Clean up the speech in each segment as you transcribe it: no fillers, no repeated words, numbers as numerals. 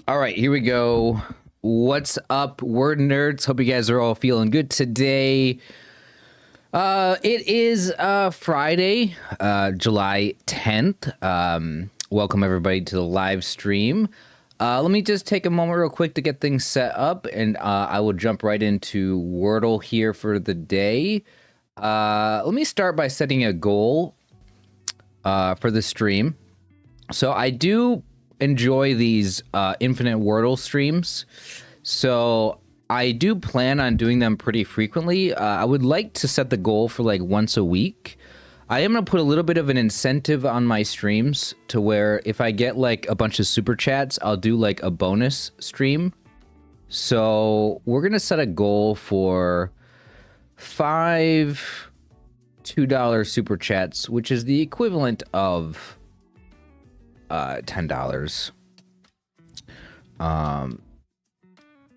All right, here we go. What's up, word nerds? Hope you guys are all feeling good today. It is Friday, July 10th. Welcome everybody to the live stream. Let me just take a moment real quick to get things set up, and I will jump right into Wordle here for the day. Let me start by setting a goal for the stream. So I do enjoy these infinite Wordle streams, so I do plan on doing them pretty frequently. I would like to set the goal for like once a week. I am going to put a little bit of an incentive on my streams to where if I get like a bunch of super chats, I'll do like a bonus stream. So we're going to set a goal for 5 $2 super chats, which is the equivalent of $10.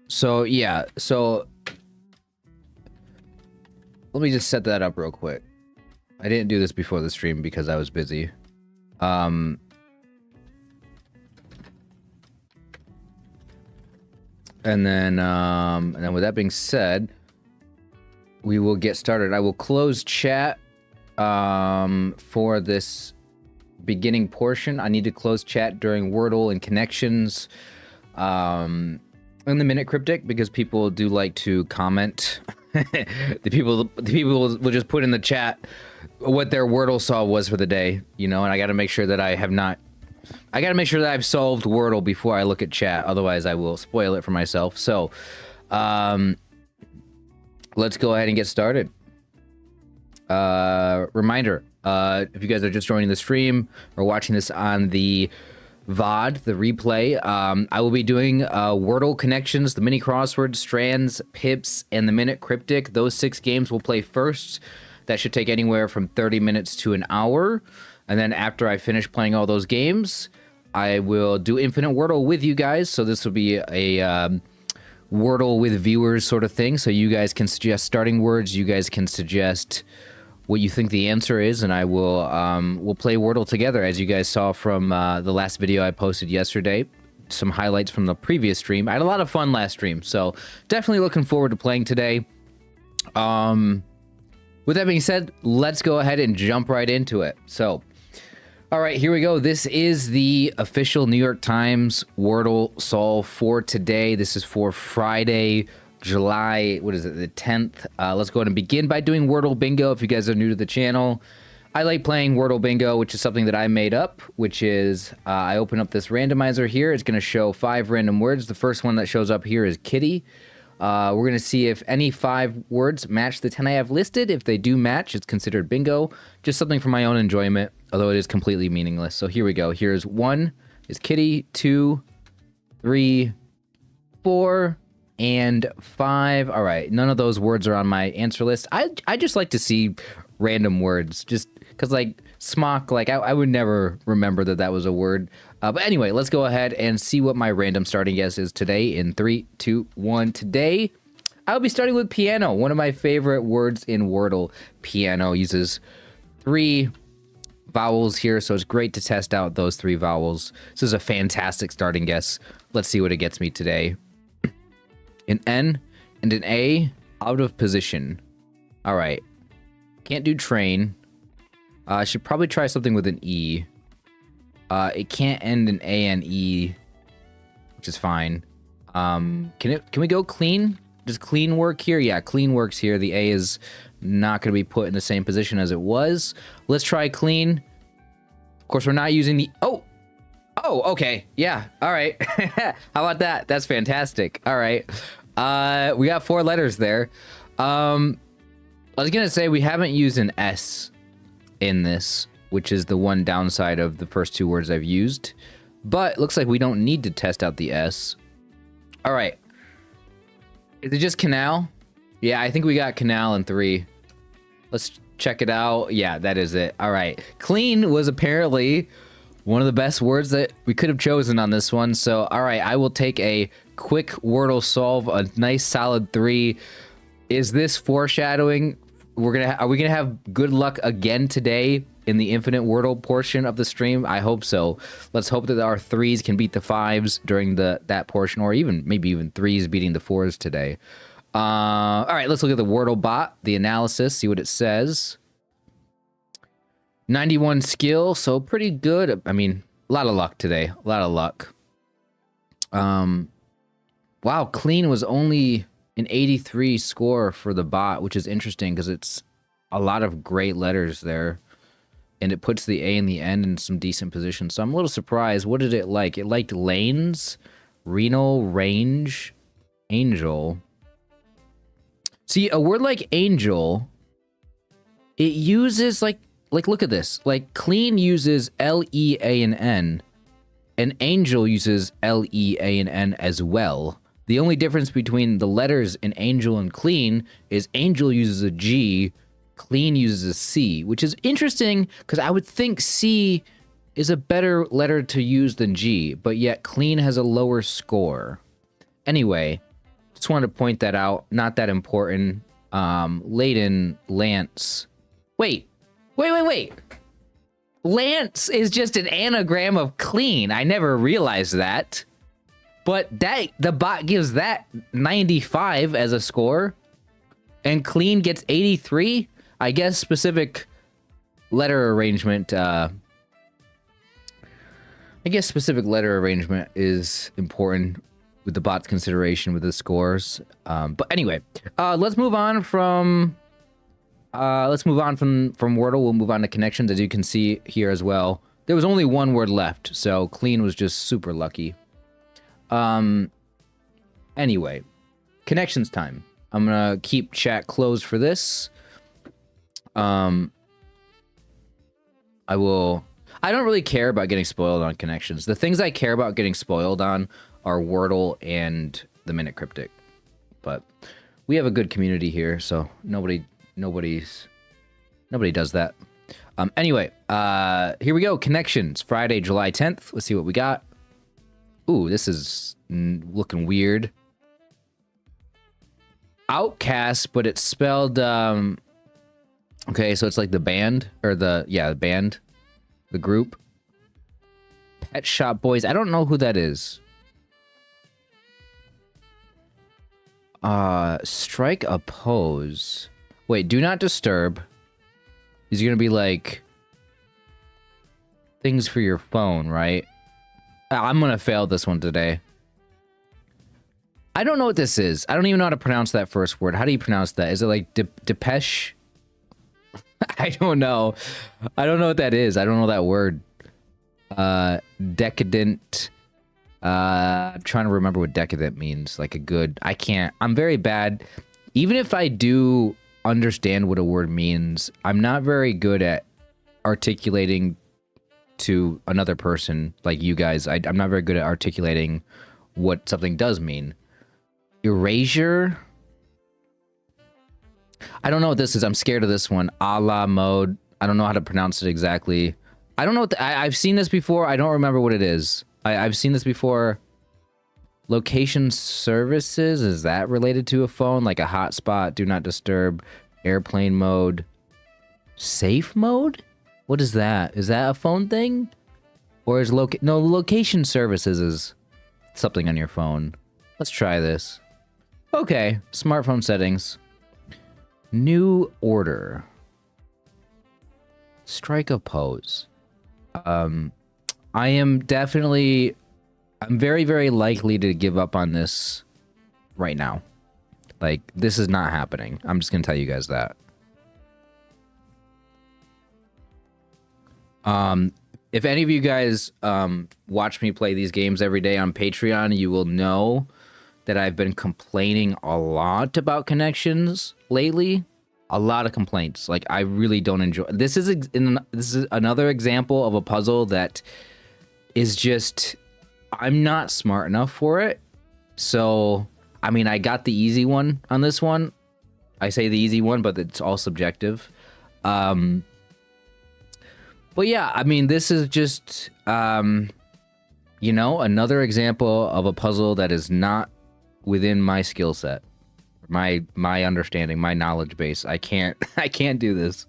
So yeah, so let me just set that up real quick. I didn't do this before the stream because I was busy. And then with that being said, we will get started. I will close chat for this beginning portion. I need to close chat during Wordle and connections in the minute cryptic because people do like to comment. the people will just put in the chat what their Wordle solve was for the day, you know, and I got to make sure that I got to make sure that I've solved Wordle before I look at chat, otherwise I will spoil it for myself. So let's go ahead and get started. Reminder, if you guys are just joining the stream or watching this on the VOD, the replay, I will be doing Wordle connections, the mini crossword, strands, pips, and the minute cryptic. Those 6 games will play first. That should take anywhere from 30 minutes to an hour. And then after I finish playing all those games, I will do infinite Wordle with you guys. So this will be a Wordle with viewers sort of thing. So you guys can suggest starting words. You guys can suggest what you think the answer is, and I will we'll play Wordle together, as you guys saw from the last video I posted yesterday. Some highlights from the previous stream. I had a lot of fun last stream, so definitely looking forward to playing today. With that being said, let's go ahead and jump right into it. So, all right, here we go. This is the official New York Times Wordle solve for today. This is for Friday, July, what is it, the 10th. Let's go ahead and begin by doing Wordle Bingo. If you guys are new to the channel, I like playing Wordle Bingo, which is something that I made up, which is I open up this randomizer here. It's going to show 5 random words. The first one that shows up here is kitty. We're going to see if any 5 words match the 10 I have listed. If they do match, it's considered bingo. Just something for my own enjoyment, although it is completely meaningless. So here we go. Here's 1 is kitty, 2, 3, 4, and 5. All right, none of those words are on my answer list. I just like to see random words, just because like smock, like I would never remember that was a word. But anyway, let's go ahead and see what my random starting guess is today in 3, 2, 1. Today, I'll be starting with piano, one of my favorite words in Wordle. Piano uses 3 vowels here, so it's great to test out those 3 vowels. This is a fantastic starting guess. Let's see what it gets me today. An N and an A out of position. All right. Can't do train. I should probably try something with an E. It can't end in A and E, which is fine. Can we go clean? Does clean work here? Yeah, clean works here. The A is not going to be put in the same position as it was. Let's try clean. Of course, we're not using the... Oh, okay. Yeah. All right. How about that? That's fantastic. All right. We got 4 letters there. I was going to say we haven't used an S in this, which is the one downside of the first 2 words I've used. But it looks like we don't need to test out the S. All right. Is it just canal? Yeah, I think we got canal in 3. Let's check it out. Yeah, that is it. All right. Clean was apparently one of the best words that we could have chosen on this one. So, all right, I will take a quick Wordle solve, a nice solid 3. Is this foreshadowing? Are we gonna have good luck again today in the infinite Wordle portion of the stream. I hope so. Let's hope that our 3s can beat the 5s during that portion, or maybe even 3s beating the 4s today. All right, let's look at the Wordle bot, the analysis, see what it says. 91 skill, so pretty good. I mean, a lot of luck today. A lot of luck. Wow, clean was only an 83 score for the bot, which is interesting because it's a lot of great letters there. And it puts the A in the end in some decent position. So I'm a little surprised. What did it like? It liked lanes, renal, range, angel. See, a word like angel, it uses like look at this. Like clean uses L-E-A-N-N, and angel uses L-E-A-N-N as well. The only difference between the letters in angel and clean is angel uses a G, clean uses a C, which is interesting because I would think C is a better letter to use than G, but yet clean has a lower score. Anyway, just wanted to point that out. Not that important. Layden, Lance. Wait. Lance is just an anagram of clean. I never realized that. But the bot gives that 95 as a score. And clean gets 83. I guess specific letter arrangement. I guess specific letter arrangement is important with the bot's consideration with the scores. But anyway, let's move on from Wordle. We'll move on to connections, as you can see here as well. There was only one word left, so clean was just super lucky. Anyway, connections time. I'm gonna keep chat closed for this. I don't really care about getting spoiled on connections. The things I care about getting spoiled on are Wordle and the Minute Cryptic. But we have a good community here, so nobody does that. Anyway, here we go. Connections, Friday, July 10th. Let's see what we got. Ooh, this is looking weird. Outcast, but it's spelled, okay, so it's like the band, or the band, the group. Pet Shop Boys. I don't know who that is. Strike a pose. Wait, do not disturb. Is gonna be like things for your phone, right? I'm gonna fail this one today. I don't know what this is. I don't even know how to pronounce that first word. How do you pronounce that? Is it like depeche? I don't know. I don't know what that is. I don't know that word. Decadent. I'm trying to remember what decadent means. Like a good. I'm very bad. Even if I do understand what a word means, I'm not very good at articulating to another person like you guys. I'm not very good at articulating what something does mean. Erasure. I don't know what this is. I'm scared of this one. A la mode. I don't know how to pronounce it exactly. I don't know what I've seen this before. I don't remember what it is. I've seen this before. Location services. Is that related to a phone? Like a hotspot, do not disturb, airplane mode, safe mode? What is that? Is that a phone thing? Or is location services is something on your phone. Let's try this. Okay, smartphone settings. New order. Strike a pose. I'm very, very likely to give up on this right now. Like, this is not happening. I'm just gonna tell you guys that. If any of you guys watch me play these games every day on Patreon, you will know that I've been complaining a lot about connections lately. A lot of complaints. Like, I really don't enjoy. This is another example of a puzzle that is just, I'm not smart enough for it. So, I mean, I got the easy one on this one. I say the easy one, but it's all subjective. But yeah, I mean, this is just, you know, another example of a puzzle that is not within my skill set, my understanding, my knowledge base. I can't do this.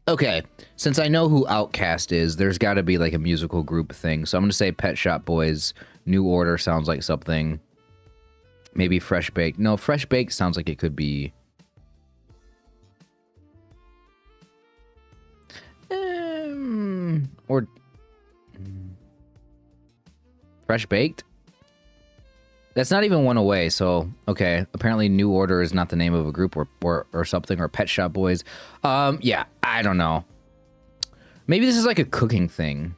Okay, since I know who Outcast is, there's got to be like a musical group thing. So I'm going to say Pet Shop Boys. New Order sounds like something. Maybe Fresh Baked. No, Fresh Baked sounds like it could be... or... Fresh Baked? That's not even one away, so... Okay, apparently New Order is not the name of a group or something, or Pet Shop Boys. Yeah, I don't know. Maybe this is like a cooking thing.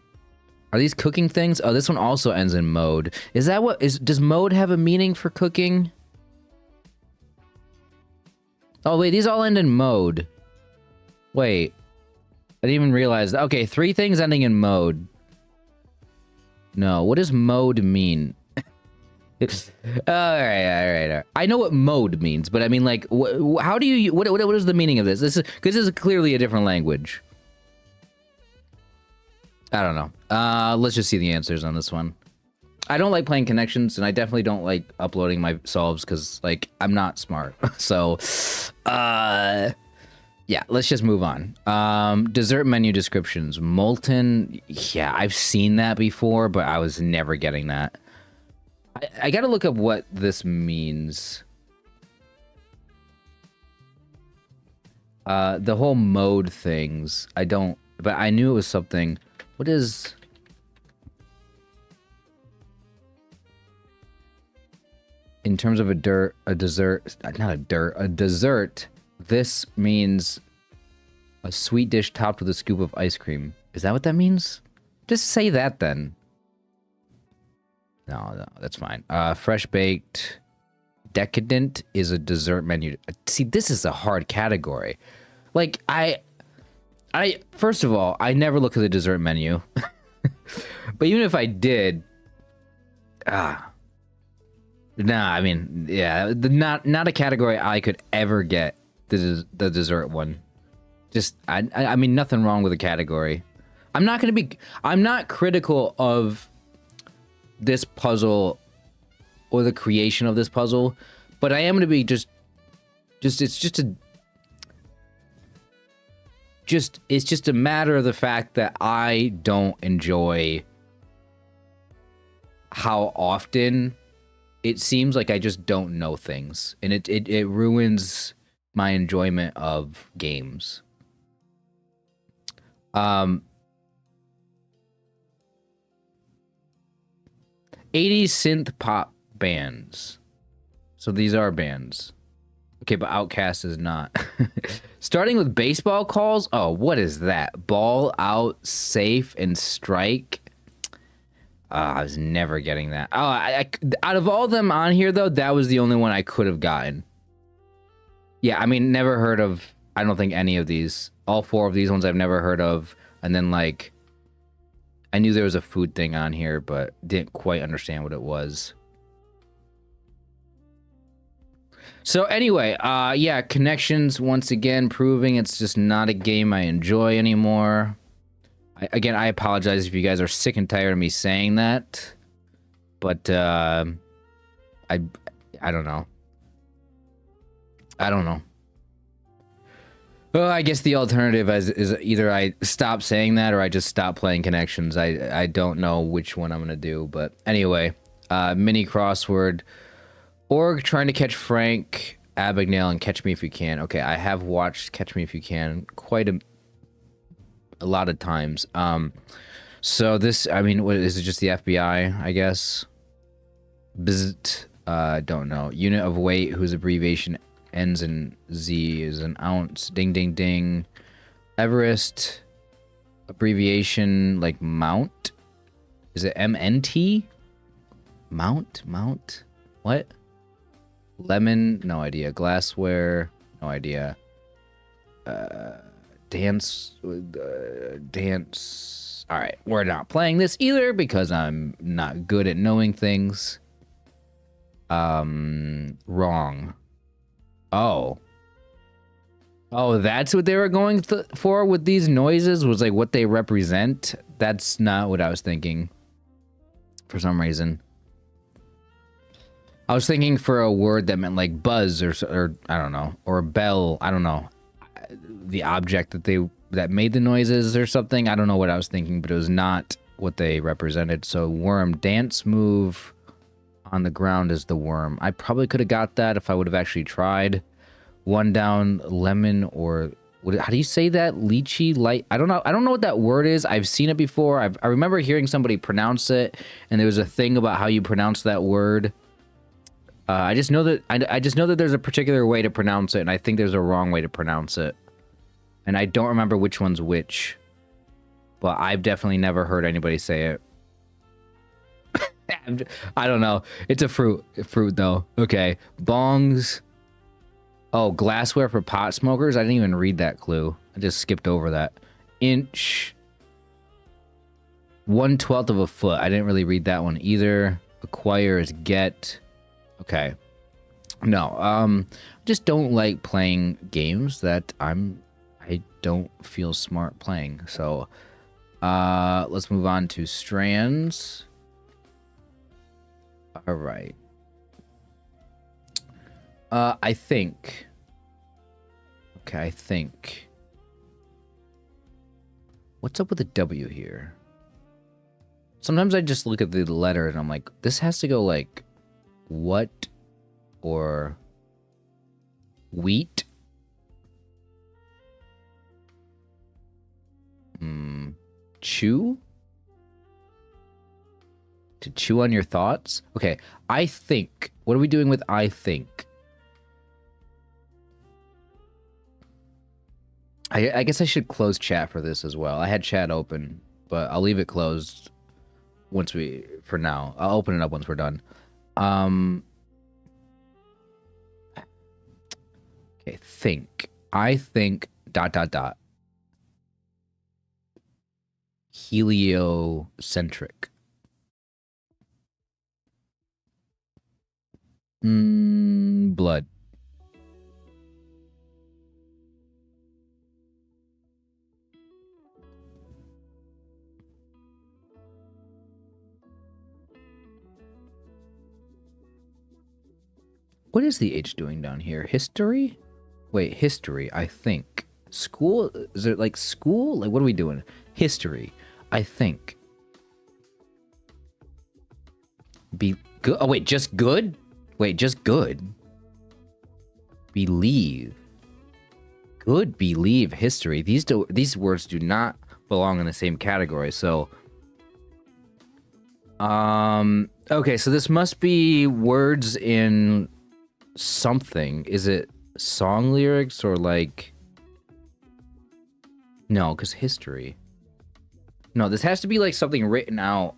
Are these cooking things? Oh, this one also ends in mode. Is that what is? Does mode have a meaning for cooking? Oh wait, these all end in mode. Wait, I didn't even realize that. Okay, 3 things ending in mode. No, what does mode mean? all right. I know what mode means, but I mean, like, how do you? What is the meaning of this? This is because this is clearly a different language. I don't know. Let's just see the answers on this one. I don't like playing connections, and I definitely don't like uploading my solves because, like, I'm not smart. So, yeah, let's just move on. Dessert menu descriptions. Molten. Yeah, I've seen that before, but I was never getting that. I gotta look up what this means. The whole mode things. I don't, but I knew it was something. What is... In terms of a dessert, this means a sweet dish topped with a scoop of ice cream. Is that what that means? Just say that then. No, that's fine. Fresh baked. Decadent is a dessert menu. See, this is a hard category. Like, first of all, I never look at the dessert menu. But even if I did, nah, I mean, yeah, not a category I could ever get, the dessert one. Just, I mean, nothing wrong with the category. I'm not critical of this puzzle or the creation of this puzzle, but I am going to be it's just a matter of the fact that I don't enjoy how often it seems like I just don't know things, and it ruins my enjoyment of games. 80s synth pop bands. So these are bands. Okay, but Outkast is not. Starting with baseball calls? Oh, what is that? Ball out, safe, and strike. I was never getting that. Oh, out of all of them on here, though, that was the only one I could have gotten. Yeah, I mean, never heard of, I don't think any of these. All 4 of these ones I've never heard of. And then, like, I knew there was a food thing on here, but didn't quite understand what it was. So anyway, yeah, Connections, once again, proving it's just not a game I enjoy anymore. Again, I apologize if you guys are sick and tired of me saying that. But, I don't know. I don't know. Well, I guess the alternative is either I stop saying that or I just stop playing Connections. I don't know which one I'm going to do. But anyway, mini crossword. Org trying to catch Frank Abagnale and Catch Me If You Can. Okay, I have watched Catch Me If You Can quite a lot of times. So this, I mean, what is it, just the FBI, I guess? Bzzt, don't know. Unit of weight, whose abbreviation ends in Z, is an ounce. Ding, ding, ding. Everest, abbreviation, like mount? Is it MNT? Mount? What? Lemon, no idea. Glassware, no idea. Dance. All right, we're not playing this either because I'm not good at knowing things. Wrong. Oh, that's what they were going for with these noises, was like what they represent. That's not what I was thinking for some reason. I was thinking for a word that meant like buzz or I don't know, or a bell. I don't know. The object that they that made the noises or something. I don't know what I was thinking, but it was not what they represented. So worm, dance move on the ground is the worm. I probably could have got that if I would have actually tried. One down, lemon, or how do you say that? Lychee, light. I don't know. I don't know what that word is. I've seen it before. I remember hearing somebody pronounce it, and there was a thing about how you pronounce that word. I just know that I just know that there's a particular way to pronounce it, and I think there's a wrong way to pronounce it. And I don't remember which one's which. But I've definitely never heard anybody say it. I don't know. It's a fruit. Fruit, though. Okay. Bongs. Oh, glassware for pot smokers? I didn't even read that clue. I just skipped over that. Inch. 1/12 of a foot. I didn't really read that one either. Acquire is get. Okay. No. Just don't like playing games that I don't feel smart playing. So, let's move on to strands. All right. I think. Okay, I think. What's up with the W here? Sometimes I just look at the letter and I'm like, this has to go like what or wheat? Chew? To chew on your thoughts? Okay, I think. What are we doing with I think? I guess I should close chat for this as well. I had chat open, but I'll leave it closed for now. I'll open it up once we're done. Okay, think. I think ... Heliocentric. Blood. What is the H doing down here? History? Wait, history, I think. School? Is it like school? Like, what are we doing? History, I think. Be good. Oh, wait, just good? Wait, just good. Believe. Good, believe, history. These words do not belong in the same category, so... Okay, so this must be words in something. Is it song lyrics or like... No, because history. No, this has to be like something written out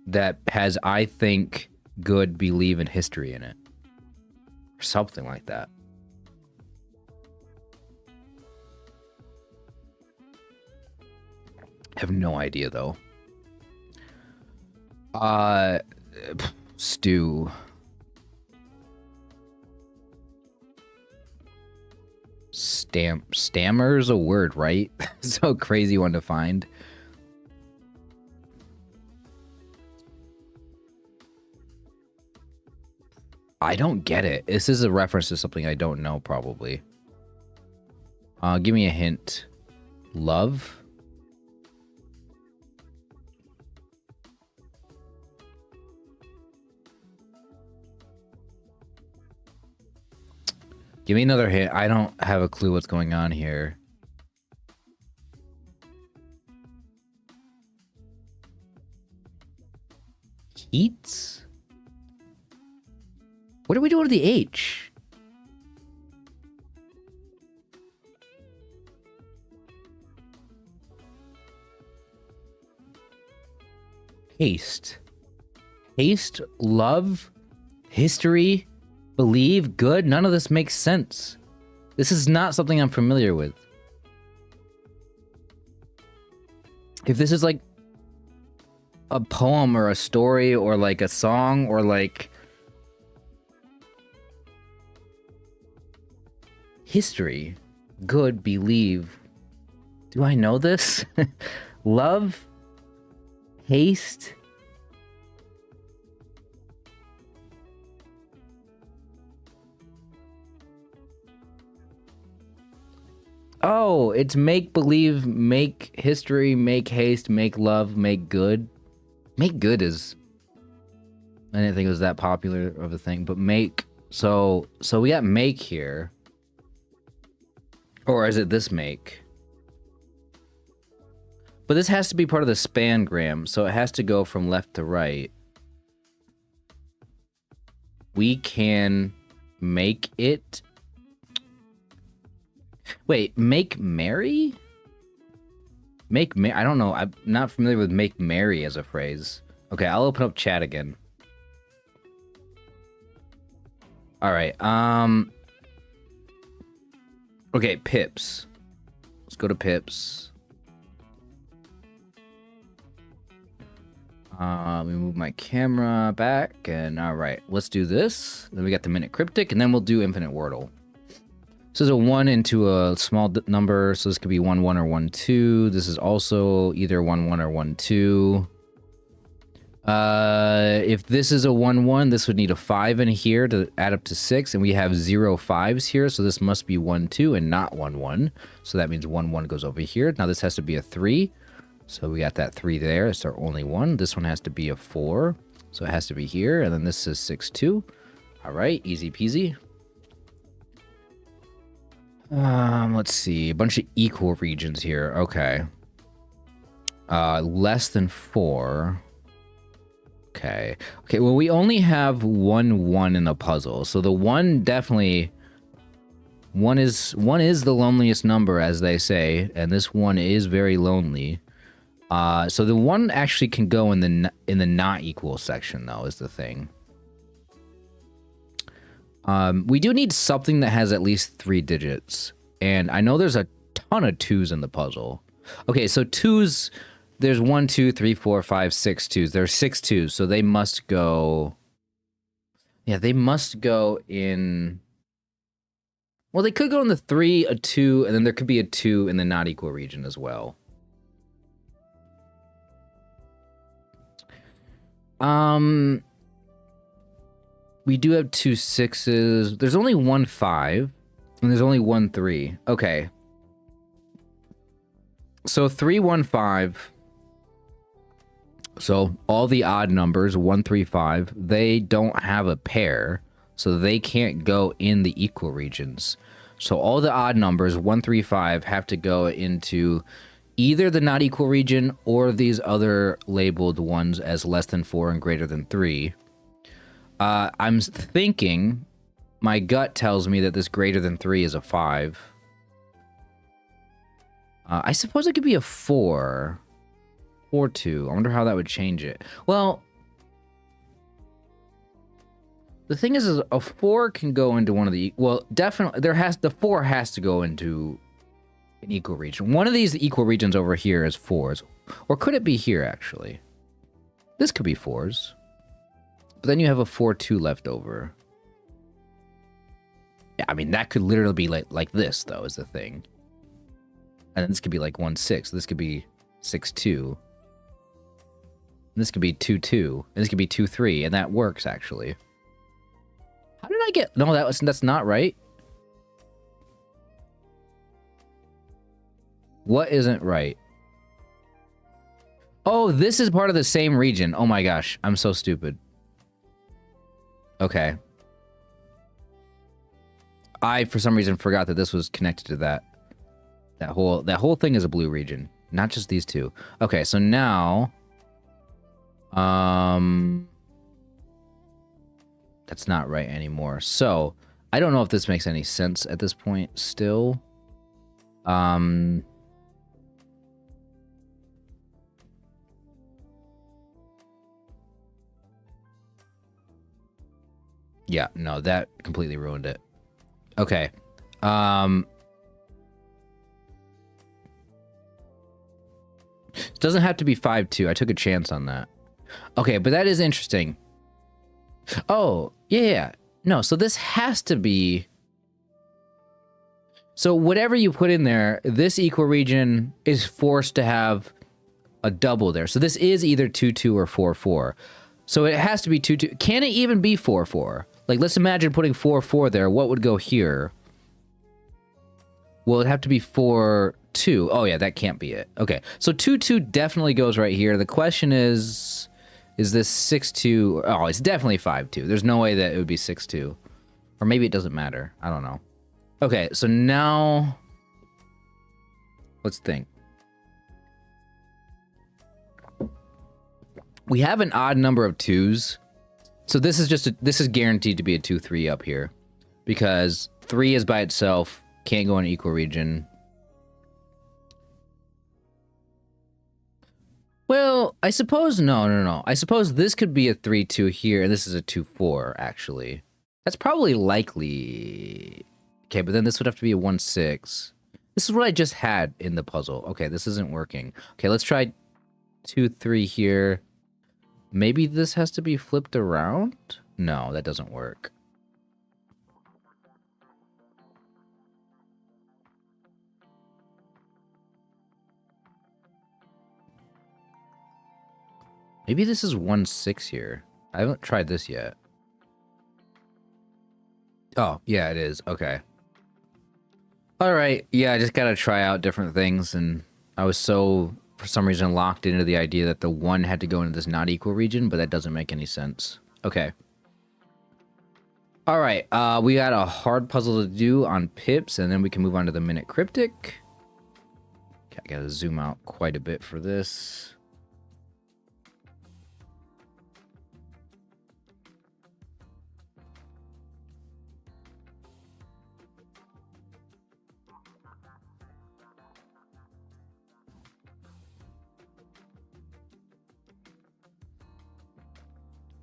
that has, I think, good, believe, and history in it. Or something like that. I have no idea, though. Stew. Stammer's a word, right? So crazy one to find. I don't get it. This is a reference to something I don't know, probably. Give me a hint. Love? Give me another hint. I don't have a clue what's going on here. Heats? What are we doing to the H? Haste. Haste, love, history, believe, good. None of this makes sense. This is not something I'm familiar with. If this is like a poem or a story or like a song or like history, good, believe. Do I know this? Love, haste. Oh, it's make believe, make history, make haste, make love, make good. Make good is... I didn't think it was that popular of a thing, but make... So we got make here. Or is it this make? But this has to be part of the spangram, so it has to go from left to right. We can make it... Wait, make merry? I don't know. I'm not familiar with make merry as a phrase. Okay, I'll open up chat again. Alright, okay, pips. Let's go to pips. Let me move my camera back, and alright, let's do this. Then we got the minute cryptic, and then we'll do infinite Wordle. This is a 1 into a small number, so this could be 1, 1, or 1, 2. This is also either 1, 1, or 1, 2. If this is a 1, 1, this would need a 5 in here to add up to 6, and we have 0 5s here, so this must be 1, 2, and not 1, 1. So that means 1, 1 goes over here. Now this has to be a 3, so we got that 3 there. It's our only one. This one has to be a 4, so it has to be here, and then this is 6, 2. All right, easy peasy. Let's see, a bunch of equal regions here. Okay. Less than 4. Okay. Okay, well, we only have 1 1 in the puzzle. So the 1 definitely... 1 is the loneliest number, as they say, and this 1 is very lonely. So the 1 actually can go in the not equal section, though, is the thing. We do need something that has at least 3 digits. And I know there's a ton of 2s in the puzzle. Okay, so 2s, there's 1, 2, 3, 4, 5, 6 2s. There's 6 2s, so they must go... Yeah, they must go in... Well, they could go in the 3, a 2, and then there could be a 2 in the not equal region as well. We do have 2 6s. There's only 1 5, and there's only 1 3. Okay. So 3 1 5. So all the odd numbers, 1 3 5, they don't have a pair, so they can't go in the equal regions. So all the odd numbers, 1 3 5, have to go into either the not equal region or these other labeled ones as less than 4 and greater than 3. I'm thinking, my gut tells me that this greater than 3 is a 5. I suppose it could be a 4. 4 2. I wonder how that would change it. Well, the thing is a 4 can go into one of the... Well, definitely, the 4 has to go into an equal region. One of these equal regions over here is 4s. Or could it be here, actually? This could be 4s. But then you have a 4 2 left over. Yeah, I mean, that could literally be like this, though, is the thing. And this could be like 1 6. This could be 6 2. And this could be 2 2. And this could be 2 3. And that works, actually. How did I get... No, that's not right. What isn't right? Oh, this is part of the same region. Oh my gosh, I'm so stupid. Okay. I, for some reason, forgot that this was connected to that. That whole thing is a blue region. Not just these two. Okay, so now... That's not right anymore. So, I don't know if this makes any sense at this point still. Yeah, no, that completely ruined it. Okay. It doesn't have to be 5 2. I took a chance on that. Okay, but that is interesting. Oh, yeah. No, so this has to be... So whatever you put in there, this equal region is forced to have a double there. So this is either 2 2 or 4 4. So it has to be 2 2. Can it even be 4 4? Like, let's imagine putting 4 4 there. What would go here? Well, it'd have to be 4, 2. Oh, yeah, that can't be it. Okay, so 2, 2 definitely goes right here. The question is this 6, 2? Oh, it's definitely 5, 2. There's no way that it would be 6, 2. Or maybe it doesn't matter. I don't know. Okay, so now let's think. We have an odd number of 2s. So this is guaranteed to be a 2, 3 up here. Because 3 is by itself, can't go in an equal region. Well, I suppose, no. I suppose this could be a 3, 2 here, and this is a 2, 4, actually. That's probably likely. Okay, but then this would have to be a 1, 6. This is what I just had in the puzzle. Okay, this isn't working. Okay, let's try 2, 3 here. Maybe this has to be flipped around? No, that doesn't work. Maybe this is 1, 6 here. I haven't tried this yet. Oh, yeah, it is. Okay. All right. Yeah, I just got to try out different things. And I was so, for some reason, locked into the idea that the 1 had to go into this not equal region, but that doesn't make any sense. Okay. All right. We got a hard puzzle to do on pips, and then we can move on to the minute cryptic. Okay, I got to zoom out quite a bit for this.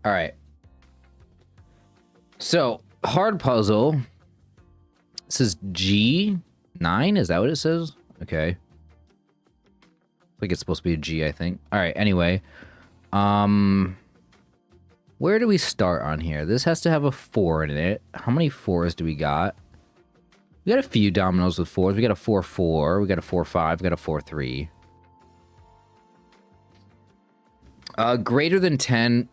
All right. So, hard puzzle. This is G9. Is that what it says? Okay. I think it's supposed to be a G, I think. All right. Anyway. Where do we start on here? This has to have a 4 in it. How many 4s do we got? We got a few dominoes with 4s. We got a 4, 4. We got a 4, 5. We got a 4, 3. Greater than 10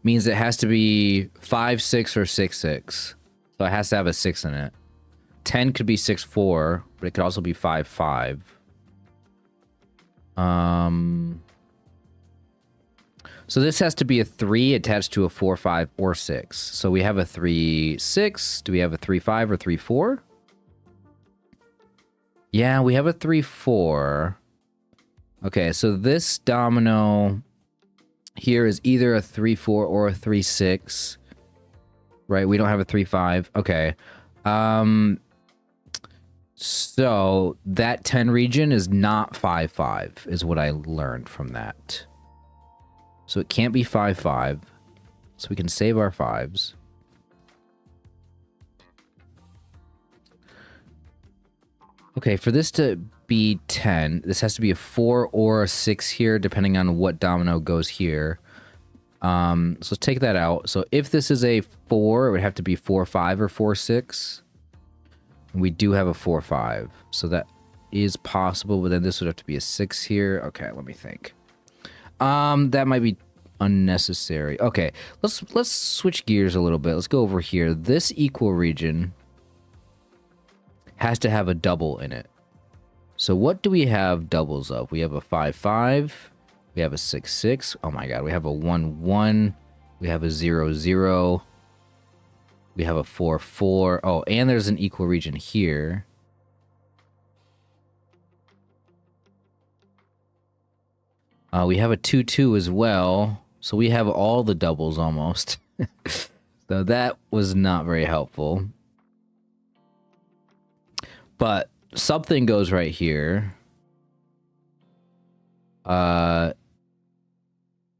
means it has to be 5, 6, or 6, 6. So it has to have a 6 in it. 10 could be 6, 4, but it could also be 5, 5. So this has to be a 3 attached to a 4, 5, or 6. So we have a 3, 6. Do we have a 3, 5, or 3, 4? Yeah, we have a 3, 4. Okay, so this domino here is either a 3, 4 or a 3, 6. Right, we don't have a 3, 5. Okay. So that 10 region is not 5, 5, is what I learned from that. So it can't be 5, 5. So we can save our 5s. Okay, for this to be 10, this has to be a 4 or a 6 here, depending on what domino goes here. So let's take that out. So if this is a 4, it would have to be 4, 5 or 4, 6. And we do have a 4, 5. So that is possible, but then this would have to be a 6 here. Okay, let me think. That might be unnecessary. Okay, let's switch gears a little bit. Let's go over here. This equal region has to have a double in it. So what do we have doubles of? We have a 5, 5. We have a 6, 6. Oh my god, we have a 1, 1. We have a 0, 0. We have a 4, 4. Oh, and there's an equal region here. We have a 2, 2 as well. So we have all the doubles almost. So that was not very helpful. But something goes right here. Oh,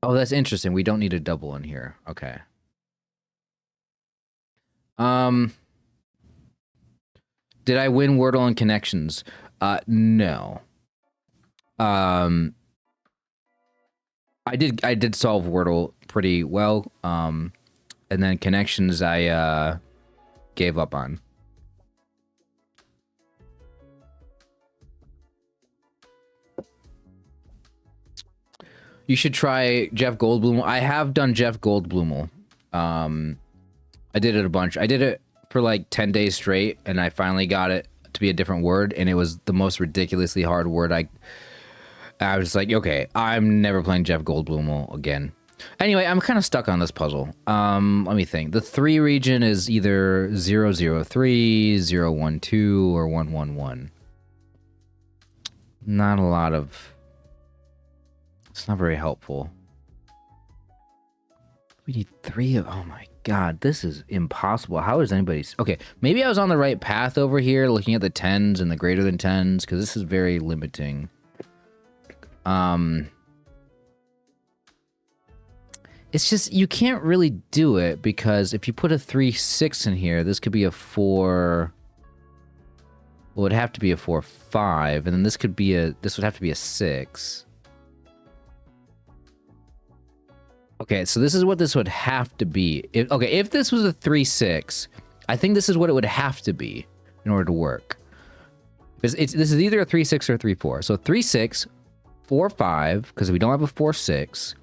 that's interesting. We don't need a double in here. Okay. Did I win Wordle and Connections? No. I did solve Wordle pretty well. And then Connections I gave up on. You should try Jeff Goldblum. I have done Jeff Goldblum. I did it a bunch. I did it for like 10 days straight, and I finally got it to be a different word, and it was the most ridiculously hard word. I was like, okay, I'm never playing Jeff Goldblum again. Anyway, I'm kind of stuck on this puzzle. Let me think. The 3 region is either 003, 012, or 111. Not a lot of... It's not very helpful. We need 3 of... Oh my god, this is impossible. How is anybody... Okay, maybe I was on the right path over here, looking at the 10s and the greater than 10s, because this is very limiting. It's just, you can't really do it, because if you put a 3-6 in here, this could be a 4... Well, it'd have to be a 4-5, and then this would have to be a 6. Okay, so this is what this would have to be. If this was a 3-6, I think this is what it would have to be in order to work. This is either a 3-6 or a 3-4. So 3-6, 4-5, because we don't have a 4-6.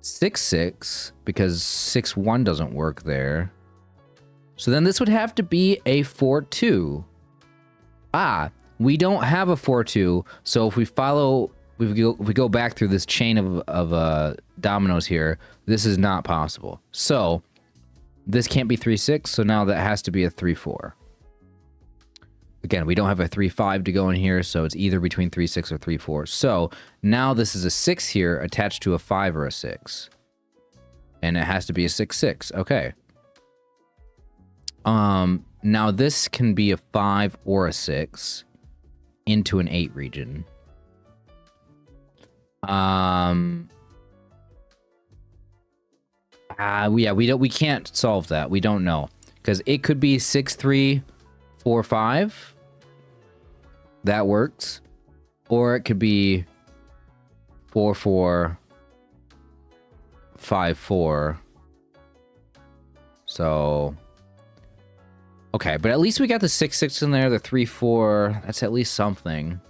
6-6, because 6-1 doesn't work there. So then this would have to be a 4-2. Ah, we don't have a 4-2, so if we follow... If we go back through this chain of dominoes here, this is not possible. So this can't be 3-6, so now that has to be a 3-4. Again, we don't have a 3-5 to go in here, so it's either between 3-6 or 3-4. So now this is a 6 here attached to a 5 or a 6. And it has to be a 6-6. Okay. Now this can be a 5 or a 6 into an 8 region. We can't solve that. We don't know, because it could be 6-3-4-5. That works, or it could be 4-4-5-4. So, okay, but at least we got the 6-6 in there. The 3-4. That's at least something.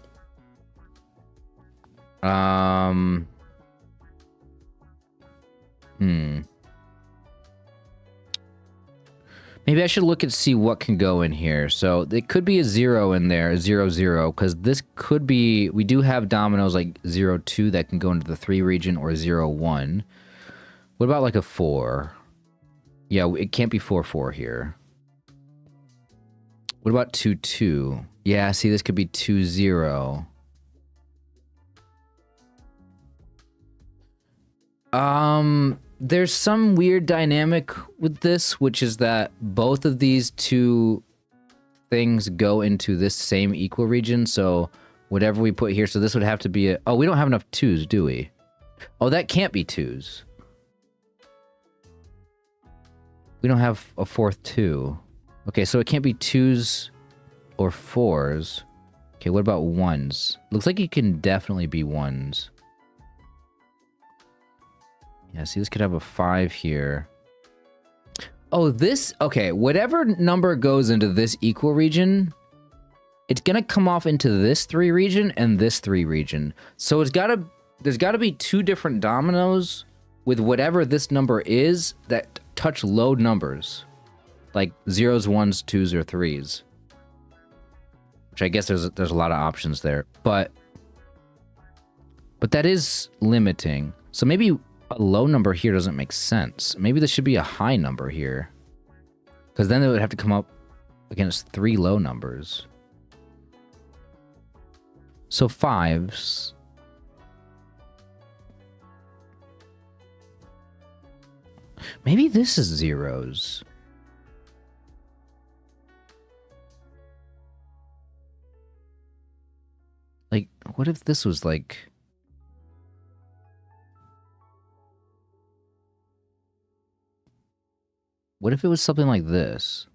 Maybe I should look and see what can go in here. So it could be a 0 in there, 0-0, because this could be... We do have dominoes like 0-2 that can go into the 3 region, or 0-1. What about like a 4? Yeah, it can't be 4-4 here. What about 2-2? Yeah, see, this could be 2-0. There's some weird dynamic with this, which is that both of these two things go into this same equal region, so whatever we put here, so this would have to be a... Oh, we don't have enough 2s, do we? Oh, that can't be 2s. We don't have a 4th 2. Okay, so it can't be 2s or 4s. Okay, what about 1s? Looks like it can definitely be 1s. Yeah, see, this could have a 5 here. Oh, this... Okay, whatever number goes into this equal region, it's gonna come off into this 3 region and this 3 region. So there's gotta be 2 different dominoes with whatever this number is that touch low numbers. Like 0s, 1s, 2s, or 3s. Which I guess there's a lot of options there. But that is limiting. So maybe... A low number here doesn't make sense. Maybe this should be a high number here. Because then it would have to come up against 3 low numbers. So 5s. Maybe this is 0s. Like, what if this was like... What if it was something like this?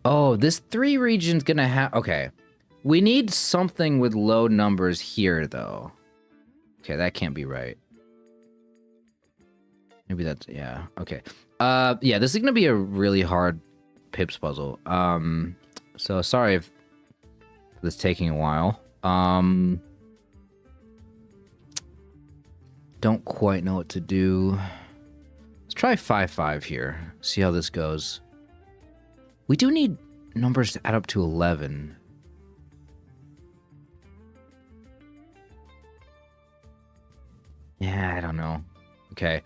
Oh, this 3 region's gonna have... Okay. We need something with low numbers here, though. Okay, that can't be right. Maybe that's... Yeah, okay. Yeah, this is gonna be a really hard Pips puzzle. So sorry if this is taking a while. Don't quite know what to do. Let's try 5, 5 here. See how this goes. We do need numbers to add up to 11. Yeah, I don't know. Okay.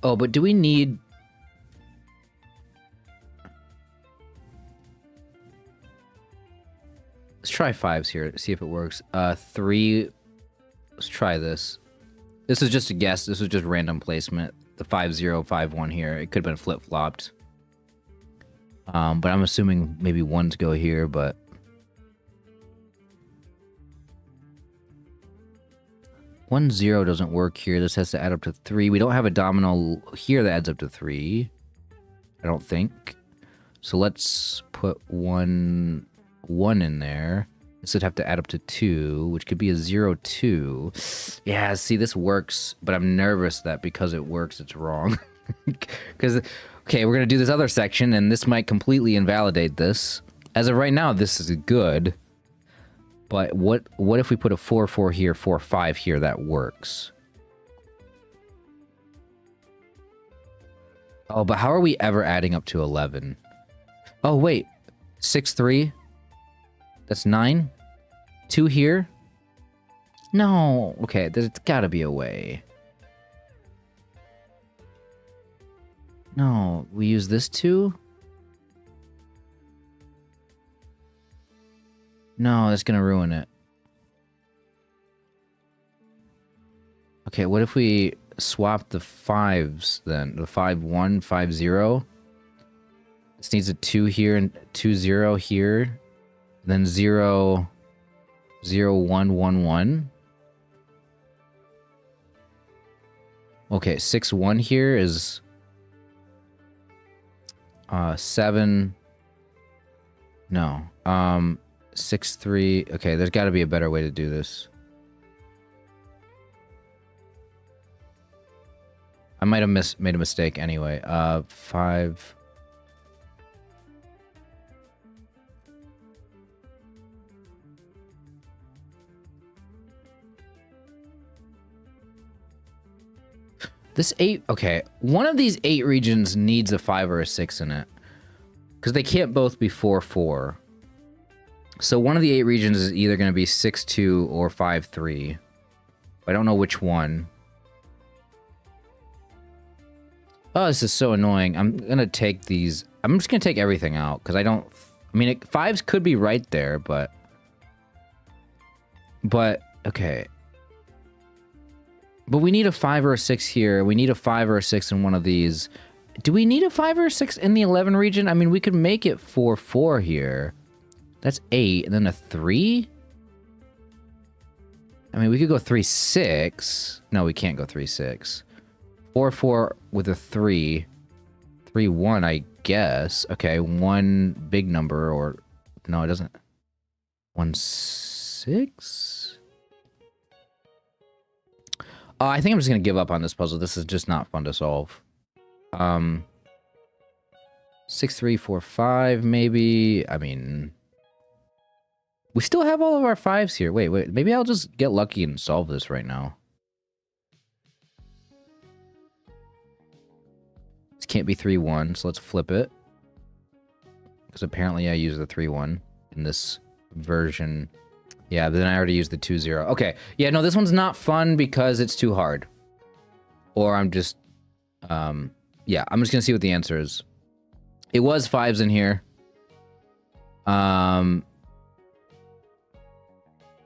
Oh, but do we need... Let's try 5s here, see if it works. 3... Let's try this. This is just a guess. This was just random placement. The 5, 0, 5, 1 here. It could have been flip-flopped. But I'm assuming maybe 1s go here, but... 1, 0 doesn't work here. This has to add up to 3. We don't have a domino here that adds up to 3. I don't think. So let's put 1 in there. This would have to add up to 2, which could be a 0, 2. Yeah, see, this works, but I'm nervous that because it works, it's wrong. Because, okay, we're going to do this other section, and this might completely invalidate this. As of right now, this is good. But what if we put a 4, 4 here, 4, 5 here? That works. Oh, but how are we ever adding up to 11? Oh, wait. 6, 3? That's 9? 2 here? No. Okay, there's gotta be a way. No, we use this 2? No, that's gonna ruin it. Okay, what if we swap the 5s then? The 5, 1, 5, 0? This needs a 2 here and 2, 0 here. Then 0, 0, 1, 1, 1. Okay, 6, 1 here is 7. No. 6, 3. Okay, there's got to be a better way to do this. I might have made a mistake anyway. 5. This 8, okay. One of these 8 regions needs a 5 or a 6 in it. Because they can't both be 4, 4. So one of the 8 regions is either going to be 6, 2 or 5, 3. I don't know which one. Oh, this is so annoying. I'm going to take these. I'm just going to take everything out. Because I don't... I mean, 5s could be right there, but... okay. But we need a 5 or a 6 here. We need a 5 or a 6 in one of these. Do we need a 5 or a 6 in the 11 region? I mean, we could make it 4, 4 here. That's 8. And then a 3? I mean, we could go 3, 6. No, we can't go 3, 6. 4, 4 with a 3. 3, 1, I guess. Okay, 1 big number or... No, it doesn't. 1, 6? I think I'm just going to give up on this puzzle. This is just not fun to solve. 6, 3, 4, 5, maybe. I mean... We still have all of our 5s here. Wait. Maybe I'll just get lucky and solve this right now. This can't be 3, 1, so let's flip it. Because apparently I use the 3, 1 in this version. Yeah, but then I already used the 2, 0. Okay. Yeah, no, this one's not fun because it's too hard. Or I'm just... yeah, I'm just going to see what the answer is. It was 5s in here.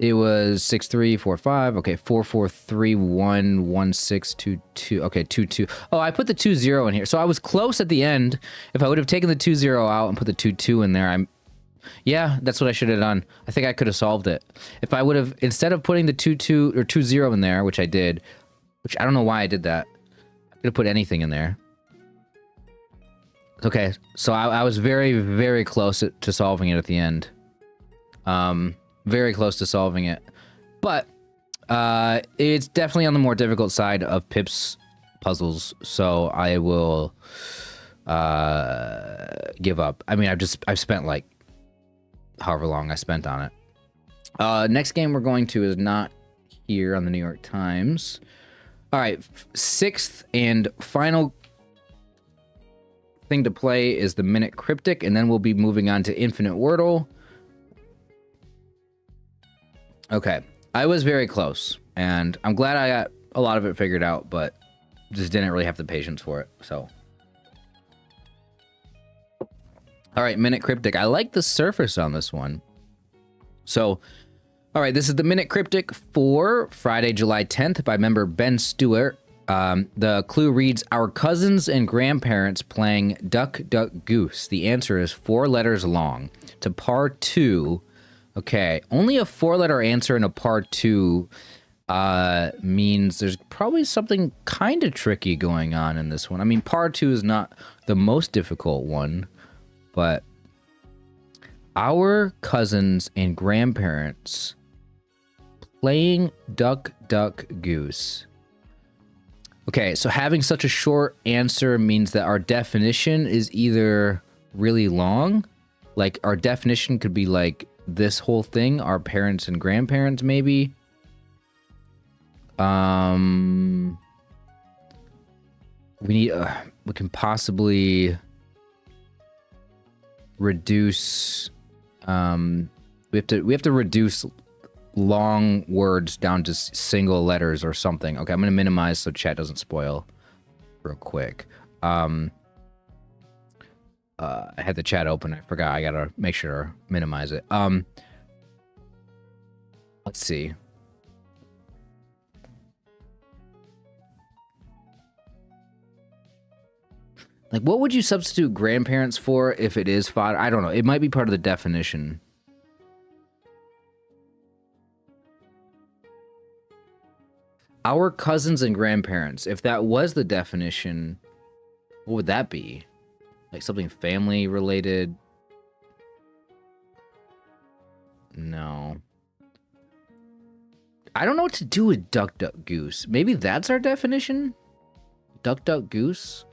It was 6, 3, 4, 5. Okay, 4, 4, 3, 1, 1, 6, 2, 2. Okay, 2, 2. Oh, I put the 2, 0 in here. So I was close at the end. If I would have taken the 2, 0 out and put the 2, 2 in there, yeah, that's what I should have done. I think I could have solved it. If I would have, instead of putting the 2, 2 or 2, 0 in there, which I did, which I don't know why I did that. I could have put anything in there. Okay, so I was very, very close to solving it at the end. Very close to solving it. But it's definitely on the more difficult side of Pip's puzzles, so I will give up. I mean, I've spent like however long I spent on it. Next game we're going to is not here on the New York Times. All right, sixth and final thing to play is the Minute Cryptic, and then we'll be moving on to Infinite Wordle. Okay, I was very close, and I'm glad I got a lot of it figured out, but just didn't really have the patience for it, so. All right, Minute Cryptic. I like the surface on this one. So, all right, this is the Minute Cryptic for Friday, July 10th by member Ben Stewart. The clue reads, our cousins and grandparents playing Duck, Duck, Goose. The answer is 4 letters long. To par 2, okay, only a 4-letter answer in a par 2 means there's probably something kind of tricky going on in this one. I mean, par 2 is not the most difficult one, but our cousins and grandparents playing Duck, Duck, Goose. Okay, so having such a short answer means that our definition is either really long, like our definition could be like this whole thing, our parents and grandparents maybe. We can possibly reduce, we have to reduce long words down to single letters or something. Okay, I'm gonna minimize so chat doesn't spoil real quick. I had the chat open. I forgot. I gotta make sure to minimize it. Let's see. Like, what would you substitute grandparents for if it is fodder? I don't know. It might be part of the definition. Our cousins and grandparents. If that was the definition, what would that be? Like something family related? No. I don't know what to do with Duck, Duck, Goose. Maybe that's our definition? Duck, Duck, Goose?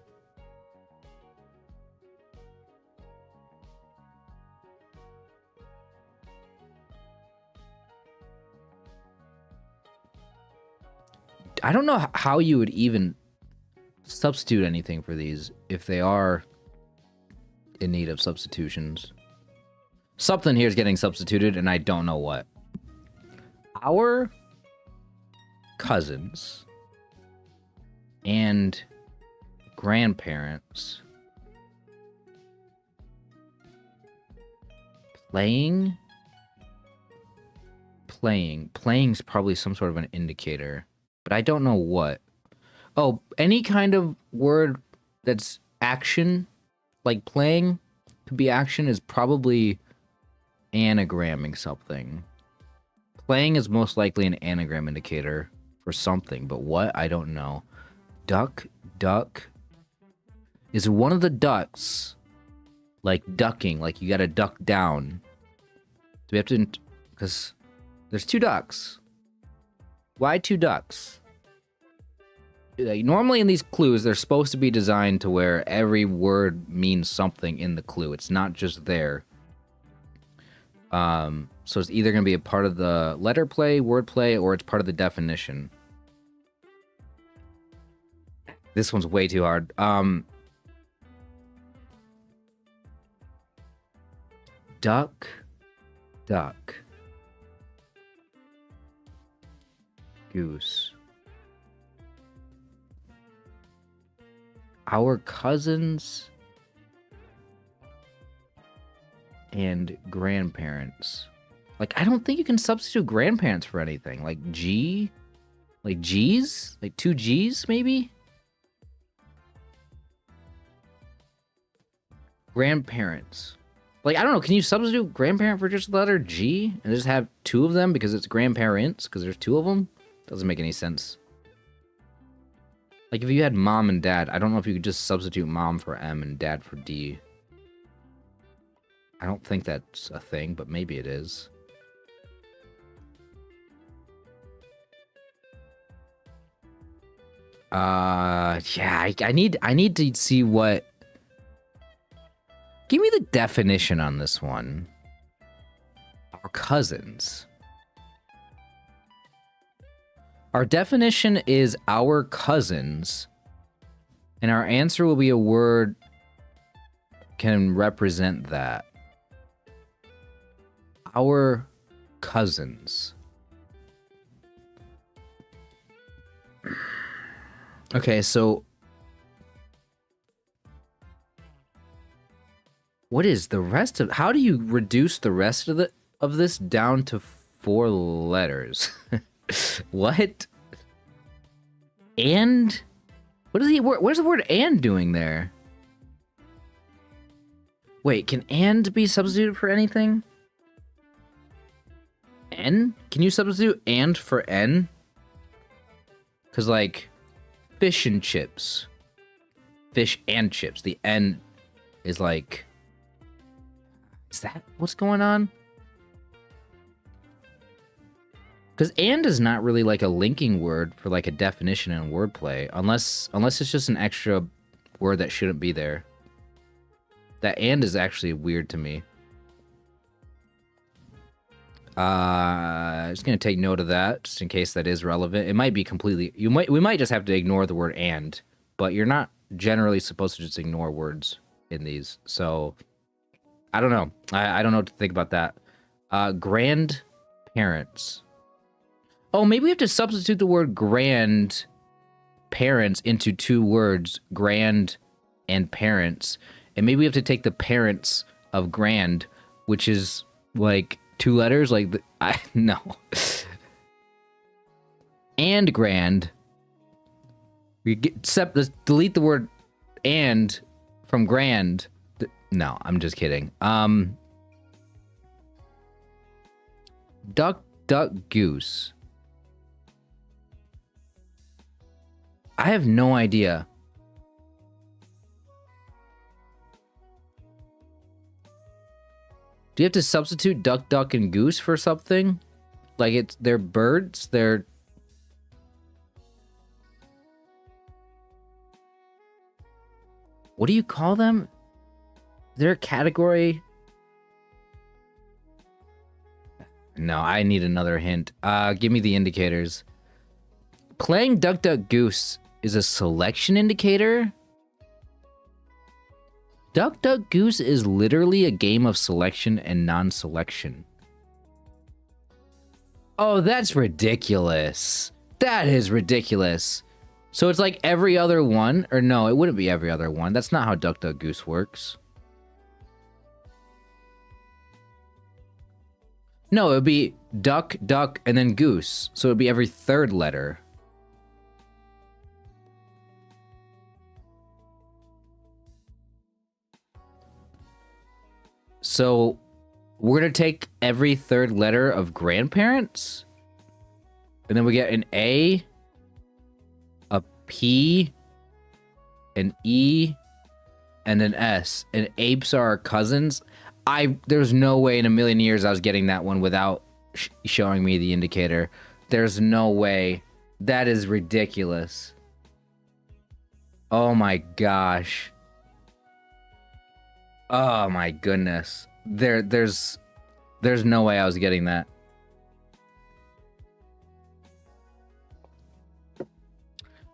I don't know how you would even substitute anything for these if they are in need of substitutions. Something here is getting substituted, and I don't know what. Our cousins and grandparents playing's probably some sort of an indicator. But I don't know what. Oh, any kind of word that's action, like playing, could be action, is probably anagramming something. Playing is most likely an anagram indicator for something, but what? I don't know. Duck, duck. Is one of the ducks like ducking, like you gotta duck down? Do we have to, because there's 2 ducks. Why 2 ducks? Like, normally in these clues, they're supposed to be designed to where every word means something in the clue. It's not just there. So it's either going to be a part of the letter play, word play, or it's part of the definition. This one's way too hard. Duck, duck. Goose. Our cousins and grandparents. Like, I don't think you can substitute grandparents for anything. Like G? Like G's? Like 2 G's, maybe? Grandparents. Like, I don't know. Can you substitute grandparent for just the letter G and just have 2 of them because it's grandparents? Because there's 2 of them? Doesn't make any sense. Like, if you had mom and dad, I don't know if you could just substitute mom for M and dad for D. I don't think that's a thing, but maybe it is. Yeah, I need to see what... Give me the definition on this one. cousins. Our definition is our cousins, and our answer will be a word can represent that. Our cousins. Okay, so what is the rest of, how do you reduce the rest of this down to 4 letters? What? And? What is he, where's the word and doing there? Wait, can and be substituted for anything? N? Can you substitute and for N? Because, like, fish and chips. Fish and chips. The N is like... Is that what's going on? Because and is not really like a linking word for like a definition in wordplay. Unless it's just an extra word that shouldn't be there. That and is actually weird to me. Just gonna take note of that, just in case that is relevant. It might be completely... We might just have to ignore the word and, but you're not generally supposed to just ignore words in these. So, I don't know. I don't know what to think about that. Grandparents. Oh, maybe we have to substitute the word grand parents into 2 words, grand and parents. And maybe we have to take the parents of grand, which is like 2 letters, like no. And grand. Let's delete the word and from grand. No, I'm just kidding. Duck, duck, goose. I have no idea. Do you have to substitute duck, duck, and goose for something? Like they're birds? They're... What do you call them? Is there a category? No, I need another hint. Give me the indicators. Playing Duck, Duck, Goose is a selection indicator? Duck, Duck, Goose is literally a game of selection and non-selection. Oh, that's ridiculous. That is ridiculous. So it's like every other one? Or no, it wouldn't be every other one. That's not how Duck, Duck, Goose works. No, it would be duck, duck, and then goose. So it would be every 3rd letter. So we're going to take every 3rd letter of grandparents? And then we get an A, a P, an E, and an S. And apes are our cousins. There's no way in a million years I was getting that one without showing me the indicator. There's no way. That is ridiculous. Oh my gosh. Oh my goodness. There's no way I was getting that.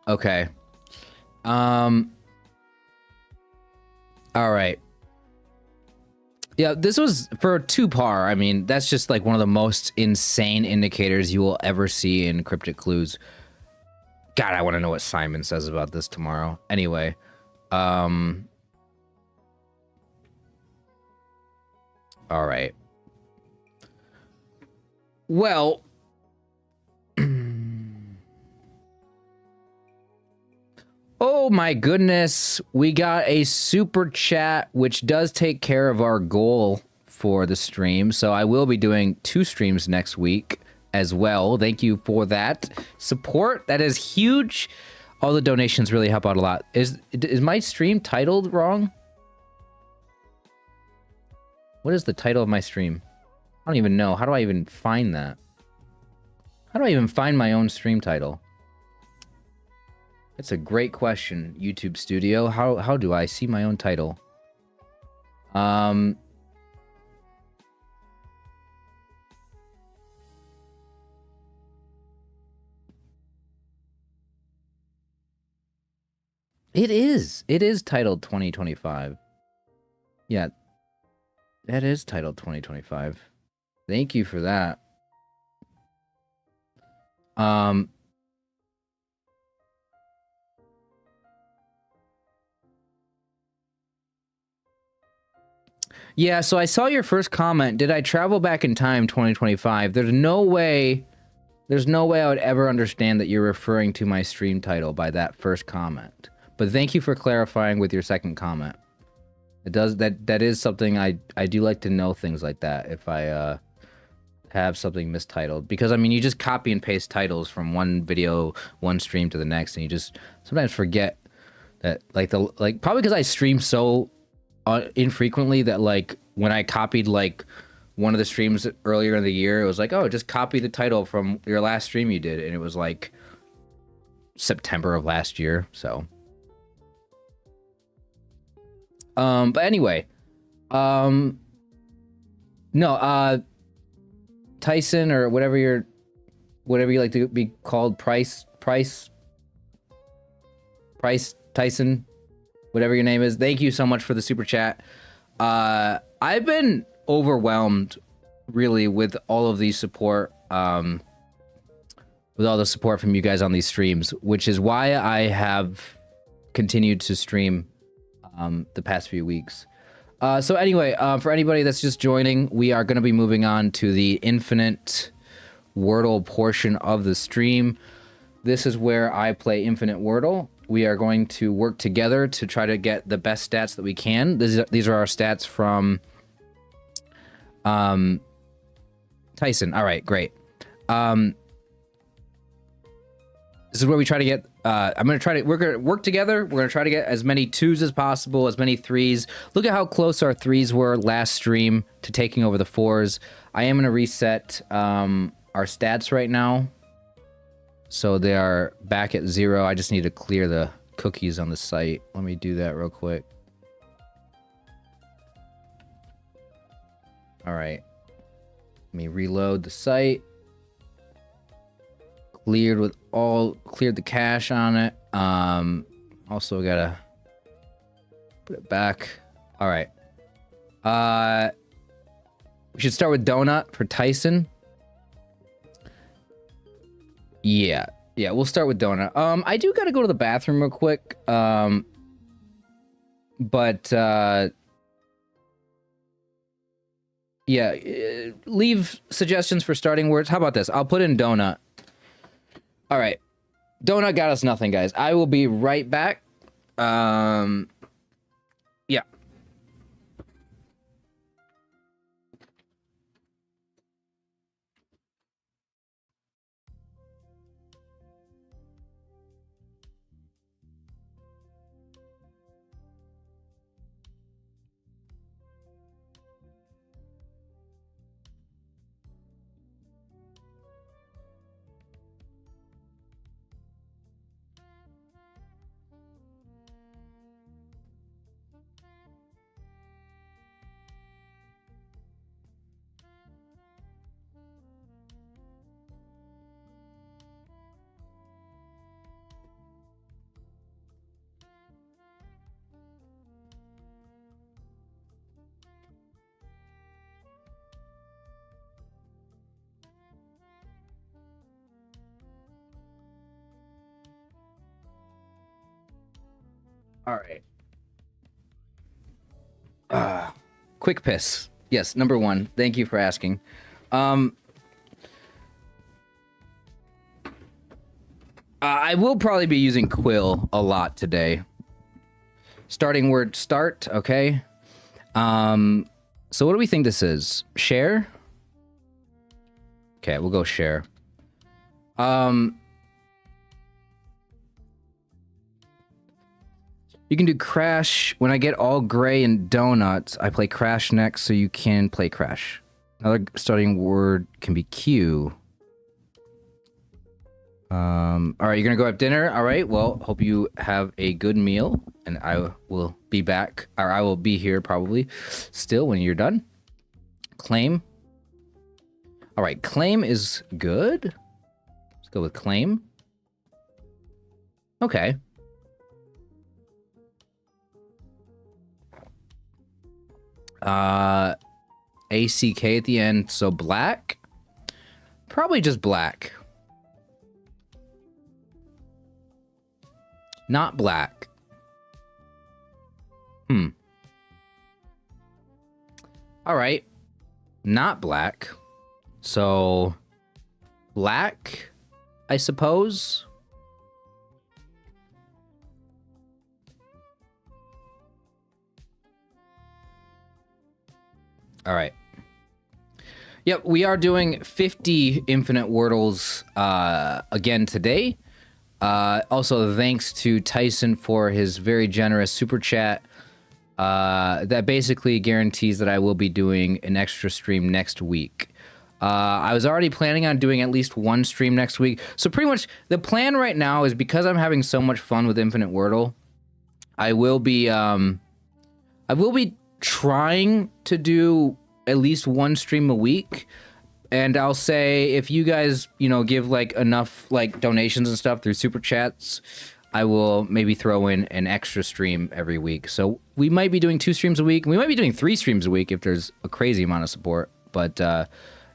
Okay. All right. Yeah, this was for 2 par. I mean, that's just like one of the most insane indicators you will ever see in Cryptic Clues. God, I want to know what Simon says about this tomorrow. Anyway, all right. Well, oh my goodness, we got a super chat, which does take care of our goal for the stream. So I will be doing 2 streams next week as well. Thank you for that support. That is huge. All the donations really help out a lot. Is my stream titled wrong? What is the title of my stream? I don't even know. How do I even find that? How do I even find my own stream title? That's a great question, YouTube Studio. How do I see my own title? It is. It is titled 2025. Yeah, that is titled 2025. Thank you for that. Yeah, so I saw your first comment. Did I travel back in time 2025? There's no way I would ever understand that you're referring to my stream title by that first comment. But thank you for clarifying with your second comment. It does that is something I do like to know things like that if I have something mistitled, because I mean you just copy and paste titles from one video, one stream to the next, and you just sometimes forget that probably because I stream so infrequently that like when I copied like one of the streams earlier in the year, it was like, oh, just copy the title from your last stream you did, and it was like September of last year. So but anyway, no, Tyson, or whatever you like to be called, Price Tyson, whatever your name is. Thank you so much for the super chat. I've been overwhelmed really with all of the support, with all the support from you guys on these streams, which is why I have continued to stream the past few weeks. So anyway, for anybody that's just joining, we are going to be moving on to the infinite Wordle portion of the stream. This is where I play infinite Wordle. We are going to work together to try to get the best stats that we can. These are our stats from Tyson. All right, great. This is where we try to get, we're going to work together. We're going to try to get as many 2s as possible, as many 3s. Look at how close our 3s were last stream to taking over the 4s. I am going to reset our stats right now, so they are back at 0. I just need to clear the cookies on the site. Let me do that real quick. All right. Let me reload the site. Cleared the cache on it. Also gotta put it back. All right. We should start with Donut for Tyson. Yeah, we'll start with Donut. I do gotta go to the bathroom real quick. Yeah, leave suggestions for starting words. How about this? I'll put in Donut. All right. Donut got us nothing, guys. I will be right back. Yeah. All right. Quick piss. Yes, number 1. Thank you for asking. I will probably be using Quill a lot today. Starting word start, okay? So what do we think this is? Share? Okay, we'll go share. You can do Crash. When I get all gray and donuts, I play Crash next, so you can play Crash. Another starting word can be Q. All right, you're gonna go have dinner. All right, well, hope you have a good meal, and I will be back, or I will be here probably still when you're done. Claim. All right, claim is good. Let's go with claim. Okay. ACK at the end, so black? Probably just black. Not black. All right. Not black. So black, I suppose. All right. Yep, we are doing 50 Infinite Wordles again today. Also, thanks to Tyson for his very generous super chat. That basically guarantees that I will be doing an extra stream next week. I was already planning on doing at least one stream next week. So pretty much the plan right now is, because I'm having so much fun with Infinite Wordle, I will be trying to do at least one stream a week. And I'll say, if you guys, you know, give like enough like donations and stuff through super chats, I will maybe throw in an extra stream every week. So we might be doing 2 streams a week. We might be doing 3 streams a week if there's a crazy amount of support. But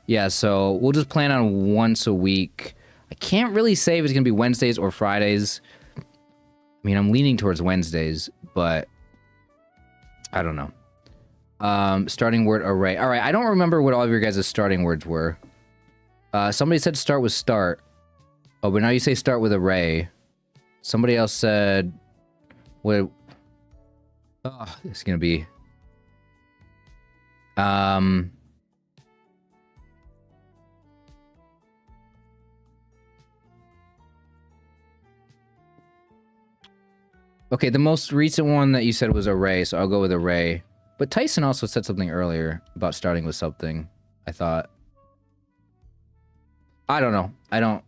yeah, so we'll just plan on once a week. I can't really say if it's going to be Wednesdays or Fridays. I mean, I'm leaning towards Wednesdays, but I don't know. Starting word array. All right, I don't remember what all of your guys' starting words were. Somebody said start with start. Oh, but now you say start with array. Somebody else said... What? Oh, it's gonna be... Okay, the most recent one that you said was array, so I'll go with array. But Tyson also said something earlier about starting with something, I thought. I don't know. I'm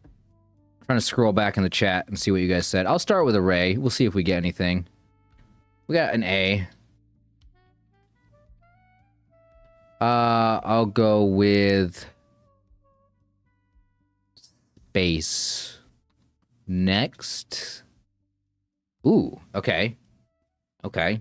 trying to scroll back in the chat and see what you guys said. I'll start with array. We'll see if we get anything. We got an A. I'll go with space. Next. Ooh, okay. Okay.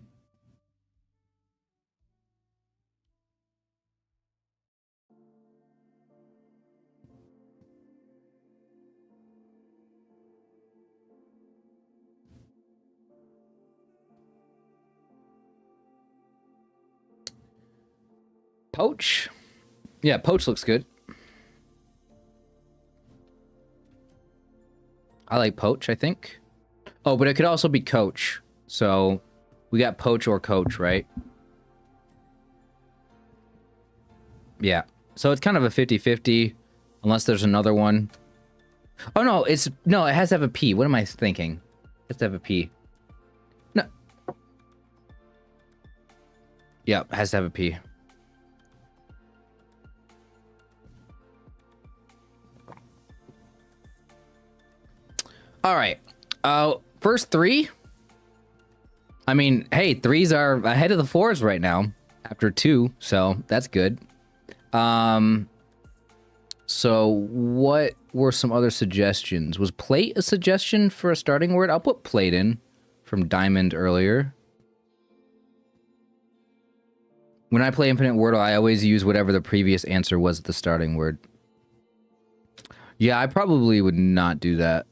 Poach? Yeah, poach looks good. I like poach, I think. Oh, but it could also be coach. So we got poach or coach, right? Yeah. So it's kind of a 50-50, unless there's another one. Oh, no, it has to have a P. What am I thinking? It has to have a P. No. Yeah, it has to have a P. All right. First 3. I mean, hey, 3s are ahead of the 4s right now after 2, so that's good. So what were some other suggestions? Was plate a suggestion for a starting word? I'll put plate in from Diamond earlier. When I play Infinite Wordle, I always use whatever the previous answer was the starting word. Yeah, I probably would not do that.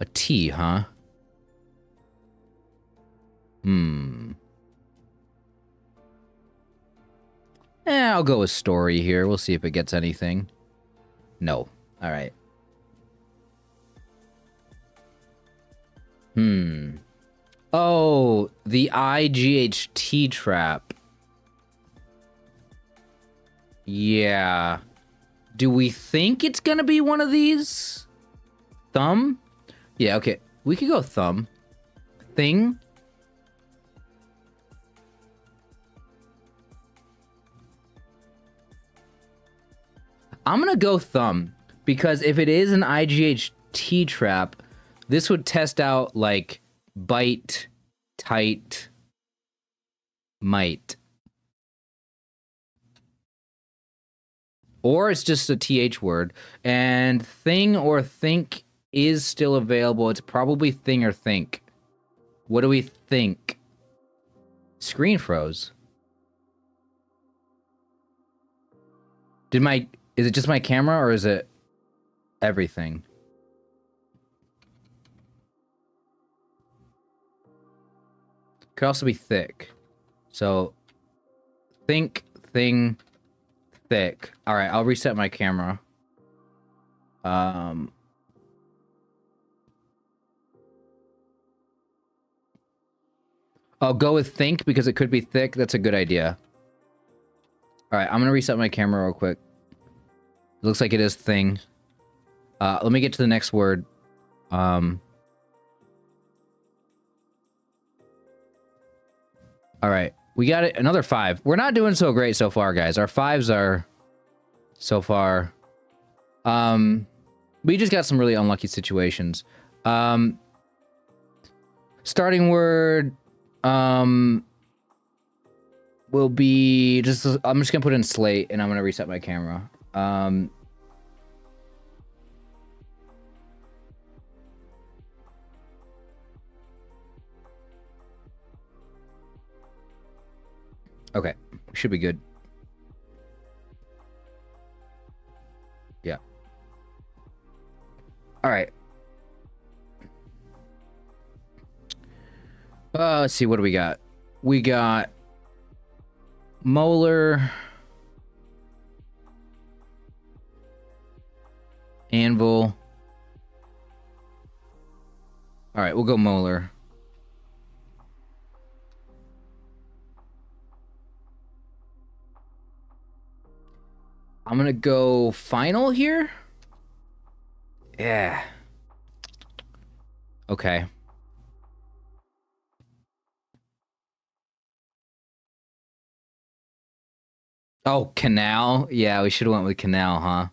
A T, huh? I'll go with story here. We'll see if it gets anything. No. All right. Oh, the IGHT trap. Yeah. Do we think it's gonna be one of these? Thumb? Yeah, okay. We could go thumb. Thing? I'm gonna go thumb, because if it is an IGHT trap, this would test out, like, bite, tight, might. Or it's just a TH word. And thing or think is still available. It's probably thing or think. What do we think? Screen froze. Is it just my camera or is it everything? Could also be thick. So, think, thing, thick. All right, I'll reset my camera. I'll go with think because it could be thick. That's a good idea. All right, I'm gonna reset my camera real quick. It looks like it is thing. Let me get to the next word. All right, we got it. Another 5. We're not doing so great so far, guys. Our 5s are so far. We just got some really unlucky situations. Starting word will be just. I'm just gonna put in slate, and I'm gonna reset my camera. Okay, should be good. Yeah. All right. Let's see. What do we got? We got molar, anvil. All right, we'll go molar. I'm gonna go final here. Yeah. Okay. Oh, canal. Yeah, we should have went with canal, huh?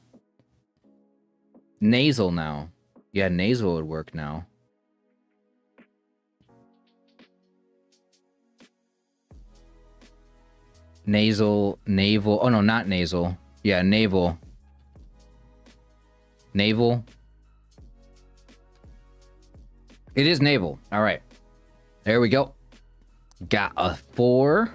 Nasal now. Yeah, nasal would work now. Nasal, naval. Oh no, not nasal. Yeah, naval. Naval. It is naval. All right. There we go. Got a 4.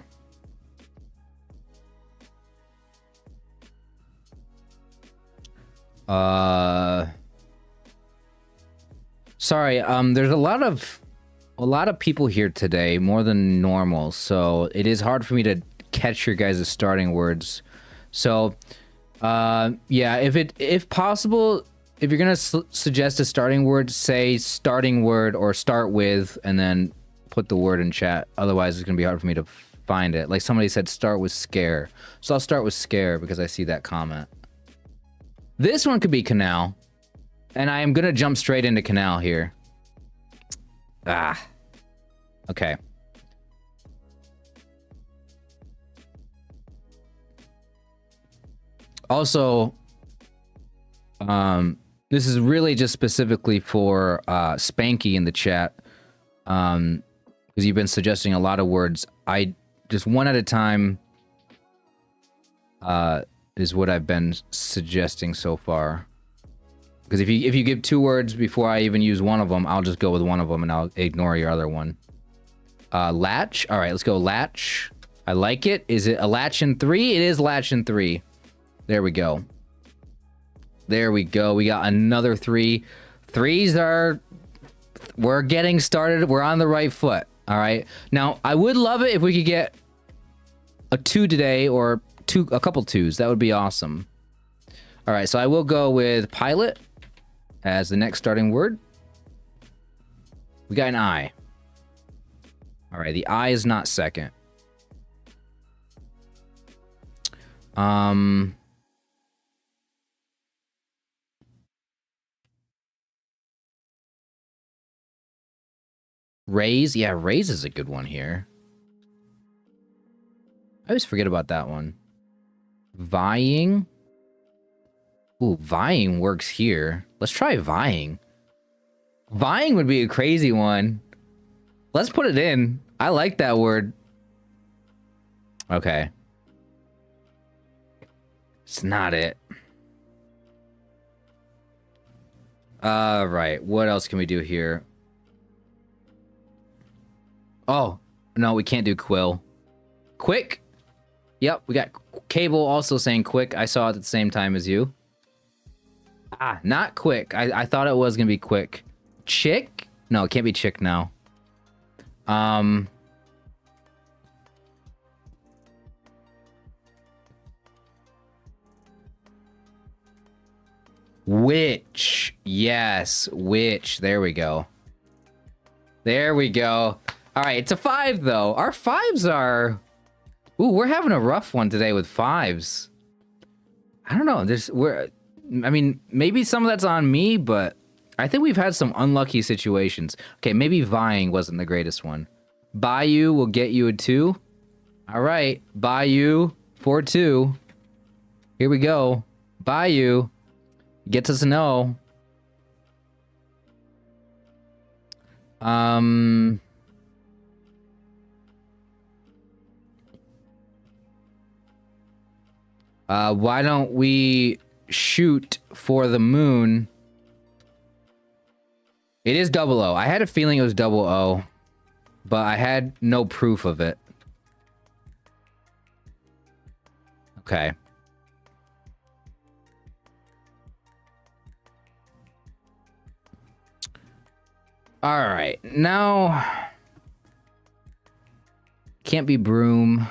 Sorry, there's a lot of people here today, more than normal, so it is hard for me to catch your guys' starting words. So, yeah, if possible, if you're gonna suggest a starting word, say starting word or start with, and then put the word in chat. Otherwise, it's gonna be hard for me to find it. Like somebody said, start with scare. So I'll start with scare because I see that comment. This one could be canal. And I am gonna jump straight into canal here. Ah. Okay. Also, this is really just specifically for Spanky in the chat. Because you've been suggesting a lot of words. I just one at a time is what I've been suggesting so far. Because if you give 2 words before I even use one of them, I'll just go with one of them and I'll ignore your other one. Latch. All right, let's go latch. I like it. Is it a latch in 3? It is latch in 3. There we go. There we go. We got another 3. 3s are... We're getting started. We're on the right foot. All right. Now, I would love it if we could get a 2 today or a couple 2s. That would be awesome. All right, so I will go with pilot as the next starting word. We got an I. All right, the I is not second. Raise. Yeah, raise is a good one here. I always forget about that one. Vying. Ooh, vying works here. Let's try vying. Vying would be a crazy one. Let's put it in. I like that word. Okay. It's not it. Right. What else can we do here? Oh, No, we can't do quill. Quick? Yep, we got Cable also saying quick. I saw it at the same time as you. Ah, not quick. I thought it was gonna be quick. Chick? No, it can't be chick now. Witch. Yes, witch. There we go. There we go. All right, it's a 5 though. Our 5s are... Ooh, we're having a rough one today with 5s. I don't know. I mean, maybe some of that's on me, but I think we've had some unlucky situations. Okay, maybe vying wasn't the greatest one. Bayou will get you a 2. All right, Bayou for 2. Here we go. Bayou gets us a no. Why don't we shoot for the moon? It is 00. I had a feeling it was 00, but I had no proof of it. Okay. All right, now can't be broom.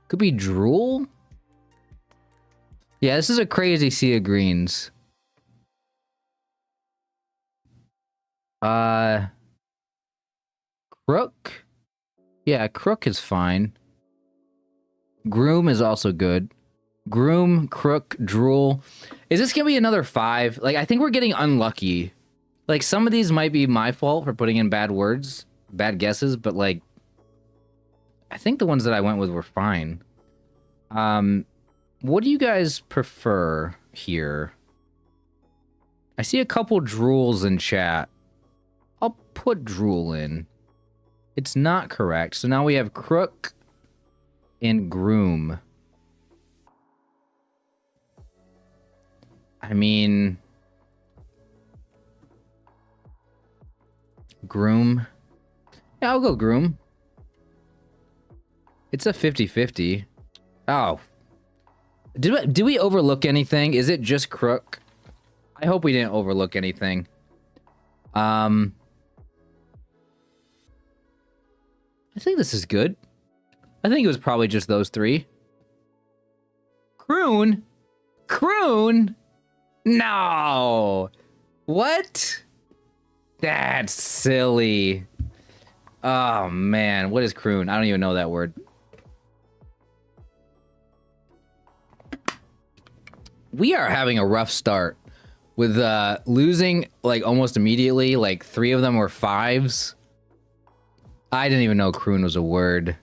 Could be drool. Yeah, this is a crazy sea of greens. Crook? Yeah, crook is fine. Groom is also good. Groom, crook, drool. Is this gonna be another 5? Like, I think we're getting unlucky. Like, some of these might be my fault for putting in bad words, bad guesses, but like, I think the ones that I went with were fine. What do you guys prefer here? I see a couple drools in chat. I'll put drool in. It's not correct. So now we have crook and groom. I mean... Groom. Yeah, I'll go groom. It's a 50-50. Oh. Did we overlook anything? Is it just crook? I hope we didn't overlook anything. I think this is good. I think it was probably just those 3. Croon? Croon? No! What? That's silly. Oh, man. What is croon? I don't even know that word. We are having a rough start with losing like almost immediately. Like 3 of them were 5s. I didn't even know croon was a word.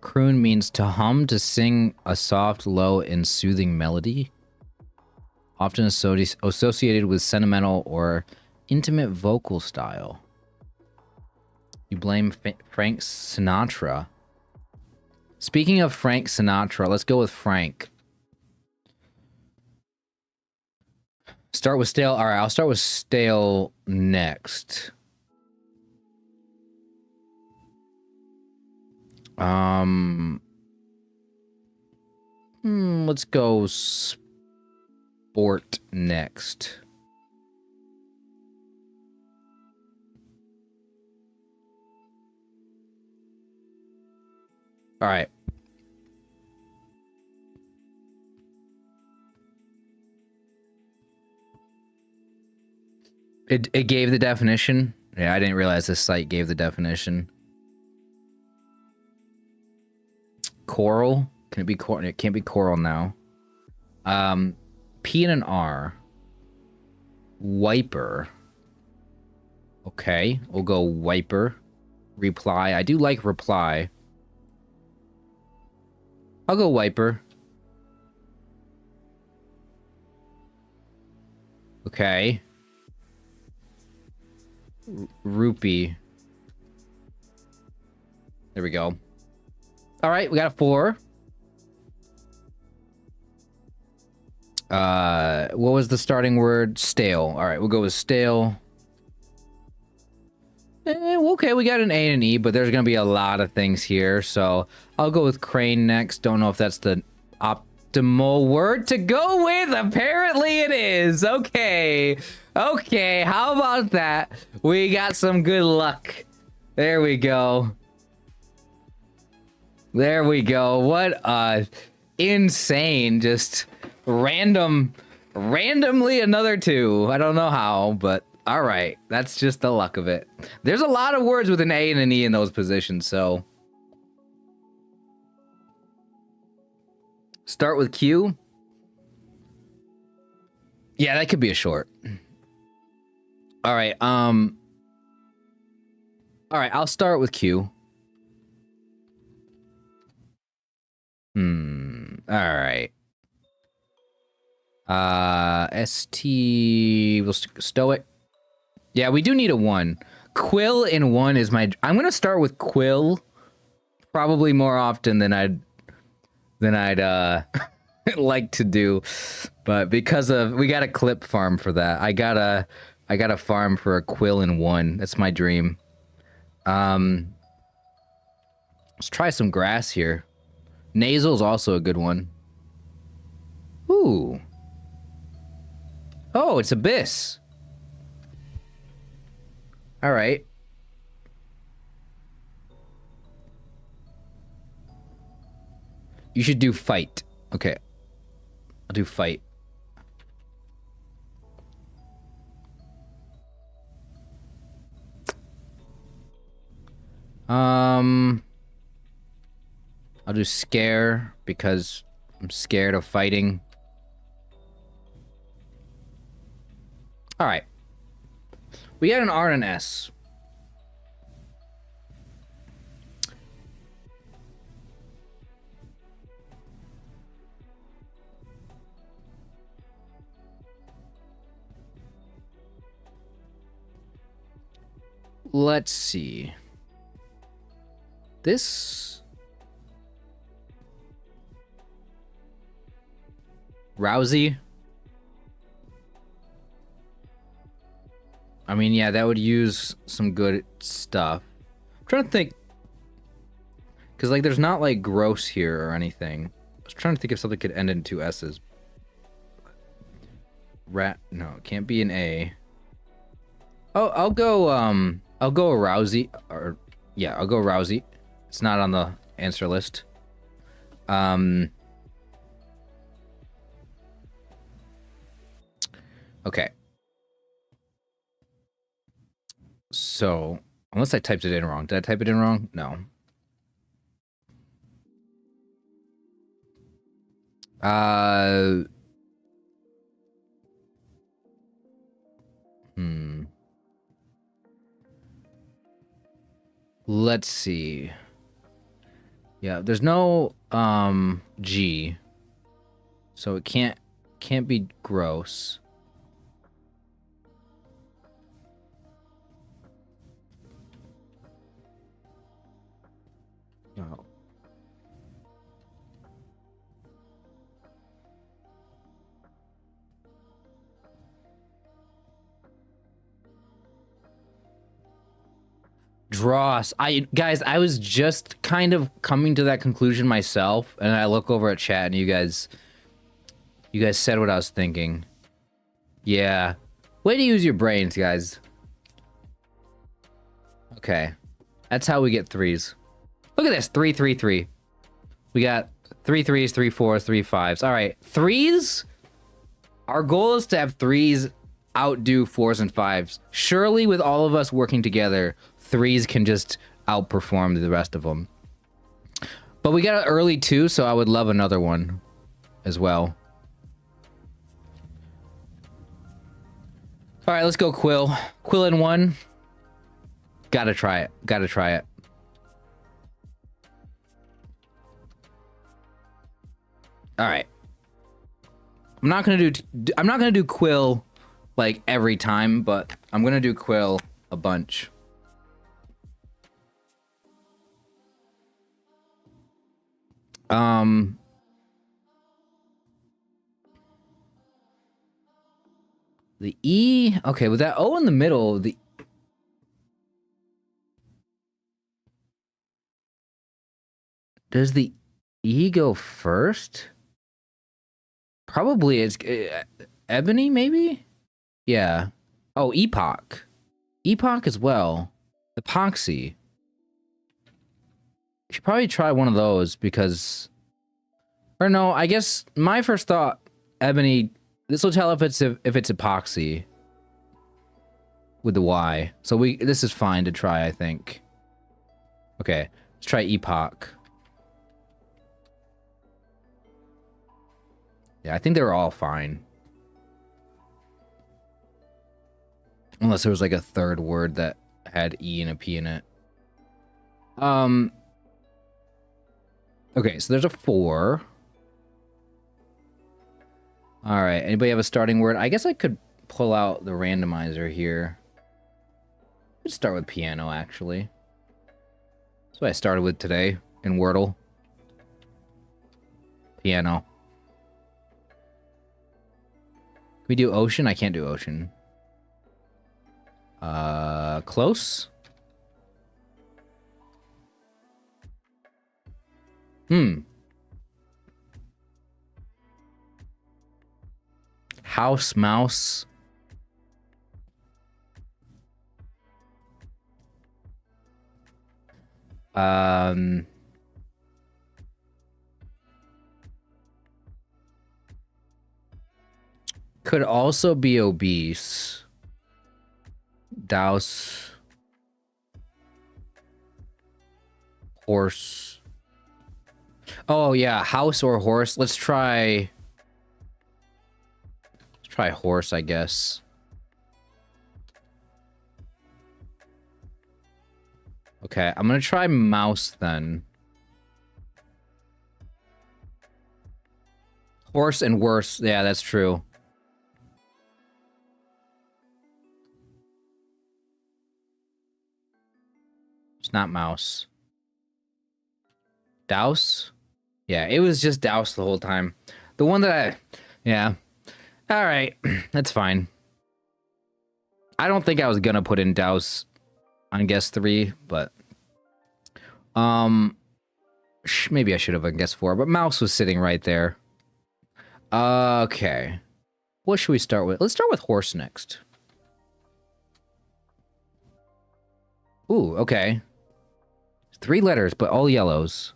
Croon means to hum, to sing a soft, low, and soothing melody. Often associated with sentimental or intimate vocal style. You blame Frank Sinatra. Speaking of Frank Sinatra, let's go with Frank. Start with stale. All right, I'll start with stale next. Let's go sport next. All right. It gave the definition. Yeah, I didn't realize this site gave the definition. Coral? Can it be coral? It can't be coral now. P and an R. Wiper. Okay, we'll go wiper. Reply. I do like reply. I'll go wiper. Okay. Rupee. There we go. All right, we got a 4. What was the starting word? Stale. All right, we'll go with stale. Okay, we got an A and an E, but there's gonna be a lot of things here, so I'll go with crane next. Don't know if that's the optimal word to go with. Apparently it is. Okay. Okay, how about that? We got some good luck. There we go. There we go. What insane, just randomly another 2. I don't know how, but all right. That's just the luck of it. There's a lot of words with an A and an E in those positions, so start with Q. Yeah, that could be a short. All right. All right, I'll start with Q. All right. ST, we'll stow it. Yeah, we do need a 1. Quill in 1 is my... I'm going to start with Quill probably more often than I'd like to do. But because of... We got a clip farm for that. I got a farm for a Quill in 1. That's my dream. Let's try some grass here. Nasal is also a good one. Ooh. Oh, it's Abyss. All right. You should do fight. Okay. I'll do fight. I'll do scare because I'm scared of fighting. All right. We got an R and an S. Let's see. This... Rousey? I mean, yeah, that would use some good stuff. I'm trying to think. Because, like, there's not, like, gross here or anything. I was trying to think if something could end in 2 S's. Rat... No, it can't be an A. Oh, I'll go Rousey. Or, yeah, I'll go Rousey. It's not on the answer list. Okay. So, unless I typed it in wrong. Did I type it in wrong? No. Let's see. Yeah, there's no G. So it can't be gross. Oh. Dross. Guys, I was just kind of coming to that conclusion myself, and I look over at chat and you guys said what I was thinking. Yeah. Way to use your brains, guys. Okay. That's how we get 3s. Look at this. 3, 3, 3. We got 3 3s, 3 4s, 3 5s. All right. 3s? Our goal is to have 3s outdo 4s and 5s. Surely, with all of us working together, 3s can just outperform the rest of them. But we got an early 2, so I would love another one as well. All right, let's go Quill. Quill in 1. Gotta try it. Gotta try it. All right. I'm not gonna do Quill like every time, but I'm gonna do Quill a bunch. The E, okay, with that O in the middle, does the E go first? Probably it's ebony, maybe? Yeah. Oh, epoch. Epoch as well. Epoxy. Should probably try one of those because... Or no, I guess my first thought, ebony, this will tell if it's epoxy. With the Y. So this is fine to try, I think. Okay, let's try epoch. Yeah, I think they were all fine. Unless there was like a third word that had E and a P in it. Okay, so there's a 4. All right, anybody have a starting word? I guess I could pull out the randomizer here. Let's start with piano, actually. That's what I started with today in Wordle. Piano. Can we do ocean? I can't do ocean. Close? House, mouse. Could also be obese. Douse. Horse. Oh yeah, house or horse. Let's try horse, I guess. Okay, I'm gonna try mouse then. Horse and worse. Yeah, that's true. It's not mouse. Douse? Yeah, it was just douse the whole time. The one that yeah. All right, that's fine. I don't think I was gonna put in douse on guess 3, but maybe I should have on guess 4, but mouse was sitting right there. Okay. What should we start with? Let's start with horse next. Ooh, okay. 3 letters, but all yellows.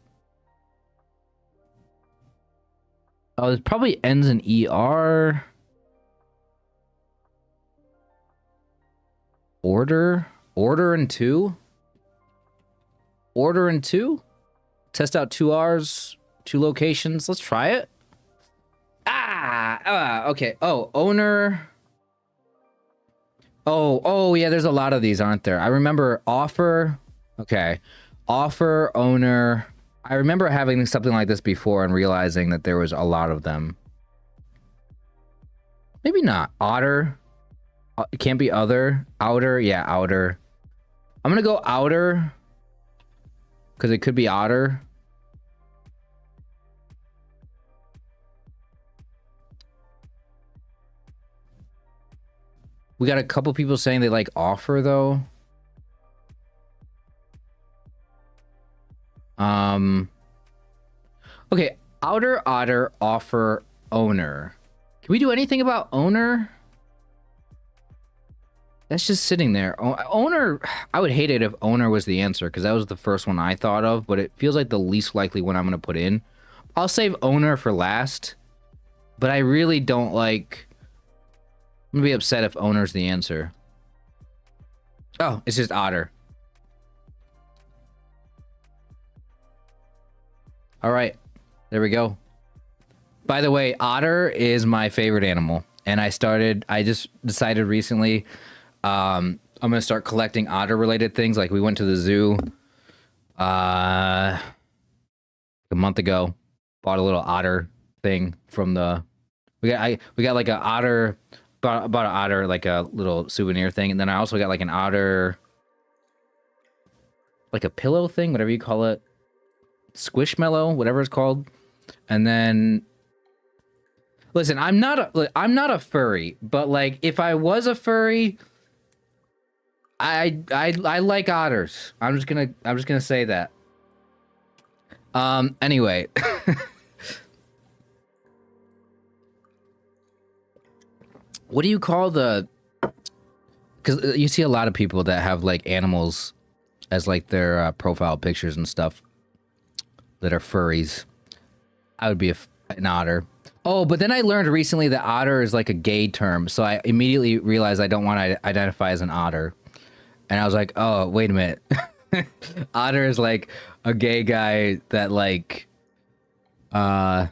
Oh, it probably ends in ER. Order and 2? Order and 2? Test out 2 R's, 2 locations. Let's try it. Okay. Oh, owner. Oh, yeah, there's a lot of these, aren't there? I remember offer. Okay. Offer, owner. I remember having something like this before and realizing that there was a lot of them. Maybe not. Otter. It can't be other. Outer. Yeah, outer. I'm going to go outer. Because it could be otter. We got a couple people saying they like offer, though. Okay, outer, otter, offer, owner. Can we do anything about owner? That's just sitting there. Owner, I would hate it if owner was the answer, because that was the first one I thought of, but it feels like the least likely one I'm going to put in. I'll save owner for last, but I really don't like... I'm going to be upset if owner's the answer. Oh, it's just otter. All right, there we go. By the way, otter is my favorite animal, and I just decided recently I'm gonna start collecting otter related things. Like we went to the zoo a month ago, bought a little otter thing from the we got like an otter, bought an otter, like a little souvenir thing, and then I also got like an otter, like a pillow thing, whatever you call it. Squishmallow, whatever it's called. And then Listen, I'm not a furry, but like if I was a furry, I like otters. I'm just gonna say that. Anyway. What do you call the, because you see a lot of people that have like animals as like their profile pictures and stuff that are furries. I would be an otter. Oh, but then I learned recently that otter is like a gay term, so I immediately realized I don't want to identify as an otter. And I was like, oh, wait a minute. Otter is like a gay guy that like, so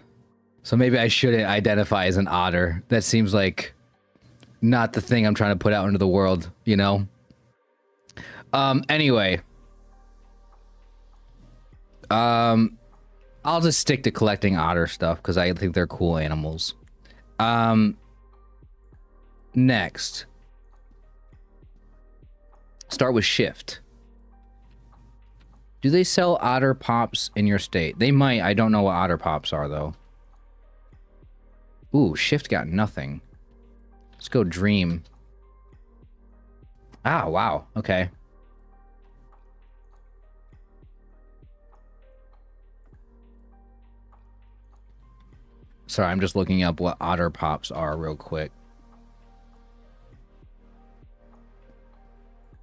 maybe I shouldn't identify as an otter. That seems like not the thing I'm trying to put out into the world, you know? Anyway. I'll just stick to collecting otter stuff because I think they're cool animals. Next. Start with shift. Do they sell otter pops in your state? They might. I don't know what otter pops are, though. Ooh, shift got nothing. Let's go dream. Ah, wow. Okay. Sorry, I'm just looking up what otter pops are real quick.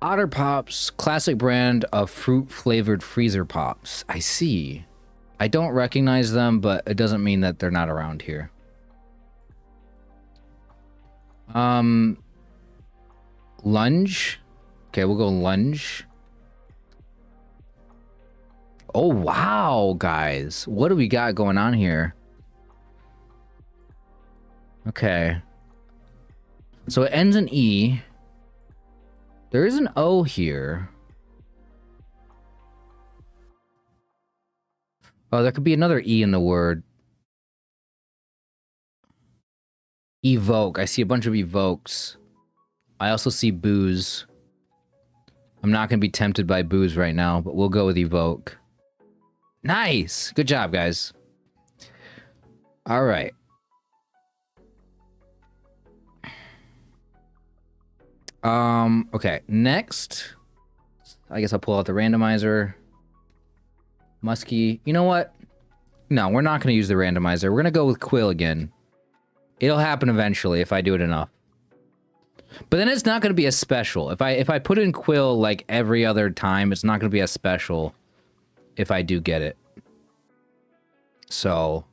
Otter Pops, classic brand of fruit-flavored freezer pops. I see. I don't recognize them, but it doesn't mean that they're not around here. Lunge. Okay, we'll go lunge. Oh, wow, guys. What do we got going on here? Okay. So it ends in E. There is an O here. Oh, there could be another E in the word. Evoke. I see a bunch of evokes. I also see booze. I'm not going to be tempted by booze right now, but we'll go with evoke. Nice! Good job, guys. All right. Okay, next. I guess I'll pull out the randomizer. Muskie. You know what? No, we're not going to use the randomizer. We're going to go with Quill again. It'll happen eventually if I do it enough. But then it's not going to be as special. If I put in Quill like every other time, it's not going to be as special if I do get it. So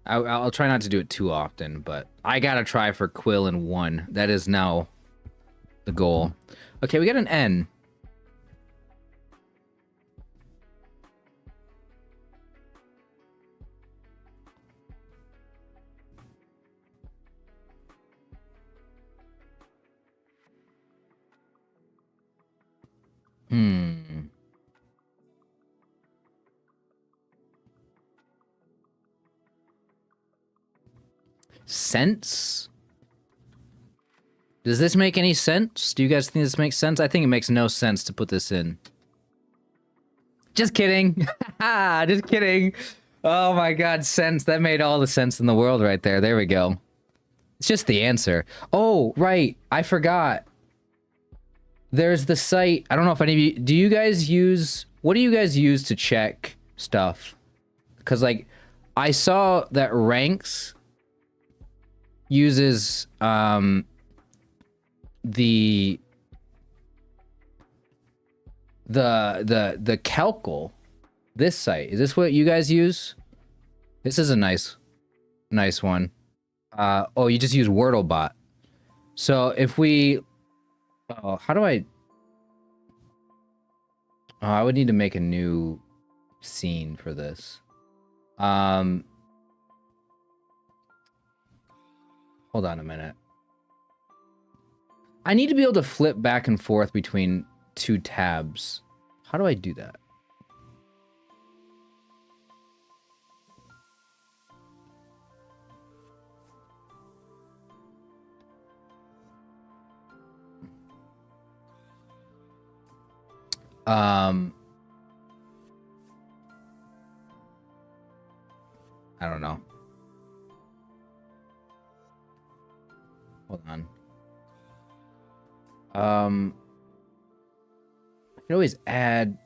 I'll try not to do it too often, but I gotta try for Quill in 1. That is now the goal. Okay, we got an N. Sense? Does this make any sense? Do you guys think this makes sense? I think it makes no sense to put this in. Just kidding. Just kidding. Oh my god, sense. That made all the sense in the world right there. There we go. It's just the answer. Oh, right. I forgot. There's the site. I don't know if any of you... Do you guys use... What do you guys use to check stuff? Because, like, I saw that Ranks uses the Calcle. This site. Is this what you guys use? This is a nice one. Oh, you just use WordleBot. So if we... Oh, how do I... Oh, I would need to make a new scene for this. Hold on a minute. I need to be able to flip back and forth between 2 tabs. How do I do that? I don't know. Hold on. I can always add.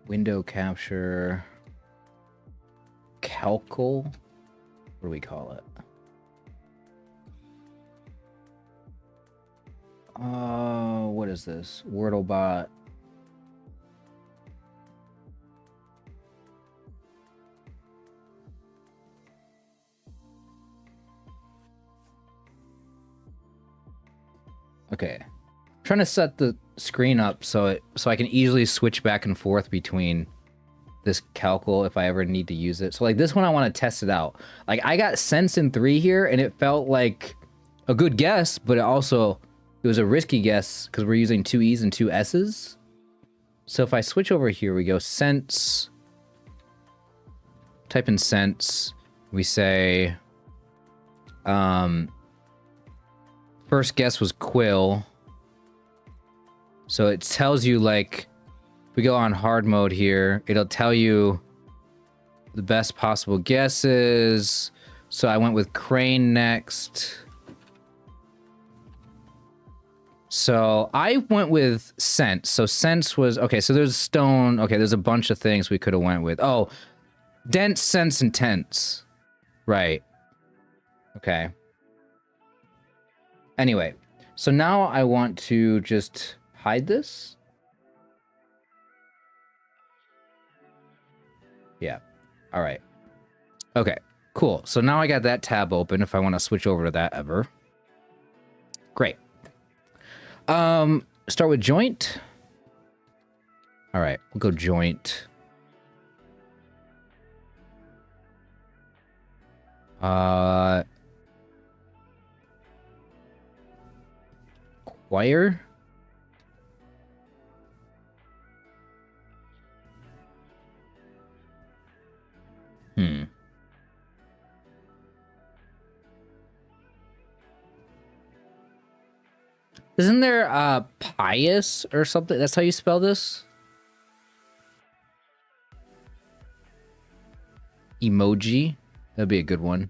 Window capture. Calcle. What do we call it? What is this? Wordlebot. Okay. I'm trying to set the screen up so I can easily switch back and forth between this calcle if I ever need to use it. So like this one, I want to test it out. Like I got sense in 3 here, and it felt like a good guess, but it was a risky guess because we're using 2 E's and 2 S's. So if I switch over here, we go sense, type in sense, we say, first guess was quill. So it tells you, like, if we go on hard mode here, it'll tell you the best possible guesses. So I went with crane next. So I went with sense. So sense was, okay, so there's stone. Okay, there's a bunch of things we could have went with. Oh, dense, sense, and tense. Right. Okay. Anyway, so now I want to just hide this. Yeah. All right. Okay, cool. So now I got that tab open if I want to switch over to that ever. Great. Start with joint. All right, we'll go joint. Choir. Isn't there pious or something? That's how you spell this? Emoji. That'd be a good one.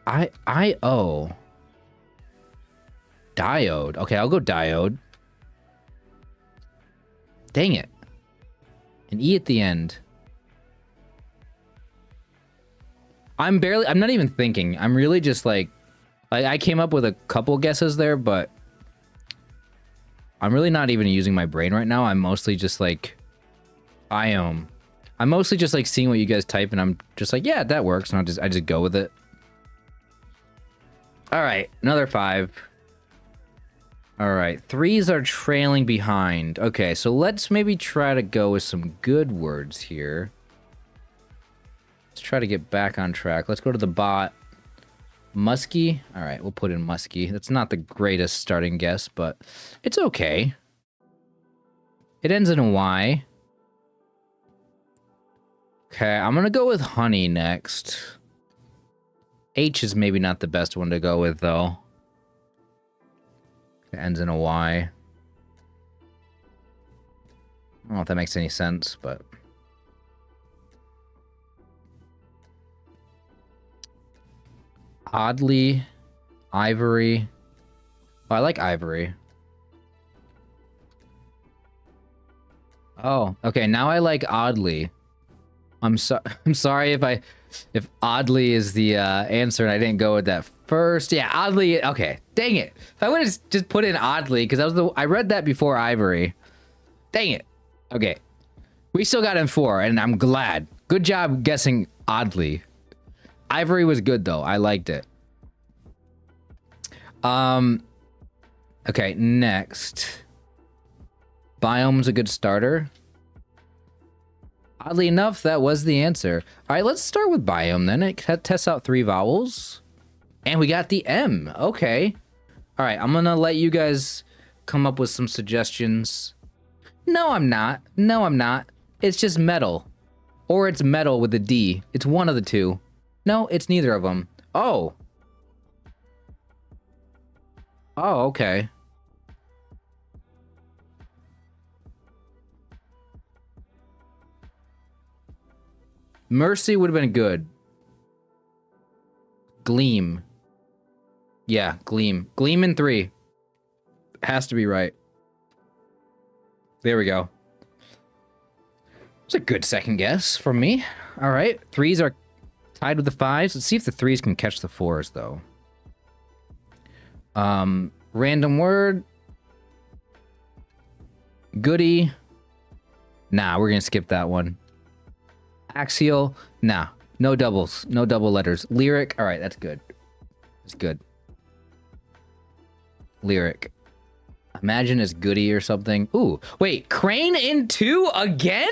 I-O. Diode. Okay, I'll go diode. Dang it. An E at the end. I'm not even thinking. I'm really just like I came up with a couple guesses there, but I'm really not even using my brain right now. I'm mostly just like, I'm mostly just like seeing what you guys type, and I'm just like, yeah, that works, and I just go with it. All right, another 5. All right, 3s are trailing behind. Okay, so let's maybe try to go with some good words here. Let's try to get back on track. Let's go to the bot. Musky. All right, we'll put in musky. That's not the greatest starting guess, but it's okay. It ends in a Y. Okay, I'm going to go with honey next. H is maybe not the best one to go with, though. It ends in a Y. I don't know if that makes any sense, but... Oddly, ivory. Oh, I like ivory. Oh, okay. Now I like oddly. I'm sorry if oddly is the answer and I didn't go with that first. Yeah, oddly. Okay, dang it. If I would have just put in oddly, because I read that before ivory. Dang it. Okay, we still got in 4, and I'm glad. Good job guessing oddly. Ivory was good though. I liked it. Okay, next. Biome's a good starter. Oddly enough, that was the answer. All right, let's start with biome then. It tests out 3 vowels. And we got the M. Okay. All right, I'm going to let you guys come up with some suggestions. No, I'm not. No, I'm not. It's just metal. Or it's metal with a D. It's one of the two. No, it's neither of them. Oh, Oh, okay. Mercy would have been good. Gleam. Yeah, gleam. Gleam in 3. Has to be right. There we go. It's a good second guess from me. All right. 3s are tied with the 5s. Let's see if the 3s can catch the 4s, though. Random word. Goody. Nah, we're going to skip that one. Axial. Nah. No doubles. No double letters. Lyric. All right, that's good. That's good. Lyric. Imagine it's Goody or something. Ooh, wait. Crane in 2 again?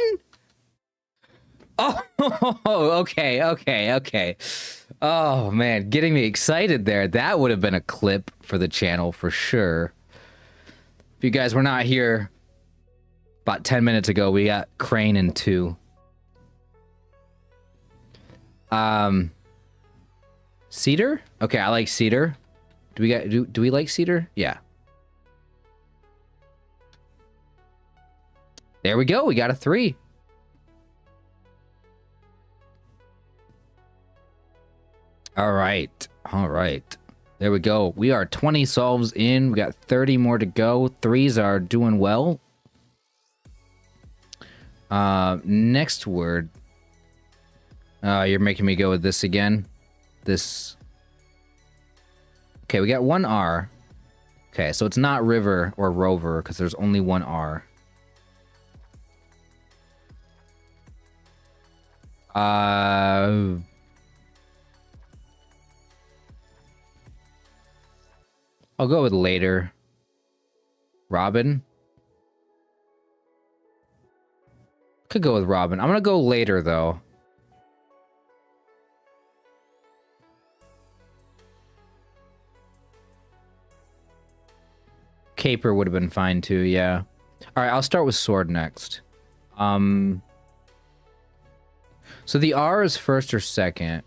Oh, okay. Oh, man. Getting me excited there. That would have been a clip for the channel for sure. If you guys were not here about 10 minutes ago, we got Crane in 2. Cedar? Okay, I like cedar. Do we like cedar? Yeah. There we go. We got a 3. All right. There we go. We are 20 solves in. We got 30 more to go. 3s are doing well. Next word. You're making me go with this again. This. Okay, we got 1 R. Okay, so it's not river or rover because there's only 1 R. I'll go with later. Robin. Could go with Robin. I'm gonna go later though. Caper would have been fine too, yeah. All right, I'll start with sword next. So the R is first or second.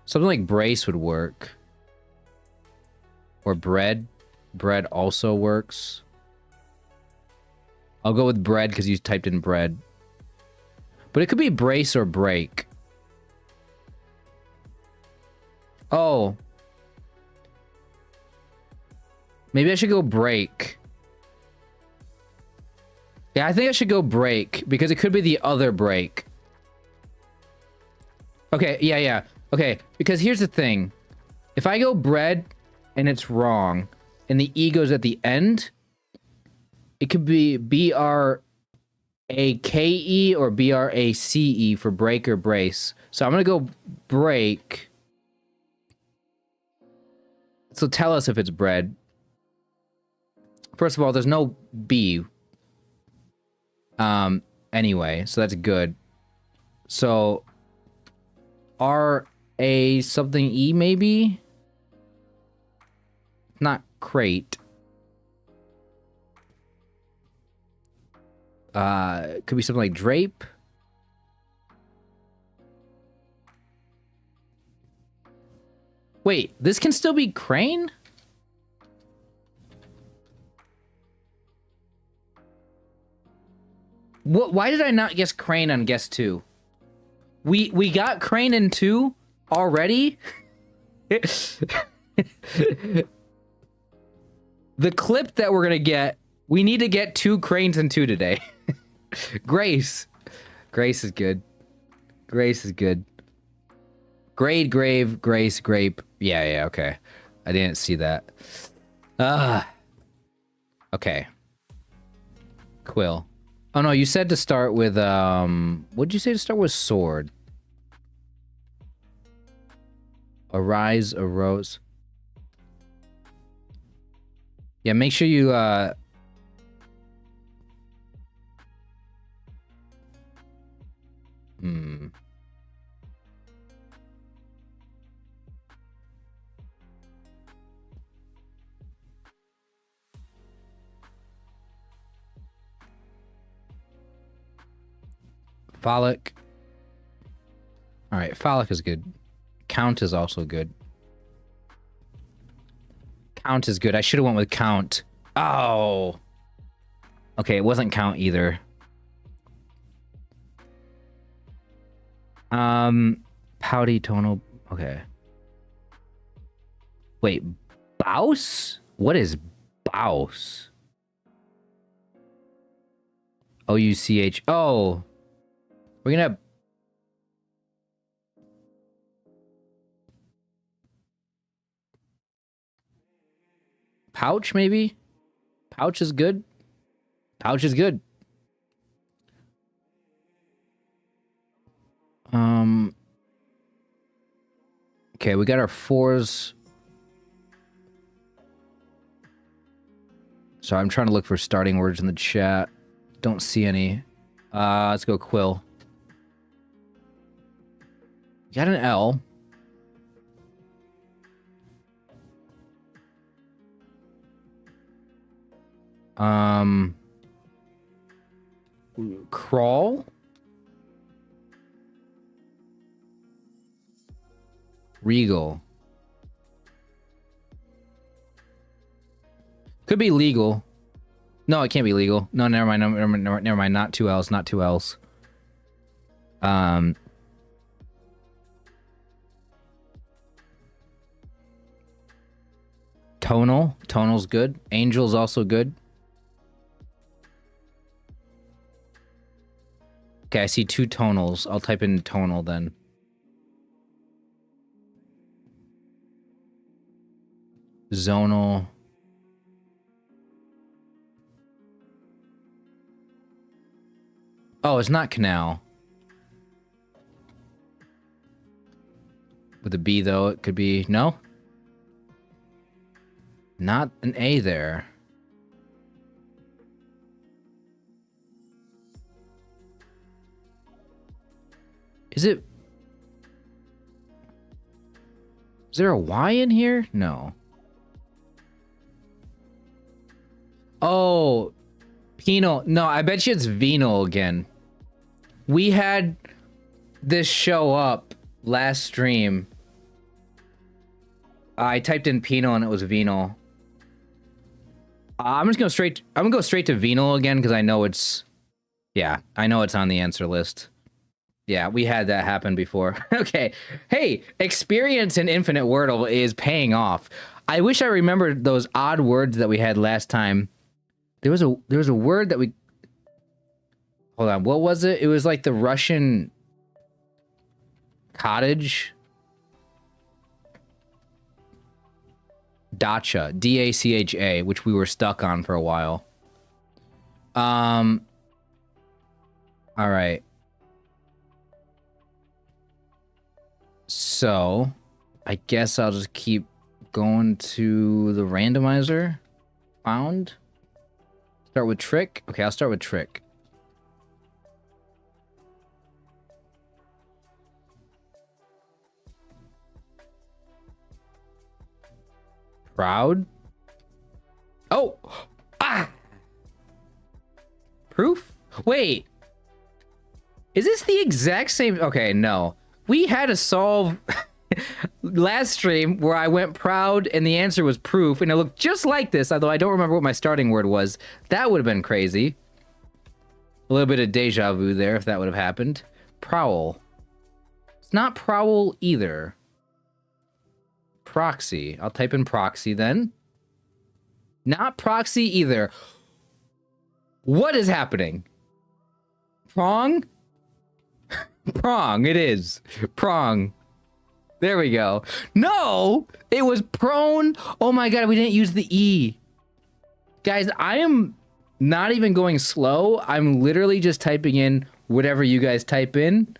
Something like brace would work. Or bread. Bread also works. I'll go with bread because you typed in bread. But it could be brace or break. Oh. Maybe I should go break. Yeah, I think I should go break because it could be the other break. Okay, yeah. Okay, because here's the thing. If I go bread and it's wrong and the E goes at the end, it could be B-R-A-K-E or B-R-A-C-E for break or brace. So I'm going to go break. So tell us if it's bread. First of all, there's no B. Anyway, so that's good. So R-A something E maybe? Not crate. Could be something like drape. Wait, this can still be crane? What? Why did I not guess crane on guess 2? We got crane in 2 already? The clip that we're gonna get, we need to get 2 cranes in 2 today. Grace. Grace is good. Grace is good. Grade, grave, grace, grape. Yeah, okay. I didn't see that. Okay. Quill. Oh no, you said to start with, what'd you say to start with? Sword. Arise, arose. Yeah, make sure you, Phallic. All right, phallic is good. Count is also good. Count is good. I should have went with count. Oh. Okay, it wasn't count either. Pouty tonal. Okay. Wait, bouse? What is bouse? O-U-C-H. Oh. We're gonna... Pouch, maybe? Pouch is good. Pouch is good. Okay, we got our fours. Sorry, I'm trying to look for starting words in the chat. Don't see any. Let's go quill. Got an L. Crawl. Regal. Could be legal. No, it can't be legal. No, never mind. Never mind. Not two L's. Not two L's. Tonal. Tonal's good. Angel's also good. Okay, I see two tonals. I'll type in tonal then. Zonal. Oh, it's not canal. With a B, though, it could be... No? Not an A there. Is it... Is there a Y in here? No. Oh, penal. No, I bet you it's venal again. We had this show up last stream. I typed in penal and it was venal. I'm gonna go straight to venal again because I know it's... Yeah, I know it's on the answer list. Yeah, we had that happen before. Okay. Hey, experience in Infinite Wordle is paying off. I wish I remembered those odd words that we had last time. There was a word that we... Hold on, what was it? It was like the Russian cottage. Dacha, D-A-C-H-A, which we were stuck on for a while. All right. So, I guess I'll just keep going to the randomizer. Found. Start with trick. Okay, I'll start with trick. Proud. Oh! Ah! Proof? Wait. Is this the exact same? Okay, no. We had to solve last stream where I went proud and the answer was proof and it looked just like this, although I don't remember what my starting word was. That would have been crazy. A little bit of deja vu there if that would have happened. Prowl. It's not prowl either. Proxy. I'll type in proxy then. Not proxy either. What is happening? Prong? Prong, it is. Prong. There we go. No! It was prone. Oh my god, we didn't use the E. Guys, I am not even going slow. I'm literally just typing in whatever you guys type in.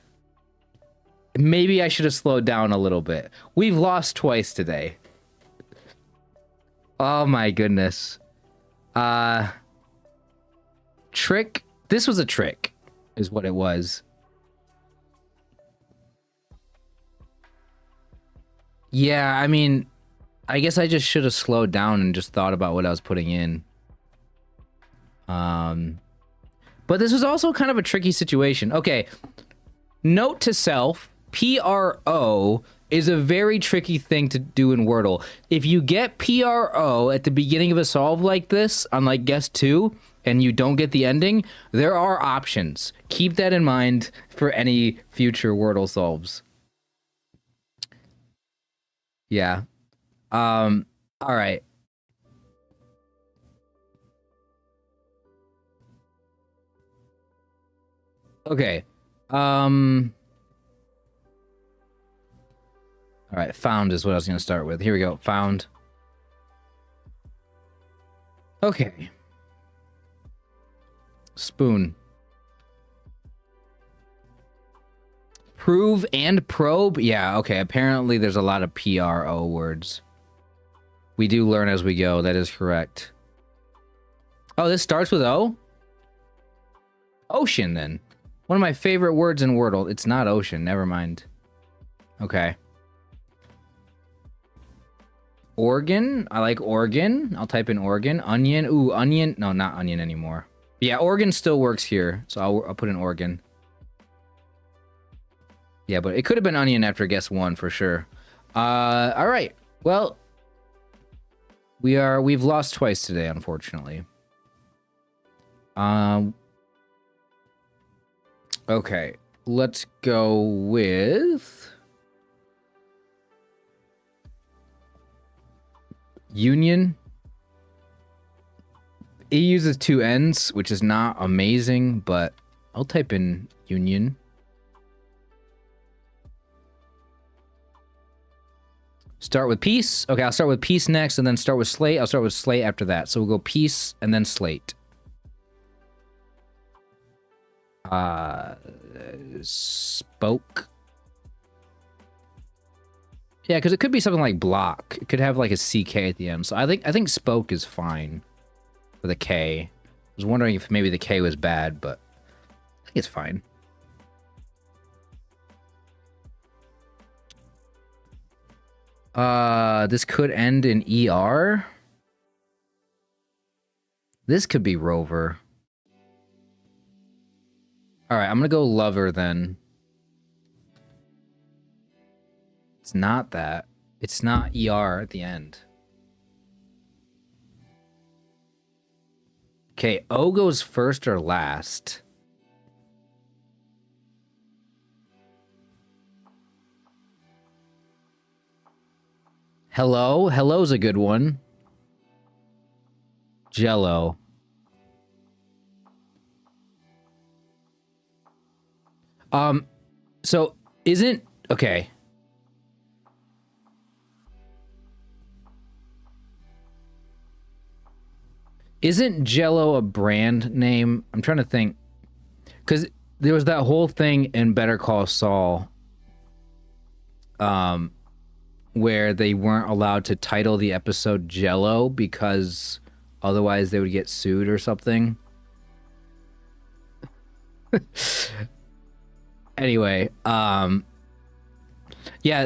Maybe I should have slowed down a little bit. We've lost twice today. Oh my goodness. Trick. This was a trick, is what it was. Yeah, I mean, I guess I just should have slowed down and just thought about what I was putting in. But this was also kind of a tricky situation. Okay. Note to self, PRO is a very tricky thing to do in Wordle. If you get PRO at the beginning of a solve like this, on like guess 2, and you don't get the ending, there are options. Keep that in mind for any future Wordle solves. Yeah. All right. Okay. All right, found is what I was going to start with. Here we go. Found. Okay. Spoon. Prove and probe? Yeah, okay. Apparently there's a lot of PRO words. We do learn as we go. That is correct. Oh, this starts with O? Ocean, then. One of my favorite words in Wordle. It's not ocean. Never mind. Okay. Organ. I like organ. I'll type in organ. Onion. Ooh, onion. No, not onion anymore. Yeah, organ still works here. So I'll put in organ. Yeah, but it could have been onion after guess 1 for sure. All right. Well, we've lost twice today, unfortunately. Okay, let's go with union. It uses 2 N's, which is not amazing, but I'll type in union. Start with peace. Okay, I'll start with peace next, and then start with slate. I'll start with slate after that. So we'll go peace and then slate. Spoke. Yeah, because it could be something like block. It could have like a CK at the end. So I think spoke is fine for the K. I was wondering if maybe the K was bad, but I think it's fine. This could end in ER. This could be rover. All right, I'm gonna go lover then. It's not that. It's not ER at the end. Okay, O goes first or last. Hello? Hello's a good one. Jello. So isn't... Okay. Isn't Jello a brand name? I'm trying to think. Because there was that whole thing in Better Call Saul where they weren't allowed to title the episode Jello because otherwise they would get sued or something. Anyway, yeah,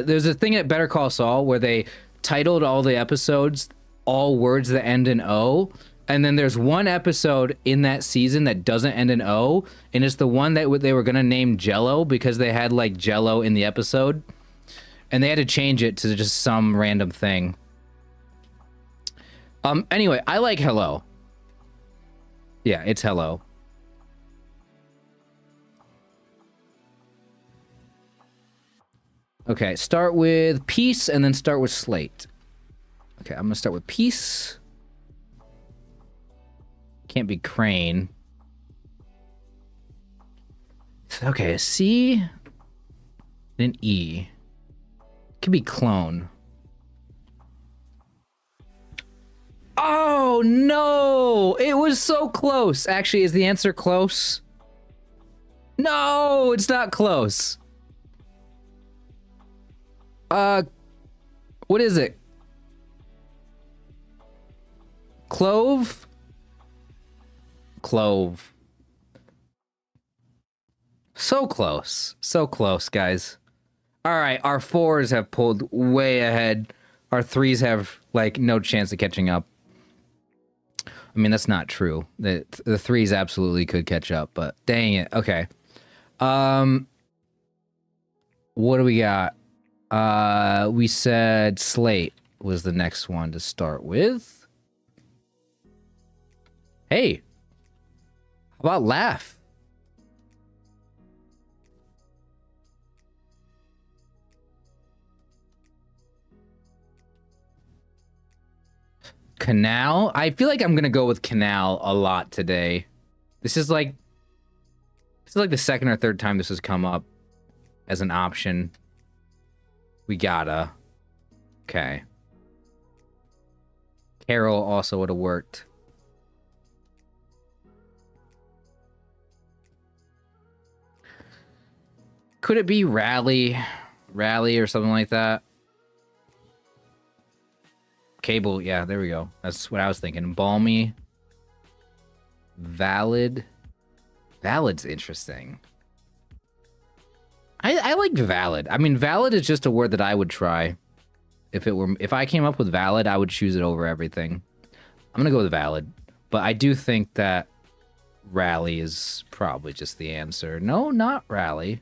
there's a thing at Better Call Saul where they titled all the episodes all words that end in O, and then there's one episode in that season that doesn't end in O, and it's the one that they were gonna name Jello because they had like Jello in the episode, and they had to change it to just some random thing. Anyway, I like hello. Yeah, it's hello. Okay, start with peace and then start with slate. Okay, I'm gonna start with peace. Can't be crane. Okay, a C, then E. Could be clone. Oh no! It was so close. Actually, is the answer close? No, it's not close. What is it? Clove? Clove. So close. So close, guys. All right, our 4s have pulled way ahead. Our 3s have, like, no chance of catching up. I mean, that's not true. The 3s absolutely could catch up, but dang it. Okay. What do we got? We said slate was the next one to start with. Hey, how about laugh? Canal? I feel like I'm gonna go with canal a lot today. This is like the second or third time this has come up as an option. We gotta. Okay. Carol also would have worked. Could it be rally or something like that? Cable, yeah, there we go. That's what I was thinking. Balmy. Valid. Valid's interesting. I like valid. I mean, valid is just a word that I would try. If I came up with valid, I would choose it over everything. I'm gonna go with valid. But I do think that rally is probably just the answer. No, not rally.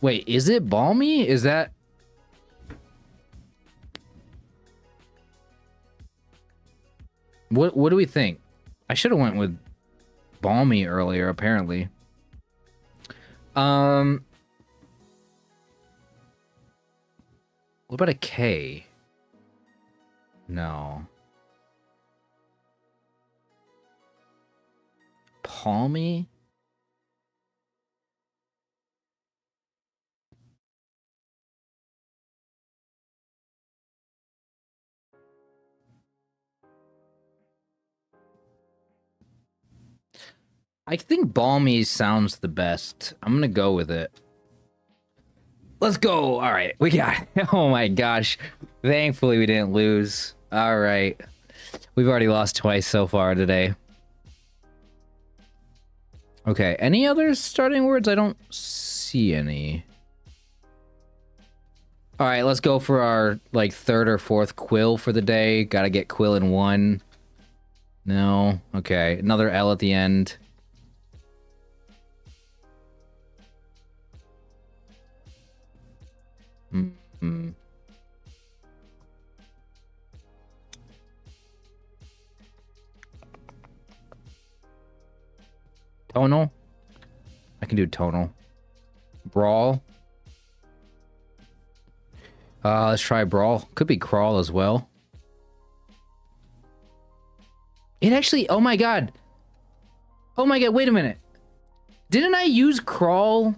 Wait, is it balmy? Is that... What do we think? I should have went with balmy earlier, apparently. What about a K? No. Palmy? I think balmy sounds the best. I'm gonna go with it. Let's go. All right, we got it. Oh my gosh. Thankfully, we didn't lose. All right. We've already lost twice so far today. Okay, any other starting words? I don't see any. All right, let's go for our like third or fourth quill for the day. Gotta get quill in one. No. Okay, another L at the end. Mm-hmm. Tonal? I can do tonal. Brawl? Let's try brawl. Could be crawl as well. It actually... Oh my god! Oh my god, wait a minute. Didn't I use crawl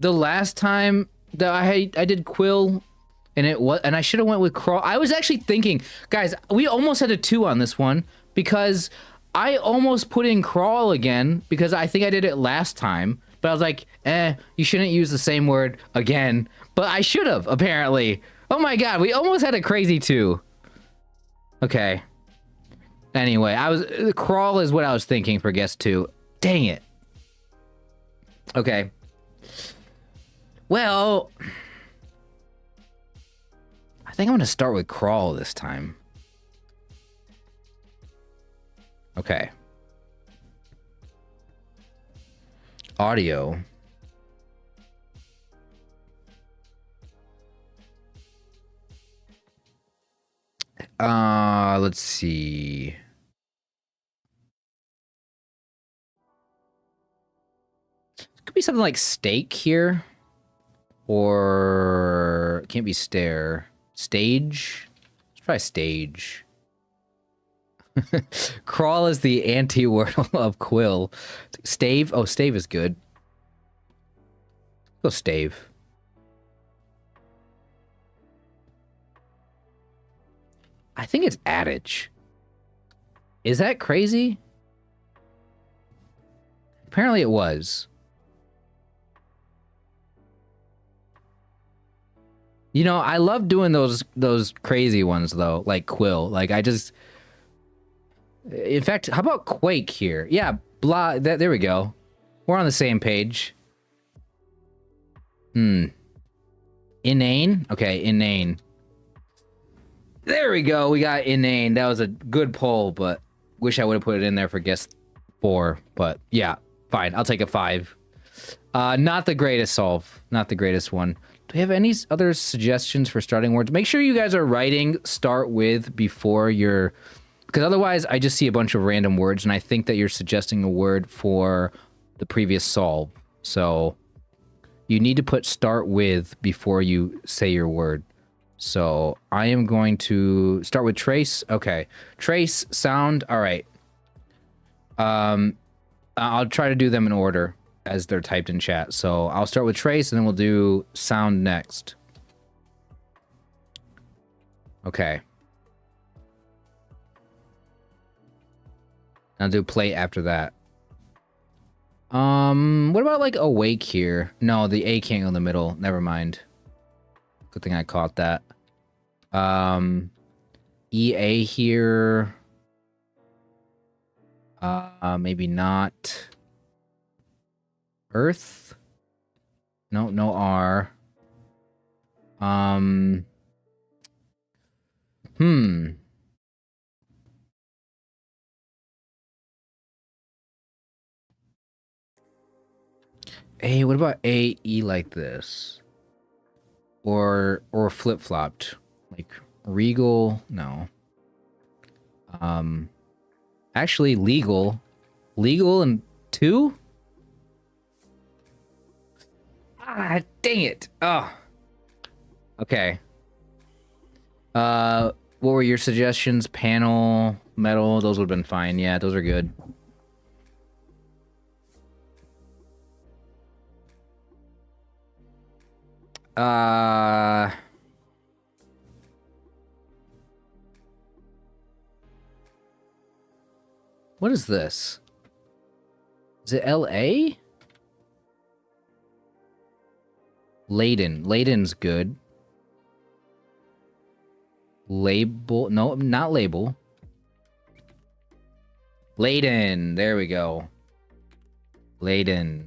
the last time that I did quill? And I should have went with crawl. I was actually thinking... Guys, we almost had a 2 on this one because... I almost put in crawl again because I think I did it last time, but I was like, you shouldn't use the same word again. But I should have, apparently. Oh my god, we almost had a crazy 2. Okay. Anyway, crawl is what I was thinking for guess 2. Dang it. Okay. Well, I think I'm gonna start with crawl this time. Okay. Audio. Let's see. It could be something like steak here. Or it can't be stare. Stage? Let's try stage. Crawl is the anti-wordle of quill. Stave? Oh, stave is good. Go stave. I think it's adage. Is that crazy? Apparently it was. You know, I love doing those crazy ones though, like quill. Like I just... In fact, how about quake here? Yeah, blah. There we go. We're on the same page. Inane? Okay, inane. There we go. We got inane. That was a good poll, but wish I would have put it in there for guess 4. But yeah, fine. I'll take a 5. Not the greatest solve. Not the greatest one. Do we have any other suggestions for starting words? Make sure you guys are writing start with before you're... Because otherwise, I just see a bunch of random words, and I think that you're suggesting a word for the previous solve. So you need to put start with before you say your word. So I am going to start with trace. Okay. Trace, sound. All right. I'll try to do them in order as they're typed in chat. So I'll start with trace, and then we'll do sound next. Okay. I'll do play after that. What about like awake here? No, the A can't go in the middle. Never mind. Good thing I caught that. EA here. Maybe not. Earth. No, no R. A, what about A, E like this? Or flip-flopped. Like regal, no. Actually legal. Legal and 2? Ah, dang it. Oh. Okay. What were your suggestions? Panel, metal, those would have been fine. Yeah, those are good. What is this? Is it LA? Layden. Layden's good. Label. No, not label. Layden. There we go. Layden.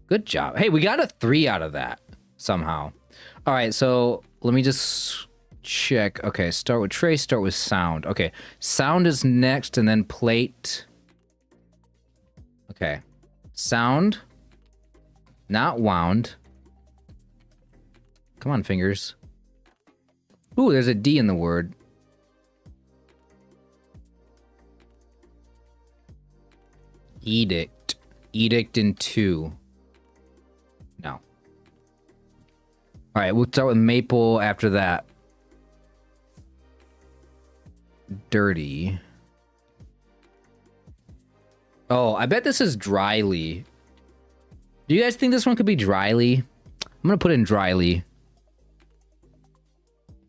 Good job. Hey, we got a 3 out of that somehow. All right, so let me just check. Okay, start with trace, start with sound. Okay, sound is next, and then plate. Okay, sound. Not wound. Come on, fingers. Ooh, there's a D in the word. Edict. Edict in 2. No. All right, we'll start with maple after that. Dirty. Oh, I bet this is dryly. Do you guys think this one could be dryly? I'm gonna put in dryly.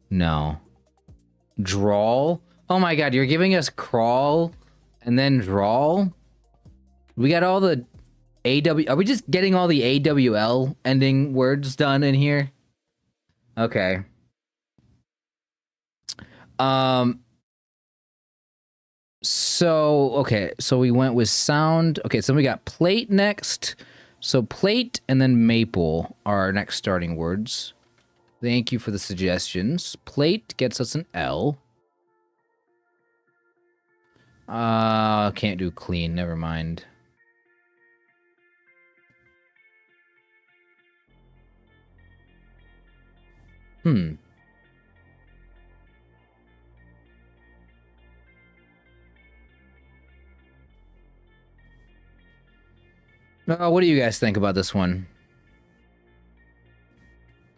No. Drawl? Oh my god, you're giving us crawl and then drawl? We got all the AW... Are we just getting all the AWL ending words done in here? Okay. So, okay, so we went with sound. Okay, so we got plate next. So plate and then maple are our next starting words. Thank you for the suggestions. Plate gets us an L. Can't do clean, never mind. What do you guys think about this one?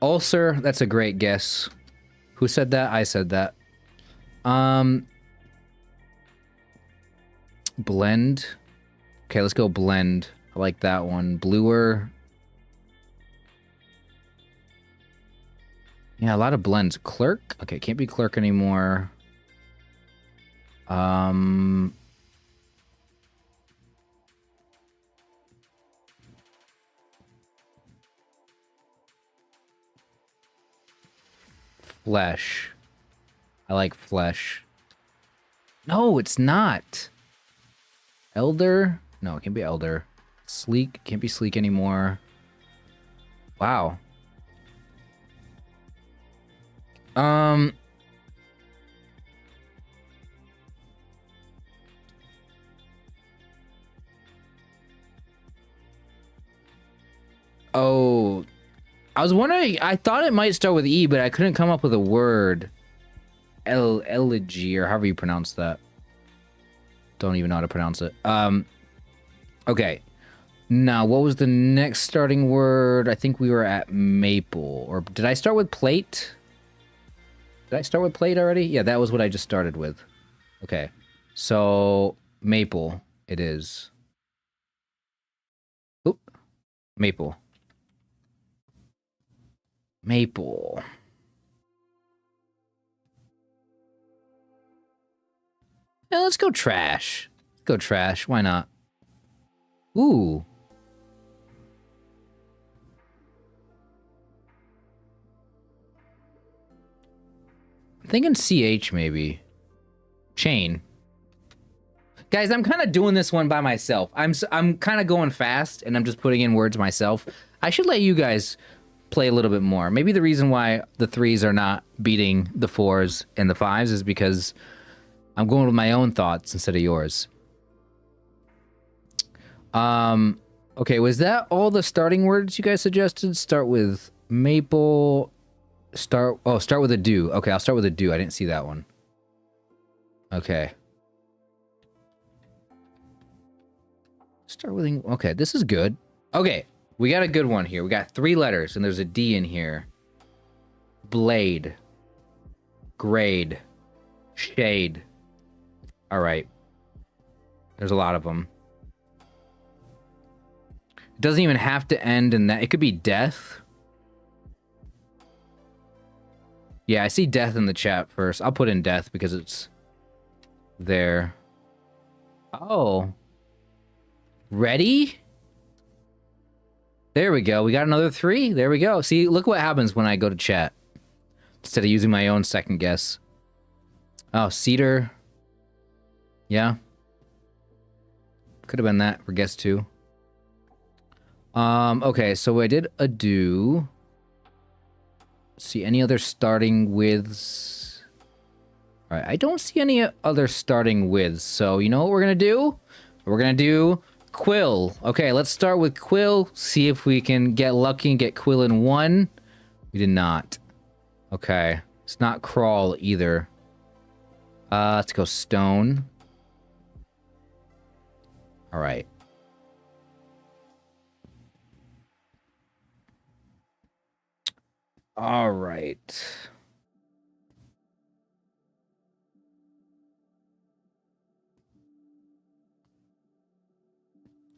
Ulcer, that's a great guess. Who said that? I said that. Blend. Okay, let's go blend. I like that one. Bluer. Yeah, a lot of blends. Clerk. Okay, can't be clerk anymore. Flesh. I like flesh. No, it's not. Elder? No, it can't be elder. Sleek? Can't be sleek anymore. Wow. I was wondering, I thought it might start with E, but I couldn't come up with a word. Elegy, or however you pronounce that. Don't even know how to pronounce it. Okay. Now, what was the next starting word? I think we were at maple. Or did I start with plate? Did I start with plate already? Yeah, that was what I just started with. Okay. So, maple it is. Oop. Maple. Maple. Yeah, let's go trash. Let's go trash. Why not? Ooh. I'm thinking CH maybe. Chain. Guys, I'm kind of doing this one by myself. I'm kind of going fast, and I'm just putting in words myself. I should let you guys play a little bit more. Maybe the reason why the 3s are not beating the 4s and the 5s is because I'm going with my own thoughts instead of yours. Okay, was that all the starting words you guys suggested? Start with maple. Start with a do. Okay, I'll start with a do. I didn't see that one. Okay. Start with, okay, this is good. Okay, we got a good one here. We got 3 letters, and there's a D in here. Blade. Grade. Shade. All right. There's a lot of them. It doesn't even have to end in that. It could be death. Yeah, I see death in the chat first. I'll put in death because it's there. Oh. Ready? There we go. We got another 3. There we go. See, look what happens when I go to chat. Instead of using my own second guess. Oh, cedar. Yeah. Could have been that for guess 2. Okay, so I did a do. See any other starting withs? All right, I don't see any other starting withs. So you know what we're gonna do? We're gonna do quill. Okay, let's start with quill. See if we can get lucky and get quill in 1. We did not. Okay, it's not crawl either. Let's go stone. All right. All right.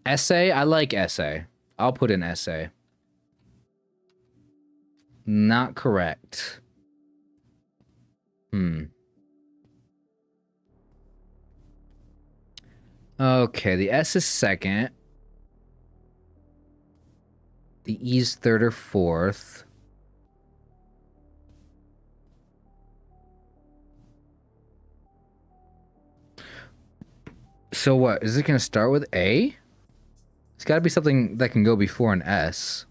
Essay? I like essay. I'll put in essay. Not correct. Okay, the S is second. The E's third or fourth. So what? Is it going to start with A? It's got to be something that can go before an S.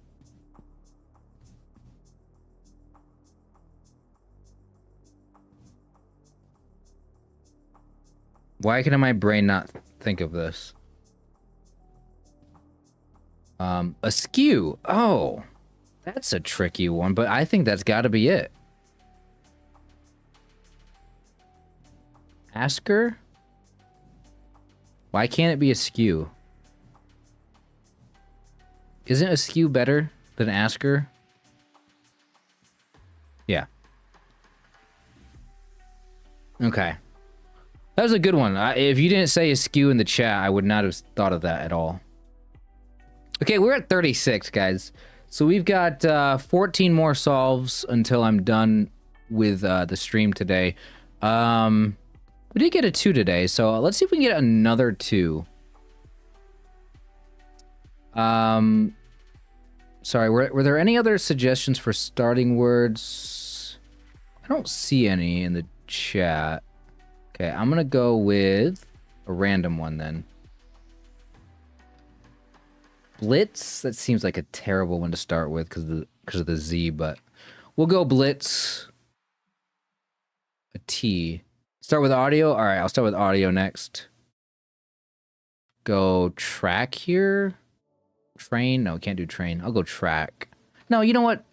Why can my brain not think of this? Askew. Oh, that's a tricky one, but I think that's got to be it. Asker? Why can't it be askew? Isn't askew better than asker? Yeah. Okay. That was a good one. If you didn't say askew in the chat, I would not have thought of that at all. Okay, we're at 36, guys. So we've got 14 more solves until I'm done with the stream today. We did get a 2 today, so let's see if we can get another 2. Sorry, were there any other suggestions for starting words? I don't see any in the chat. Okay, I'm gonna go with a random one then. Blitz? That seems like a terrible one to start with because of the Z, but we'll go blitz. A T. Start with audio? All right, I'll start with audio next. Go track here. Train? No, can't do train. I'll go track. No, you know what?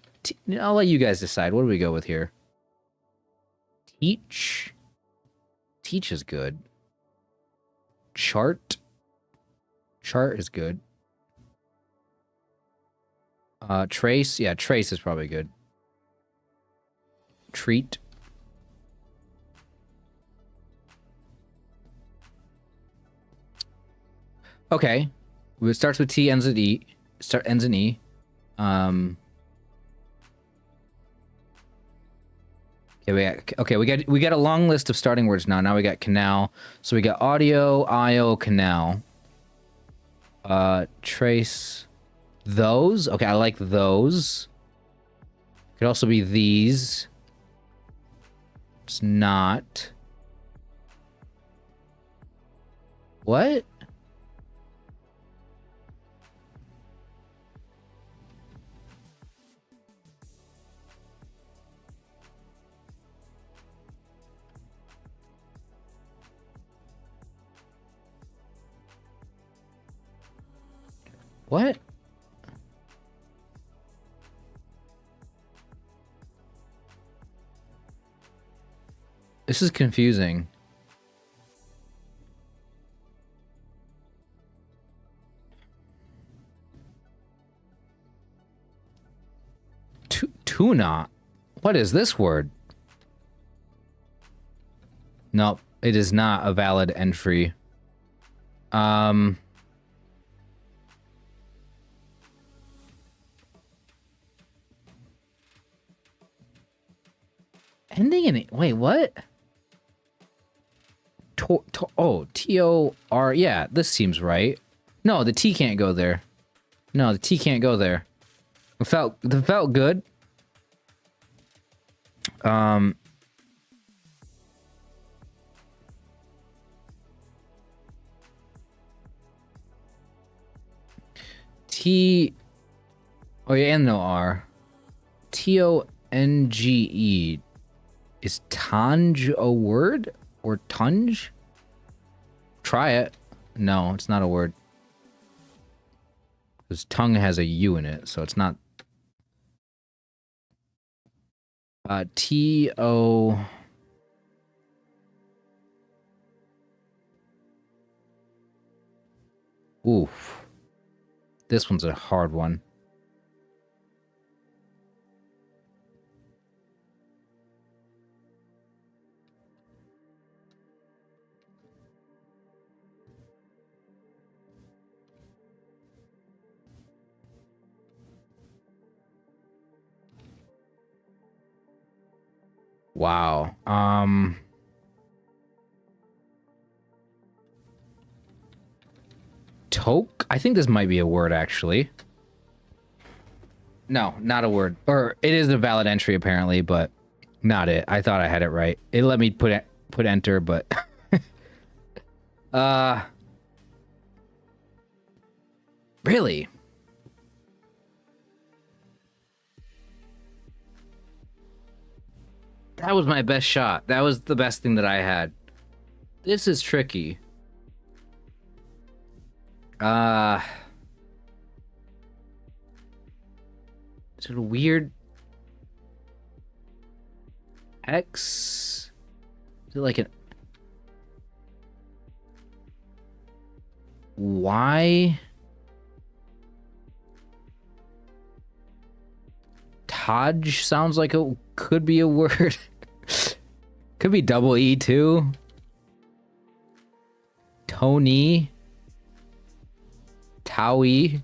I'll let you guys decide. What do we go with here? Teach. Teach is good. Chart. Chart is good. Trace. Yeah, trace is probably good. Treat. Okay. It starts with T, ends with E. Ends in E. Okay, we got a long list of starting words now. Now we got canal. So we got audio, IO, canal. Trace. Those. Okay, I like those. Could also be these. It's not. What? What? This is confusing. Tuna? What is this word? Nope, it is not a valid entry. Ending in it. Wait, what? T-O-R. Yeah, this seems right. No, the T can't go there. No, the T can't go there. It felt good. T. Oh yeah, and no R. T-O-N-G-E. Is Tange a word? Or Tunge? Try it. No, it's not a word. Because tongue has a U in it, so it's not. T-O... Oof. This one's a hard one. Wow. Toke? I think this might be a word, actually. No, not a word. Or it is a valid entry, apparently, but not it. I thought I had it right. It let me put enter, but... Really? That was my best shot. That was the best thing that I had. This is tricky. Is it a weird X? Is it like an Y? Taj sounds like it could be a word. Could be double E too. Tony. Towie.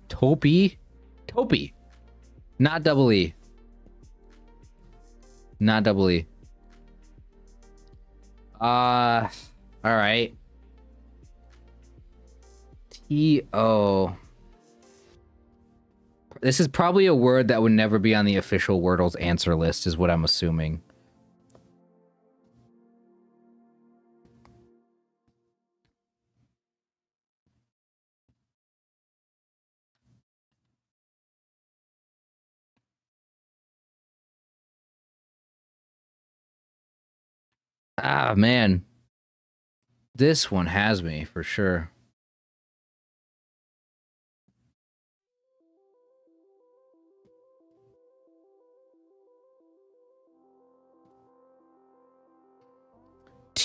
Topi. Topi. Not double E. Not double E. All right. T-O. This is probably a word that would never be on the official Wordle's answer list, is what I'm assuming. Ah, man. This one has me, for sure.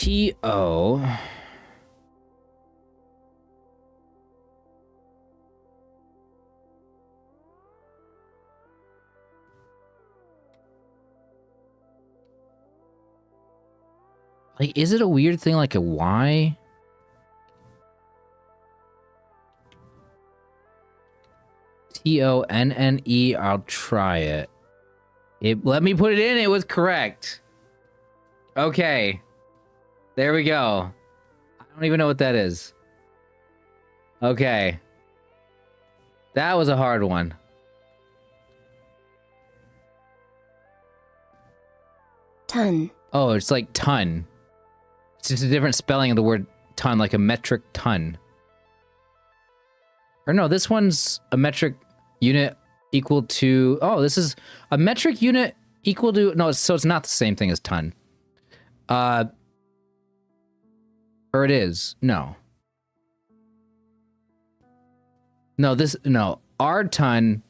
T-O... Like, is it a weird thing like a Y? T-O-N-N-E, I'll try it. Let me put it in, it was correct. Okay. There we go. I don't even know what that is. Okay. That was a hard one. Ton. Oh, it's like ton. It's just a different spelling of the word ton, like a metric ton. Or no, this one's a metric unit equal to... Oh, this is a metric unit equal to... No, so it's not the same thing as ton. Or it is. No. No, no. Our ton,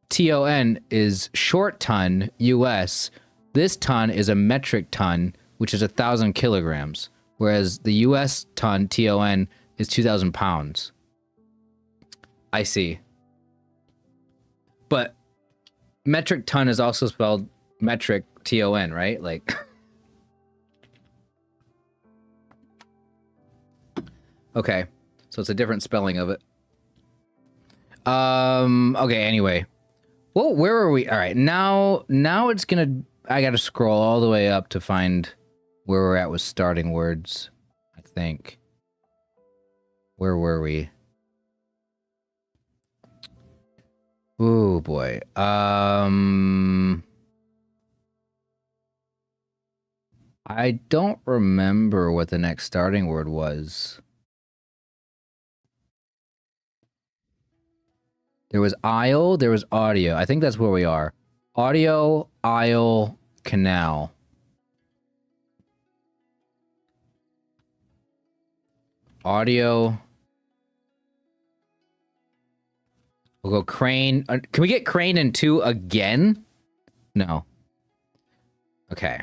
T-O-N, is short ton, US. This ton is a metric ton, which is 1,000 kilograms. Whereas the US ton, T-O-N, is 2,000 pounds. I see. But metric ton is also spelled metric, T-O-N, right? Like... Okay. So it's a different spelling of it. Okay, anyway. Well, where are we? All right, now it's gonna... I gotta scroll all the way up to find where we're at with starting words, I think. Where were we? Oh boy. I don't remember what the next starting word was. There was aisle, there was audio. I think that's where we are. Audio, aisle, canal. Audio. We'll go crane. Can we get crane in 2 again? No. Okay.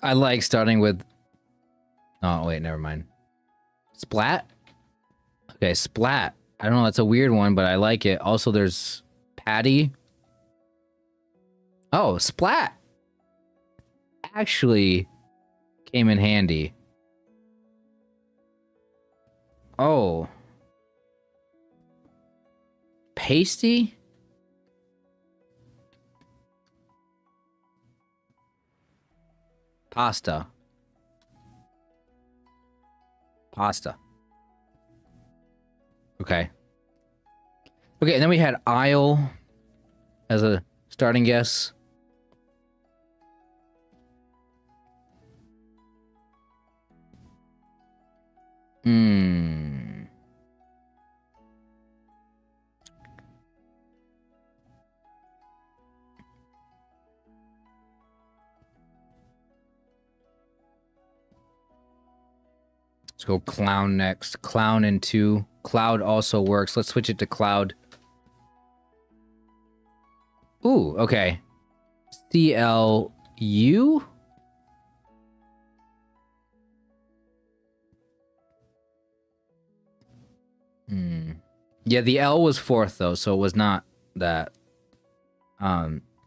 I like starting with... Oh, wait, never mind. Splat? Okay, splat. I don't know, that's a weird one, but I like it. Also, there's patty. Oh, splat! Actually came in handy. Oh. Pasty? Pasta. Pasta. Okay. Okay, and then we had aisle as a starting guess. Let's go clown next. Clown in 2. Cloud also works. Let's switch it to cloud. Ooh, okay. C-L-U? Yeah, the L was 4th, though, so it was not that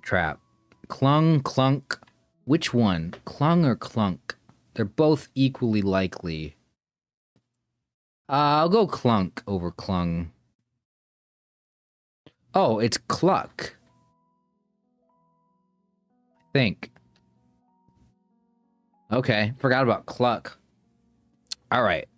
trap. Clung, clunk. Which one? Clung or clunk? They're both equally likely. I'll go clunk over clung. Oh, it's cluck. I think. Okay, forgot about cluck. All right.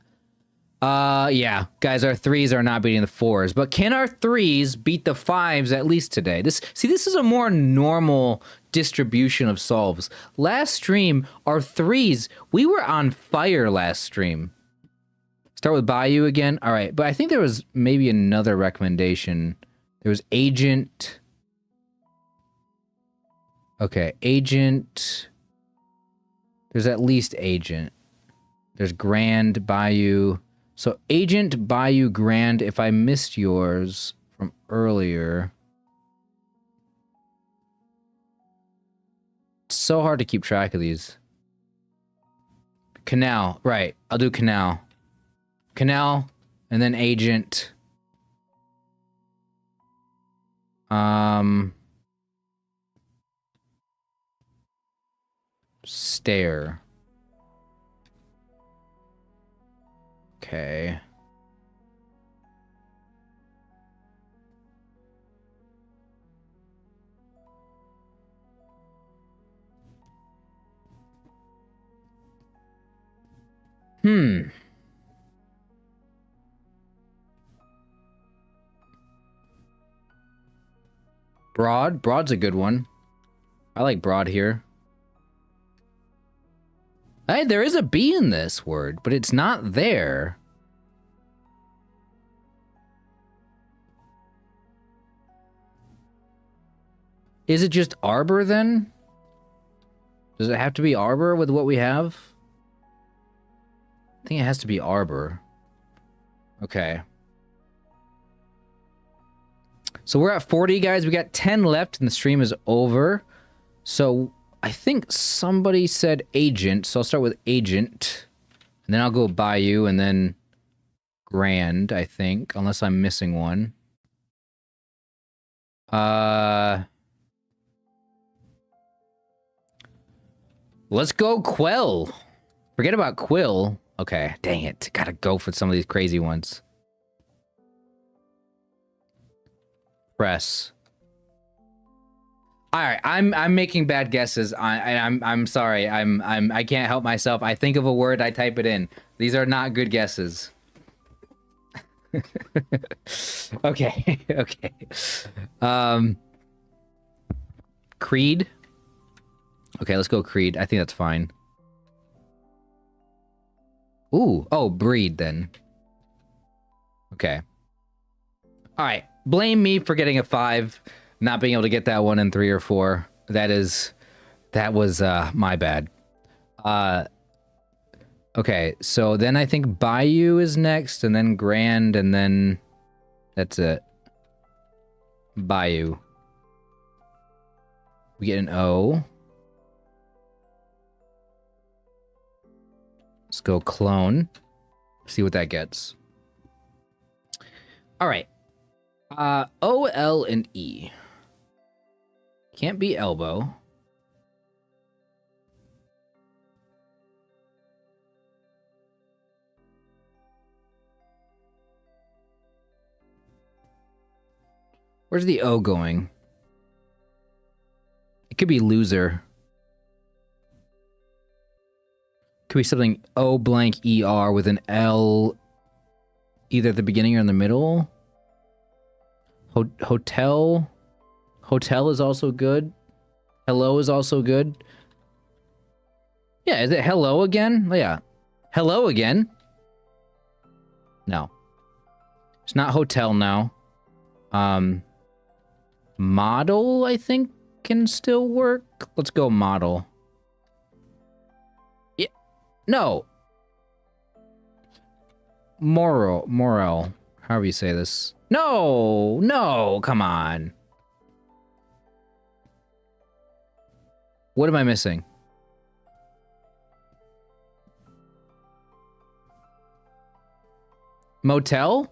Yeah, guys, our 3s are not beating the 4s, but can our 3s beat the 5s at least today? This is a more normal distribution of solves. Last stream, our 3s, we were on fire last stream. Start with Bayou again. All right, but I think there was maybe another recommendation. There was agent. Okay, agent. There's at least agent. There's Grand, Bayou. So agent, Bayou, Grand. If I missed yours from earlier. It's so hard to keep track of these. Canal, right. I'll do canal. Canal, and then agent. Stair. Okay. Broad. Broad's a good one. I like broad here. Hey, there is a B in this word, but it's not there. Is it just arbor then? Does it have to be arbor with what we have? I think it has to be arbor. Okay. So we're at 40, guys. We got 10 left and the stream is over. So I think somebody said agent. So I'll start with agent. And then I'll go Bayou and then Grand, I think. Unless I'm missing one. Let's go Quell. Forget about Quill. Okay, dang it. Gotta go for some of these crazy ones. Press. All right, I'm making bad guesses. I'm sorry. I can't help myself. I think of a word, I type it in. These are not good guesses. Okay, okay. Creed. Okay, let's go Creed. I think that's fine. Ooh, oh, breed then. Okay. All right, blame me for getting a 5, not being able to get that one in 3 or 4. That was my bad. Okay, so then I think Bayou is next, and then Grand, and then that's it. Bayou. We get an O. Let's go clone. See what that gets. All right. O, L, and E. Can't be elbow. Where's the O going? It could be loser. Could be something O blank ER with an L either at the beginning or in the middle. Hotel. Hotel is also good. Hello is also good. Yeah, is it hello again? Yeah. Hello again? No. It's not hotel now. Model, I think, can still work. Let's go model. Yeah. No. Moral. However you say this. No, come on. What am I missing? Motel?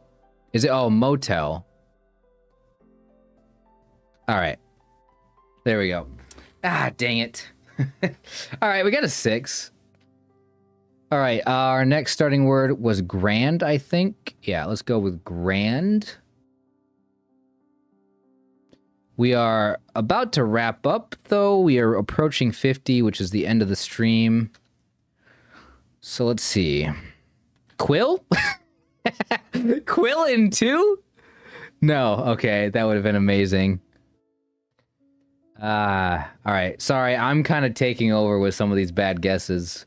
Is it? Oh, motel. All right. There we go. Ah, dang it. All right, we got a 6. All right, our next starting word was grand, I think. Yeah, let's go with grand. We are about to wrap up, though. We are approaching 50, which is the end of the stream. So let's see. Quill? Quill in 2? No, okay, that would have been amazing. All right, sorry, I'm kind of taking over with some of these bad guesses.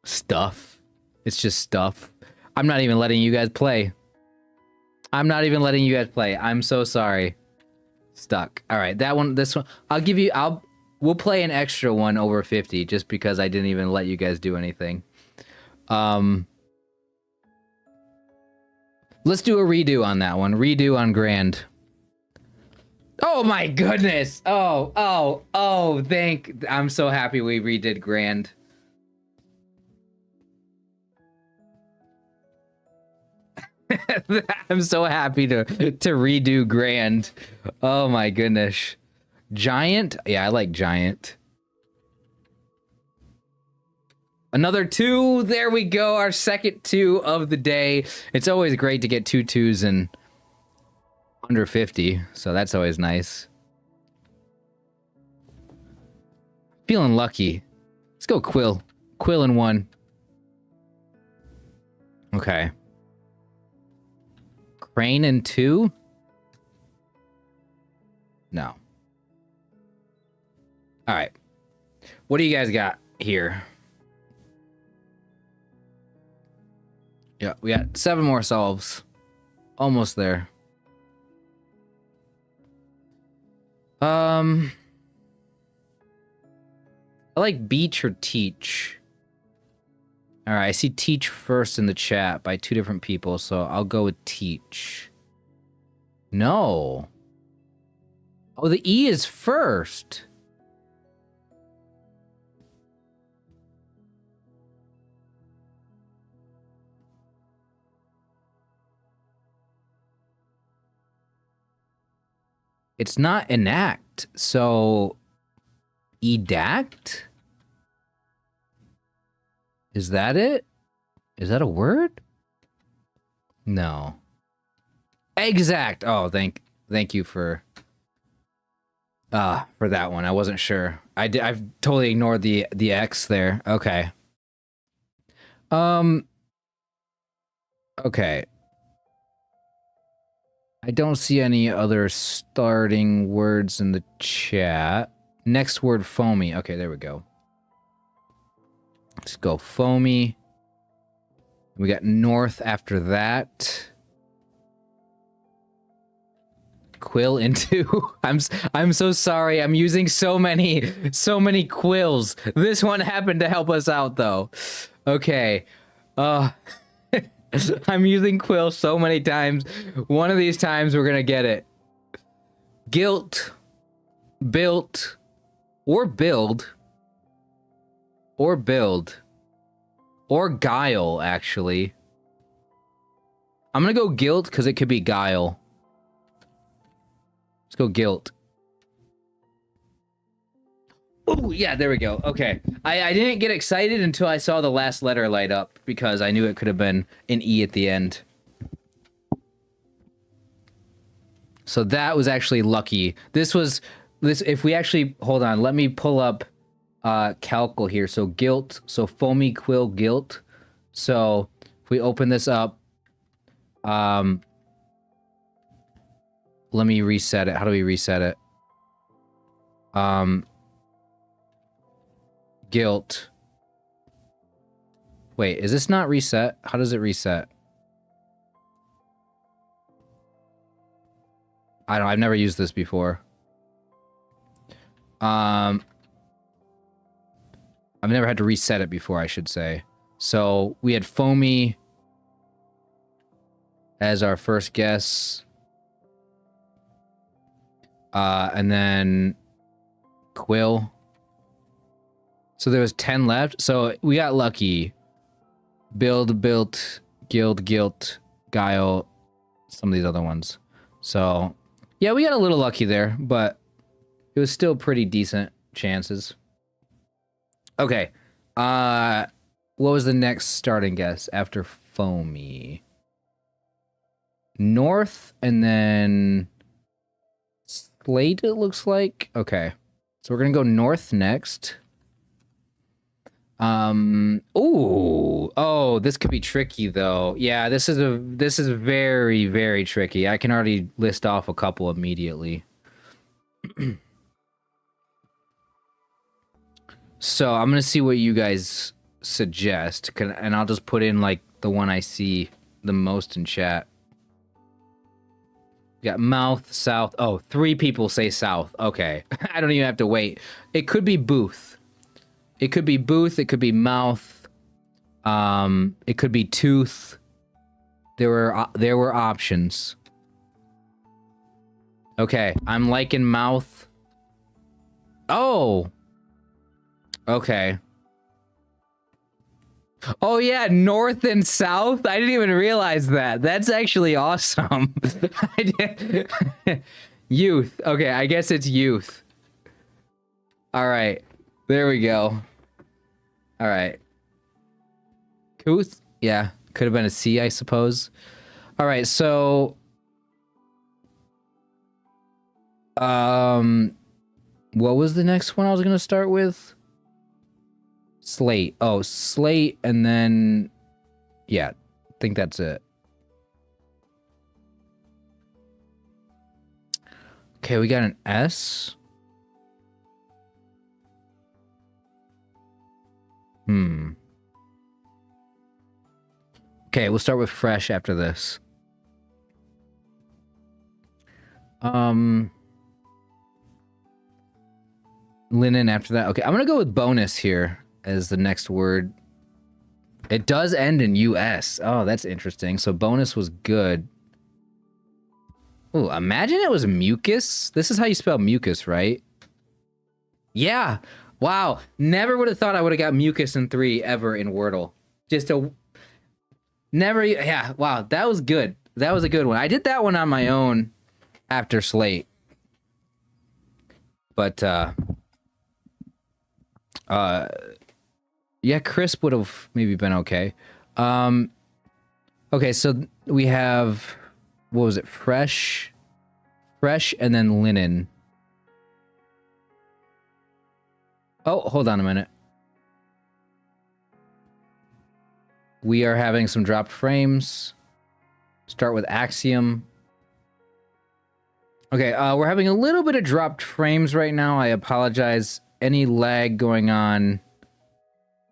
Stuff. It's just stuff. I'm not even letting you guys play. I'm not even letting you guys play. I'm so sorry. Stuck. All right, that one, this one, we'll play an extra one over 50 just because I didn't even let you guys do anything. Let's do a redo on that one. Redo on Grand. Oh my goodness. Oh, I'm so happy we redid Grand. I'm so happy to redo Grand. Oh my goodness. Giant? Yeah, I like Giant. Another 2. There we go. Our second 2 of the day. It's always great to get 2 2s and under 50, so that's always nice. Feeling lucky. Let's go Quill. Quill in 1. Okay. Crane in 2? No. All right. What do you guys got here? Yeah, we got 7 more solves. Almost there. I like beach or teach. All right, I see teach first in the chat by 2 different people, so I'll go with teach. No. Oh, the E is first. It's not enact, so edact? Is that it? Is that a word? No. Exact. Oh, thank you for that one. I wasn't sure. I've totally ignored the X there. Okay. Okay. I don't see any other starting words in the chat. Next word, foamy. Okay, there we go. Let's go foamy. We got north after that. Quill into. I'm so sorry. I'm using so many quills. This one happened to help us out though. Okay. I'm using quill so many times. One of these times we're gonna get it. Guilt, built, or build, or build, or guile, actually. I'm gonna go guilt because it could be guile. Let's go guilt. Oh, yeah, there we go. Okay. I didn't get excited until I saw the last letter light up because I knew it could have been an E at the end. So that was actually lucky. This if we actually, hold on, let me pull up Calcal here. So guilt, so foamy quill guilt. So if we open this up, let me reset it. How do we reset it? Guilt. Wait, is this not reset? How does it reset? I don't know. I've never used this before. I've never had to reset it before, I should say. So we had foamy as our first guess. And then quill. So there was 10 left. So we got lucky. Build, built, guild, guilt, guile, some of these other ones. So yeah, we got a little lucky there, but it was still pretty decent chances. Okay. What was the next starting guess after foamy? North and then slate, it looks like. Okay. So we're gonna go north next. Oh, this could be tricky though. Yeah, this is very, very tricky. I can already list off a couple immediately. So I'm gonna see what you guys suggest, and I'll just put in like the one I see the most in chat. We got mouth, south. Oh, 3 people say south. Okay. I don't even have to wait. It could be booth. It could be booth. It could be mouth. It could be tooth. There were options. Okay, I'm liking mouth. Oh. Okay. Oh yeah, north and south. I didn't even realize that. That's actually awesome. Youth. Okay, I guess it's youth. All right. There we go. All right. Couth? Yeah, could have been a C, I suppose. All right, so what was the next one I was going to start with? Slate. Oh, slate, and then yeah, I think that's it. Okay, we got an S. Okay, we'll start with fresh after this. Linen after that. Okay, I'm gonna go with bonus here as the next word. It does end in US. Oh, that's interesting. So bonus was good. Ooh, imagine it was mucus. This is how you spell mucus, right? Yeah. Wow. Never would have thought I would have got mucus in 3 ever in Wordle. Just a... Never... Yeah, wow. That was good. That was a good one. I did that one on my own after Slate. But, yeah, crisp would have maybe been okay. Okay, so we have... What was it? Fresh, and then linen. Oh, hold on a minute. We are having some dropped frames. Start with axiom. Okay, we're having a little bit of dropped frames right now. I apologize. Any lag going on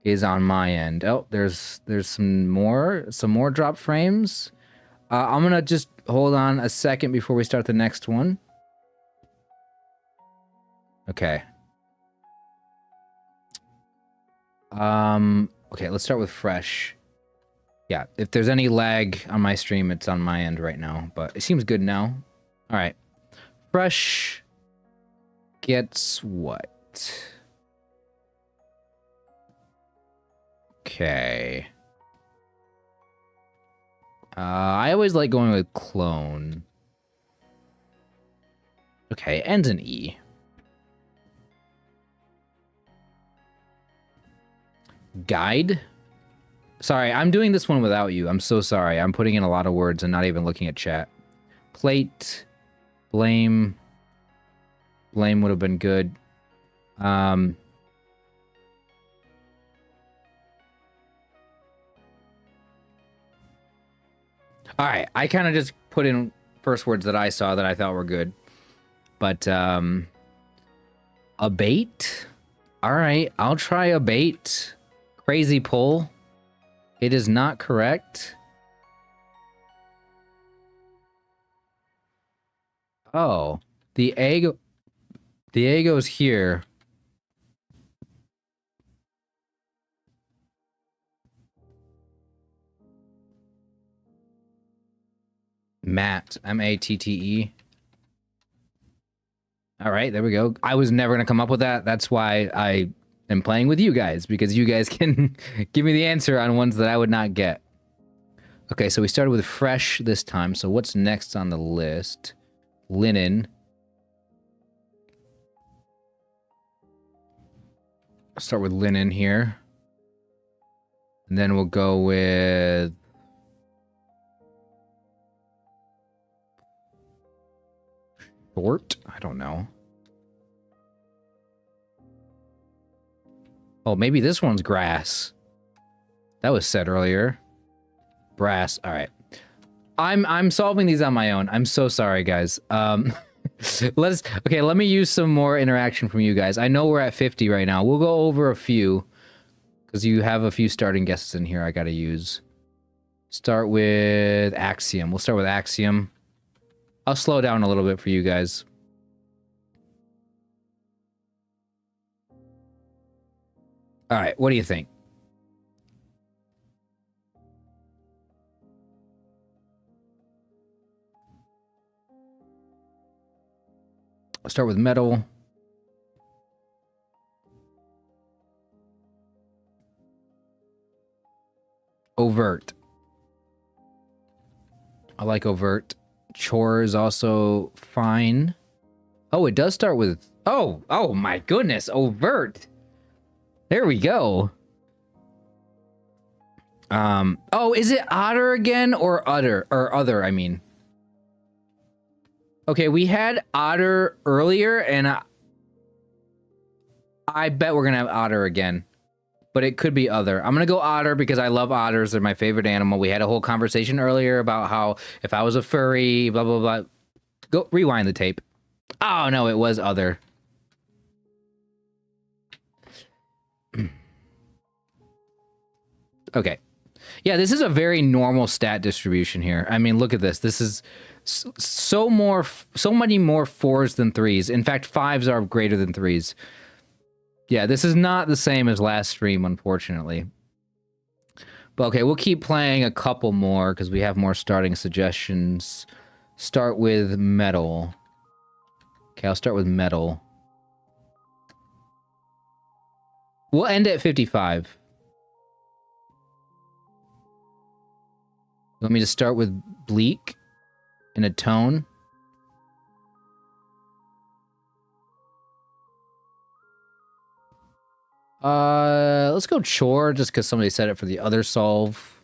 is on my end. Oh, there's some more dropped frames. I'm gonna just hold on a second before we start the next one. Okay. Okay, let's start with fresh. Yeah, if there's any lag on my stream, it's on my end right now, but it seems good now. All right. Fresh gets what? Okay. I always like going with clone. Okay, ends in E. Guide? Sorry, I'm doing this one without you. I'm so sorry. I'm putting in a lot of words and not even looking at chat. Plate. Blame. Blame would have been good. All right, I kind of just put in first words that I saw that I thought were good. But, abate? All right, I'll try abate. Crazy pull. It is not correct. Oh, the A goes here. Matt, M-A-T-T-E. All right, there we go. I was never going to come up with that. That's why I am playing with you guys, because you guys can give me the answer on ones that I would not get. Okay, so we started with fresh this time. So what's next on the list? Linen. I'll start with linen here. And then we'll go with... short? I don't know. Oh, maybe this one's grass. That was said earlier. Brass. All right. I'm solving these on my own. I'm so sorry, guys. Let me use some more interaction from you guys. I know we're at 50 right now. We'll go over a few because you have a few starting guesses in here I got to use. Start with axiom. We'll start with axiom. I'll slow down a little bit for you guys. All right, what do you think? I'll start with metal. Overt. I like overt. Chore is also fine. Oh, it does start with... Oh my goodness, overt. There we go. Oh, is it otter again or other, I mean. Okay, we had otter earlier, and I bet we're gonna have otter again. But it could be other. I'm gonna go otter because I love otters. They're my favorite animal. We had a whole conversation earlier about how if I was a furry, blah, blah, blah. Go rewind the tape. Oh, no, it was other. Okay. Yeah, this is a very normal stat distribution here. I mean, look at this. This is so many more 4s than 3s. In fact, 5s are greater than 3s. Yeah, this is not the same as last stream, unfortunately. But okay, we'll keep playing a couple more because we have more starting suggestions. Start with metal. Okay, I'll start with metal. We'll end at 55. You want me to start with bleak in a tone? Let's go chore just because somebody said it for the other solve.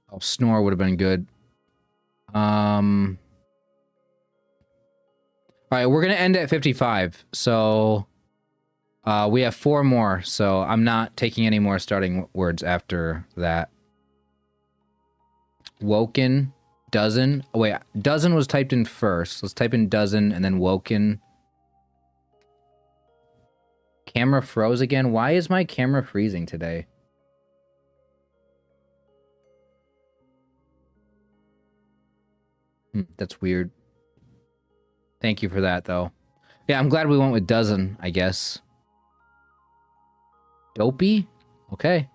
Oh, snore would have been good. All right, we're gonna end at 55. So we have 4 more, so I'm not taking any more starting words after that. Woken. Dozen. Oh, wait, dozen was typed in first. Let's type in dozen and then woken. Camera froze again. Why is my camera freezing today? That's weird. Thank you for that, though. Yeah, I'm glad we went with dozen, I guess. Dopey? Okay.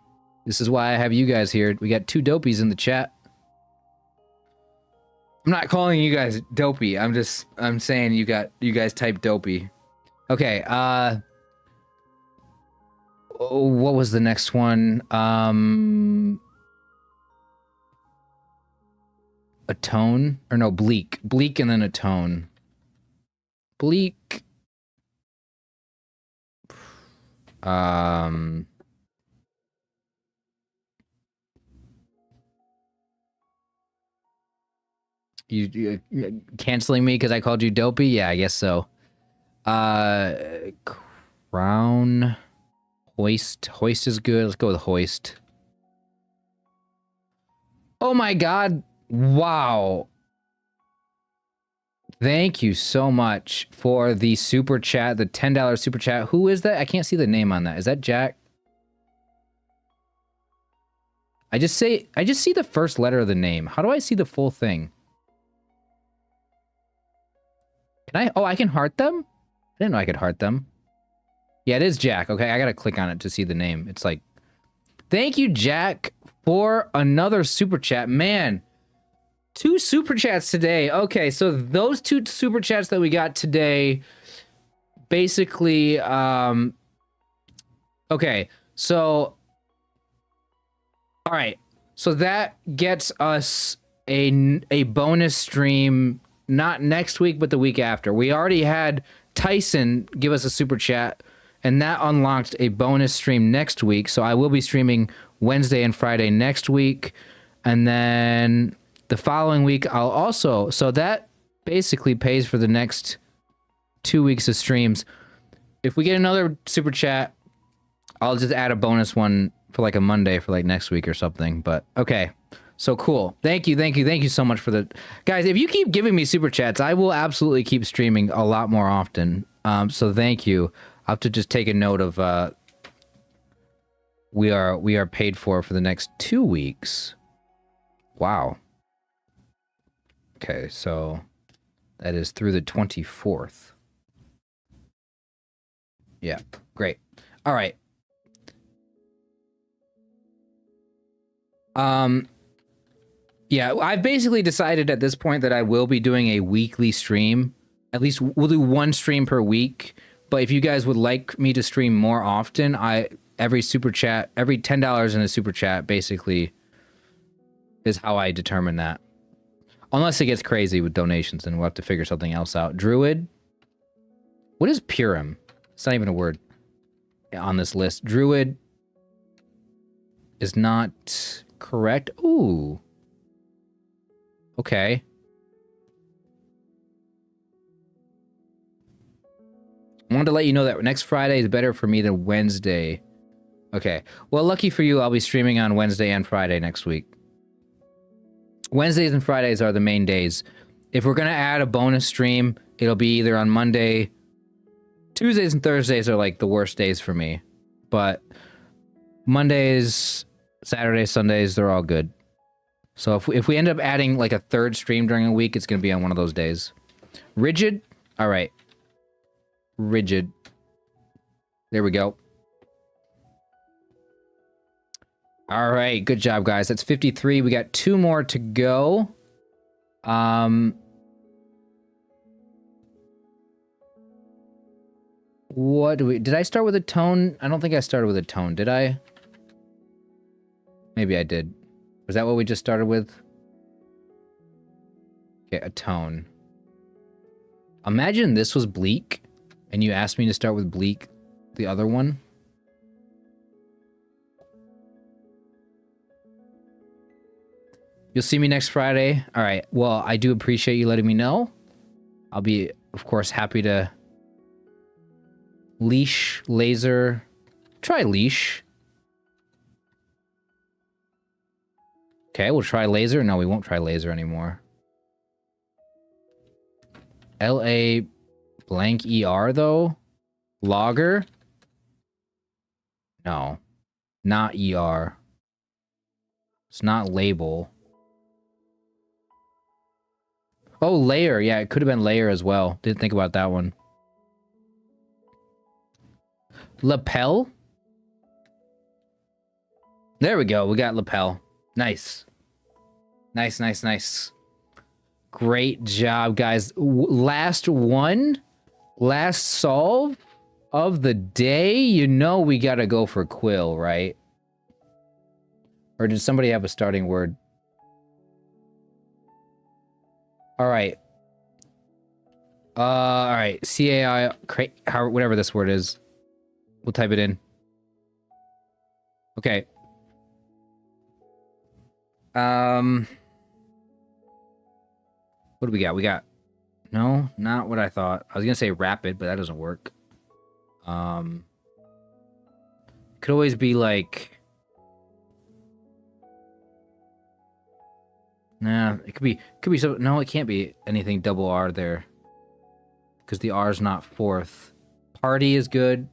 This is why I have you guys here. We got 2 dopies in the chat. I'm not calling you guys dopey. I'm saying you guys type dopey. Okay, what was the next one? A tone? Or no, bleak. Bleak and then a tone. Bleak. You canceling me because I called you dopey? Yeah, I guess so. Crown. Hoist. Hoist is good. Let's go with hoist. Oh my god. Wow. Thank you so much for the super chat, the $10 super chat. Who is that? I can't see the name on that. Is that Jack? I just see the first letter of the name. How do I see the full thing? Can I? Oh, I can heart them? I didn't know I could heart them. Yeah, it is Jack. Okay, I gotta click on it to see the name. It's like, thank you, Jack, for another super chat. Man, 2 super chats today. Okay, so those 2 super chats that we got today, basically, okay, so, all right, so that gets us a bonus stream. Not next week, but the week after. We already had Tyson give us a super chat, and that unlocked a bonus stream next week. So I will be streaming Wednesday and Friday next week. And then the following week, I'll also... So that basically pays for the next 2 weeks of streams. If we get another super chat, I'll just add a bonus one for like a Monday for like next week or something. But okay. So cool. Thank you so much for the... Guys, if you keep giving me super chats, I will absolutely keep streaming a lot more often. So thank you. I'll have to just take a note of we are paid for the next 2 weeks. Wow. Okay, so that is through the 24th. Yeah, great. All right. Yeah, I've basically decided at this point that I will be doing a weekly stream. At least we'll do 1 stream per week. But if you guys would like me to stream more often, every super chat, every $10 in a super chat basically is how I determine that. Unless it gets crazy with donations, then we'll have to figure something else out. Druid? What is Purim? It's not even a word on this list. Druid is not correct. Ooh. Okay. I wanted to let you know that next Friday is better for me than Wednesday. Okay. Well, lucky for you, I'll be streaming on Wednesday and Friday next week. Wednesdays and Fridays are the main days. If we're going to add a bonus stream, it'll be either on Monday. Tuesdays and Thursdays are like the worst days for me. But Mondays, Saturdays, Sundays, they're all good. So if we end up adding like a 3rd stream during a week, it's going to be on one of those days. Rigid? All right. Rigid. There we go. All right, good job, guys. That's 53. We got 2 more to go. What do we... Did I start with a tone? I don't think I started with a tone, did I? Maybe I did. Was that what we just started with? Okay, a tone. Imagine this was Bleak, and you asked me to start with Bleak, the other one. You'll see me next Friday. All right. Well, I do appreciate you letting me know. I'll be, of course, happy to... Leash, laser... Try leash. Okay, we'll try laser. No, we won't try laser anymore. LA blank ER, though? Logger? No. Not ER. It's not label. Oh, layer. Yeah, it could have been layer as well. Didn't think about that one. Lapel? There we go. We got lapel. Nice. Nice, nice, nice. Great job, guys. Last one. Last solve of the day. You know we gotta go for Quill, right? Or did somebody have a starting word? All right. All right. CAI, whatever this word is. We'll type it in. Okay. What do we got? We got... No, not what I thought. I was gonna say rapid, but that doesn't work. Could always be like... Nah, it could be so... No, it can't be anything double R there. Because the R's not 4th. Party is good.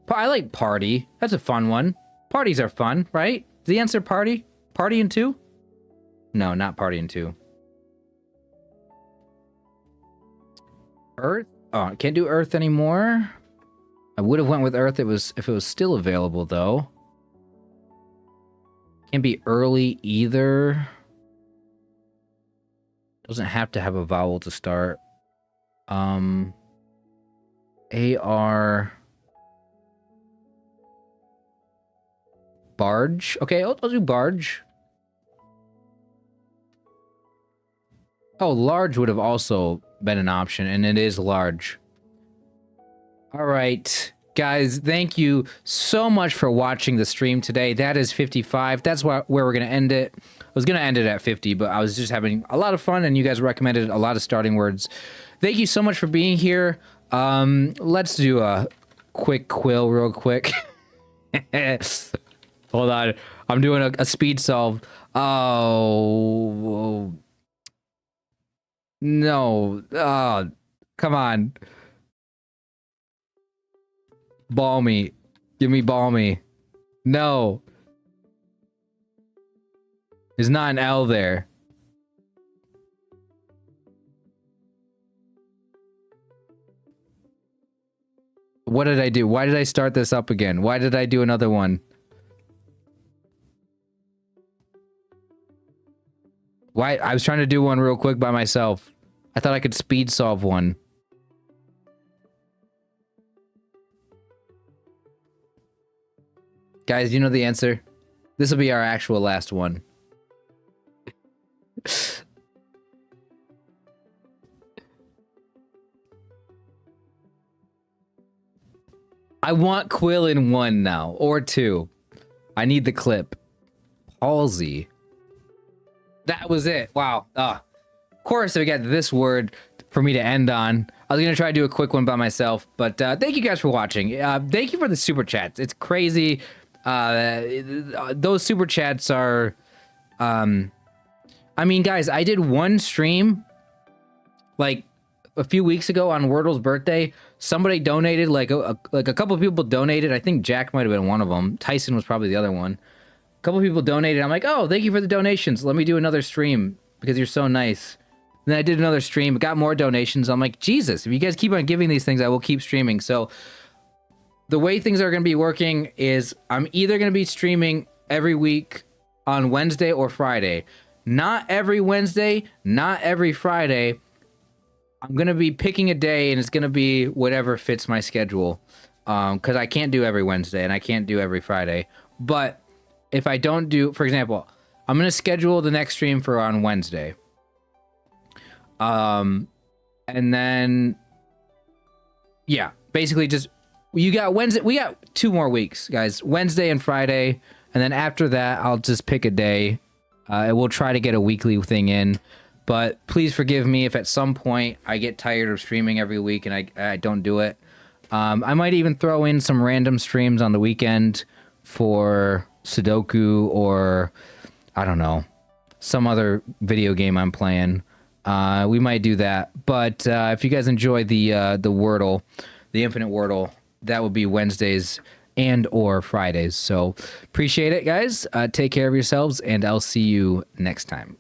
I like party. That's a fun one. Parties are fun, right? Is the answer party? Party in 2? No, not party in 2. Earth? Oh, I can't do Earth anymore. I would have went with Earth if it was still available, though. Can't be early either. Doesn't have to have a vowel to start. AR... Barge? Okay, I'll do barge. Oh, large would have also been an option, and it is large. All right, guys, thank you so much for watching the stream today. That is 55. That's where we're going to end it. I was going to end it at 50, but I was just having a lot of fun, and you guys recommended a lot of starting words. Thank you so much for being here. Let's do a quick quill real quick. Hold on. I'm doing a speed solve. Oh. No. Oh, come on. Balmy. Give me balmy. No. There's not an L there. What did I do? Why did I start this up again? Why did I do another one? Why? I was trying to do one real quick by myself. I thought I could speed solve one. Guys, you know the answer. This will be our actual last one. I want Quill in 1 now, or 2. I need the clip. Palsy. That was it. Wow. Of course, we got this word for me to end on. I was going to try to do a quick one by myself, but thank you guys for watching. Thank you for the super chats. It's crazy. Those super chats are... I mean, guys, I did one stream, like, a few weeks ago on Wordle's birthday. Somebody donated, like a couple of people donated. I think Jack might have been one of them. Tyson was probably the other one. A couple of people donated. I'm like, oh, thank you for the donations. Let me do another stream because you're so nice. And then I did another stream, got more donations. I'm like, Jesus, if you guys keep on giving these things, I will keep streaming. So the way things are going to be working is I'm either going to be streaming every week on Wednesday or Friday. Not every Wednesday, not every Friday. I'm going to be picking a day, and it's going to be whatever fits my schedule. Because I can't do every Wednesday, and I can't do every Friday. But if I don't do, for example, I'm going to schedule the next stream for on Wednesday. And then, yeah, basically just, you got Wednesday, we got 2 more weeks, guys. Wednesday and Friday. And then after that, I'll just pick a day. We'll try to get a weekly thing in. But please forgive me if at some point I get tired of streaming every week and I don't do it. I might even throw in some random streams on the weekend for Sudoku or, I don't know, some other video game I'm playing. We might do that. But if you guys enjoy the Wordle, the Infinite Wordle, that would be Wednesdays and or Fridays. So appreciate it, guys. Take care of yourselves, and I'll see you next time.